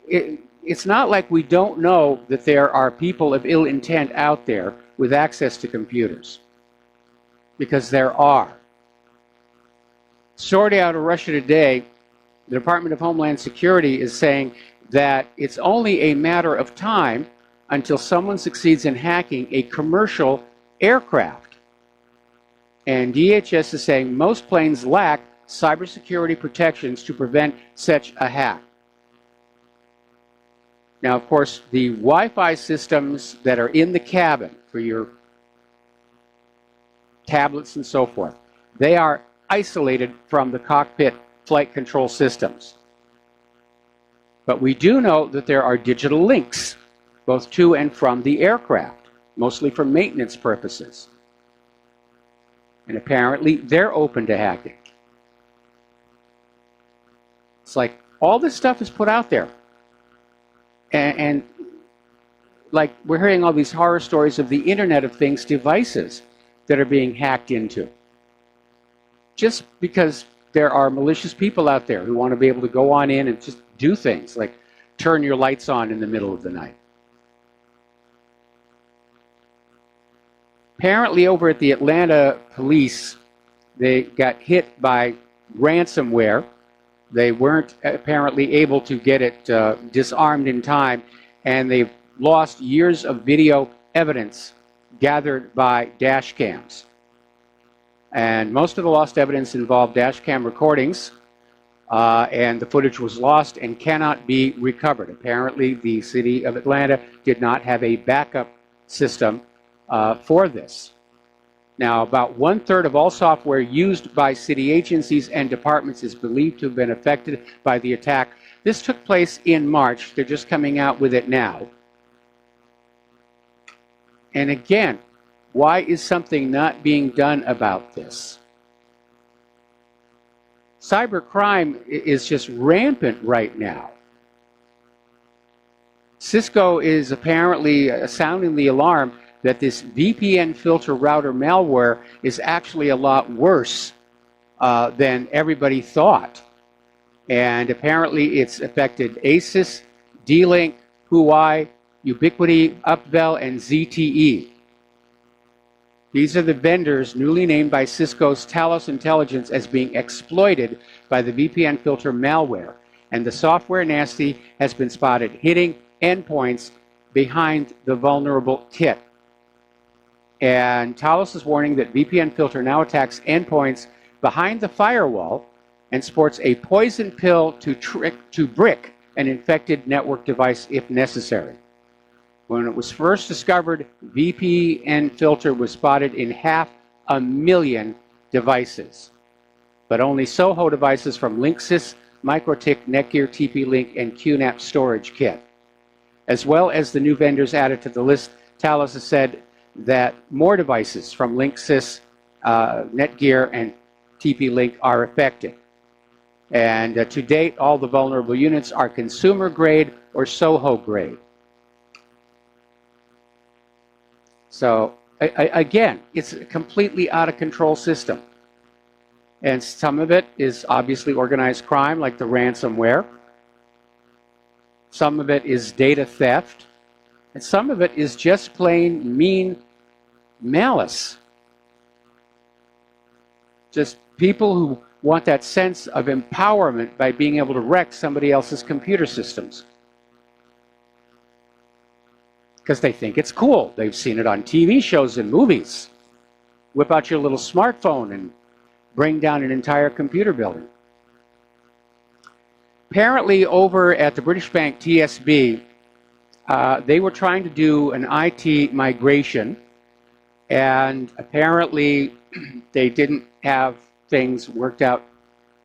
It's not like we don't know that there are people of ill intent out there with access to computers, because there are. Sorting out of Russia Today, the Department of Homeland Security is saying that it's only a matter of time until someone succeeds in hacking a commercial aircraft. And DHS is saying most planes lack cybersecurity protections to prevent such a hack. Now, of course, the Wi-Fi systems that are in the cabin for your tablets and so forth, they are isolated from the cockpit flight control systems. But we do know that there are digital links, both to and from the aircraft, mostly for maintenance purposes. And apparently, they're open to hacking. It's like all this stuff is put out there. And like we're hearing all these horror stories of the Internet of Things devices that are being hacked into. Just because there are malicious people out there who want to be able to go on in and just do things like turn your lights on in the middle of the night. Apparently over at the Atlanta police, they got hit by ransomware. They weren't apparently able to get it disarmed in time, and they've lost years of video evidence gathered by dash cams. And most of the lost evidence involved dash cam recordings, and the footage was lost and cannot be recovered. Apparently, the city of Atlanta did not have a backup system for this. Now, about 1/3 of all software used by city agencies and departments is believed to have been affected by the attack. This took place in March. They're just coming out with it now. And again, why is something not being done about this? Cybercrime is just rampant right now. Cisco is apparently sounding the alarm that this VPN filter router malware is actually a lot worse than everybody thought. And apparently it's affected ASUS, D-Link, Huawei, Ubiquiti, Upvel, and ZTE. These are the vendors newly named by Cisco's Talos Intelligence as being exploited by the VPN filter malware. And the software nasty has been spotted hitting endpoints behind the vulnerable kit. And Talos is warning that VPN filter now attacks endpoints behind the firewall and sports a poison pill to brick an infected network device if necessary. When it was first discovered, VPN filter was spotted in 500,000 devices, but only Soho devices from Linksys, MikroTik, Netgear, TP-Link, and QNAP storage kit. As well as the new vendors added to the list, Talos has said that more devices from Linksys, Netgear, and TP-Link are affected. And to date, all the vulnerable units are consumer grade or Soho grade. So again, it's a completely out of control system. And some of it is obviously organized crime, like the ransomware. Some of it is data theft. And some of it is just plain mean malice. Just people who want that sense of empowerment by being able to wreck somebody else's computer systems. Because they think it's cool. They've seen it on TV shows and movies. Whip out your little smartphone and bring down an entire computer building. Apparently over at the British bank TSB, they were trying to do an IT migration, and apparently they didn't have things worked out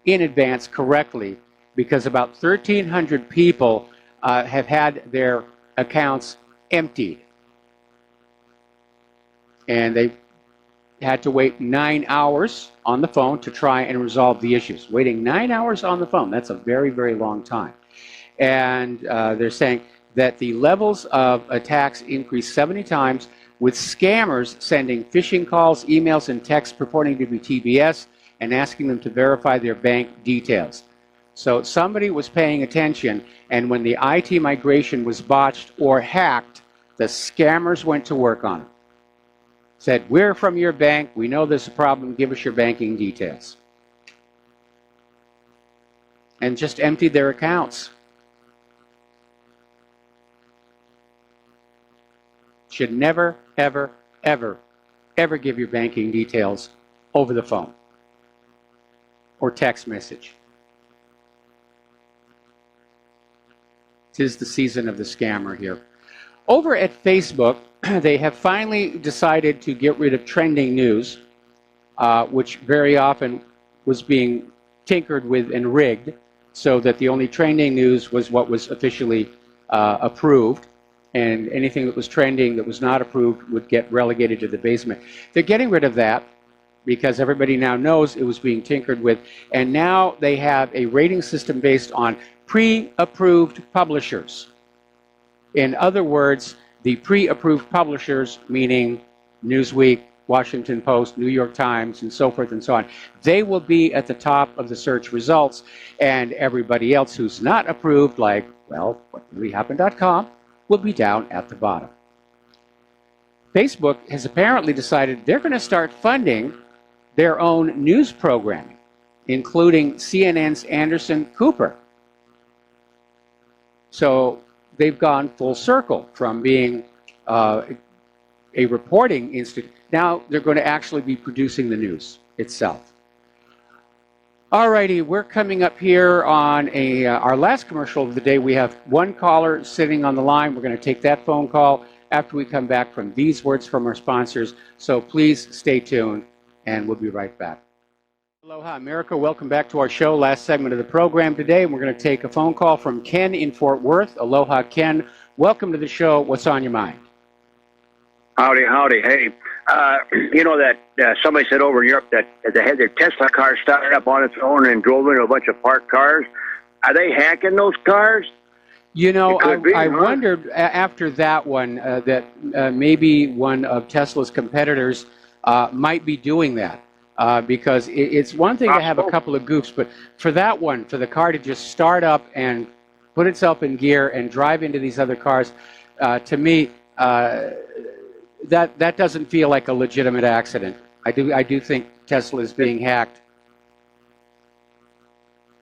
in advance correctly, because about 1,300 people have had their accounts emptied. And they had to wait 9 hours on the phone to try and resolve the issues. Waiting 9 hours on the phone, that's a very, very long time. And they're saying that the levels of attacks increased 70 times, with scammers sending phishing calls, emails, and texts purporting to be TBS and asking them to verify their bank details. So somebody was paying attention, and when the IT migration was botched or hacked, the scammers went to work on it. Said, we're from your bank, we know there's a problem, give us your banking details. And just emptied their accounts. Should never, ever, ever, ever give your banking details over the phone or text message. 'Tis the season of the scammer here. Over at Facebook, they have finally decided to get rid of trending news, which very often was being tinkered with and rigged, so that the only trending news was what was officially approved, and anything that was trending that was not approved would get relegated to the basement. They're getting rid of that because everybody now knows it was being tinkered with, and now they have a rating system based on pre-approved publishers. In other words, the pre-approved publishers, meaning Newsweek, Washington Post, New York Times, and so forth and so on, they will be at the top of the search results, and everybody else who's not approved, like, well, whatreallyhappened.com, will be down at the bottom. Facebook has apparently decided they're going to start funding their own news programming, including CNN's Anderson Cooper. So they've gone full circle from being a reporting institute. Now they're going to actually be producing the news itself. Alrighty, we're coming up here on our last commercial of the day. We have one caller sitting on the line. We're going to take that phone call after we come back from these words from our sponsors. So please stay tuned, and we'll be right back. Aloha, America. Welcome back to our show. Last segment of the program today, and we're going to take a phone call from Ken in Fort Worth. Aloha, Ken. Welcome to the show. What's on your mind? Howdy, howdy. Hey, you know that somebody said over in Europe that they had their Tesla car started up on its own and drove into a bunch of parked cars. Are they hacking those cars? You know, I wondered after that one that maybe one of Tesla's competitors might be doing that. Because it's one thing to have a couple of goofs, but for that one, for the car to just start up and put itself in gear and drive into these other cars, to me, that doesn't feel like a legitimate accident. I do think Tesla is being hacked.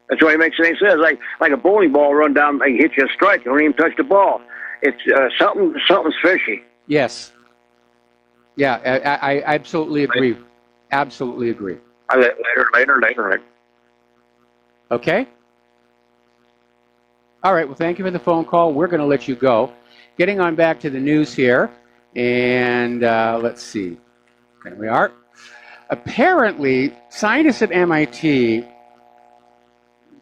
That's why it makes any sense. Like a bowling ball run down and hit you a strike. You don't even touch the ball. It's something's fishy. Yes. Yeah, I absolutely agree. Absolutely agree. Later. Okay. All right. Well, thank you for the phone call. We're going to let you go. Getting on back to the news here. And let's see. There we are. Apparently, scientists at MIT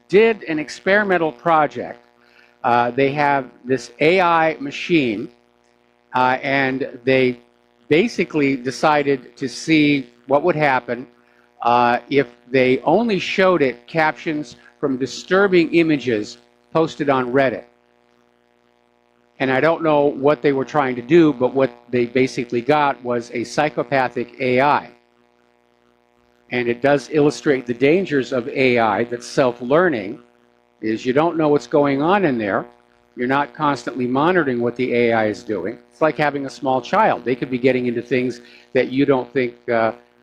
did an experimental project. They have this AI machine, and they basically decided to see what would happen if they only showed it captions from disturbing images posted on Reddit. And I don't know what they were trying to do, but what they basically got was a psychopathic AI. And it does illustrate the dangers of AI that's self-learning, is you don't know what's going on in there. You're not constantly monitoring what the AI is doing. It's like having a small child. They could be getting into things that you don't think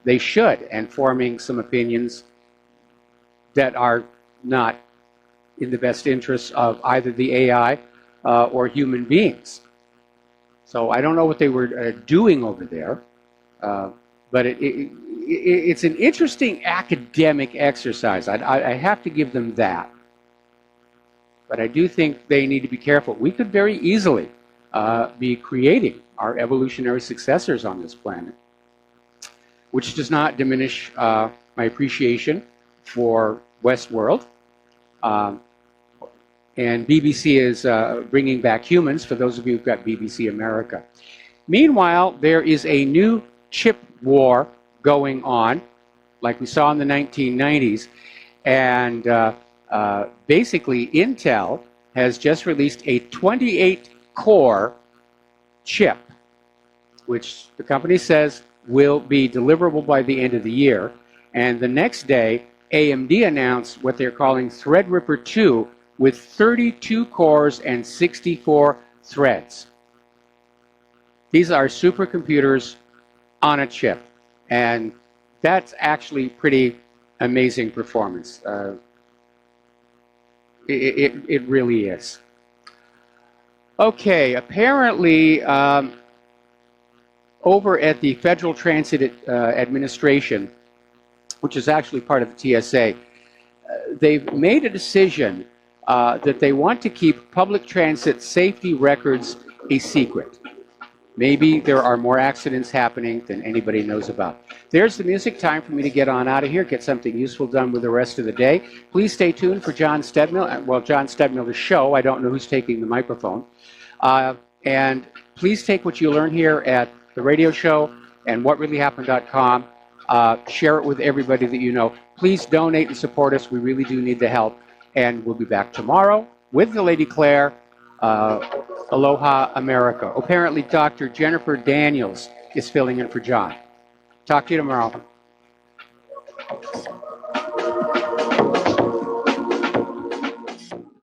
they should, and forming some opinions that are not in the best interests of either the AI or human beings. So I don't know what they were doing over there, but it's an interesting academic exercise. I have to give them that. But I do think they need to be careful. We could very easily be creating our evolutionary successors on this planet, which does not diminish my appreciation for Westworld. And BBC is bringing back humans, for those of you who've got BBC America. Meanwhile, there is a new chip war going on, like we saw in the 1990s. And basically, Intel has just released a 28-core chip, which the company says will be deliverable by the end of the year. And the next day, AMD announced what they're calling Threadripper 2, with 32 cores and 64 threads. These are supercomputers on a chip, and that's actually pretty amazing performance. It really is. Okay, apparently over at the Federal Transit Administration, which is actually part of the TSA, they've made a decision that they want to keep public transit safety records a secret. Maybe there are more accidents happening than anybody knows about. There's the music. Time for me to get on out of here, get something useful done with the rest of the day. Please stay tuned for John Stedmill. Well, John Stedmill, the show. I don't know who's taking the microphone. And please take what you learn here at the radio show and whatreallyhappened.com. Share it with everybody that you know. Please donate and support us. We really do need the help. And we'll be back tomorrow with the Lady Claire. Aloha, America. Apparently, Dr. Jennifer Daniels is filling in for John. Talk to you tomorrow.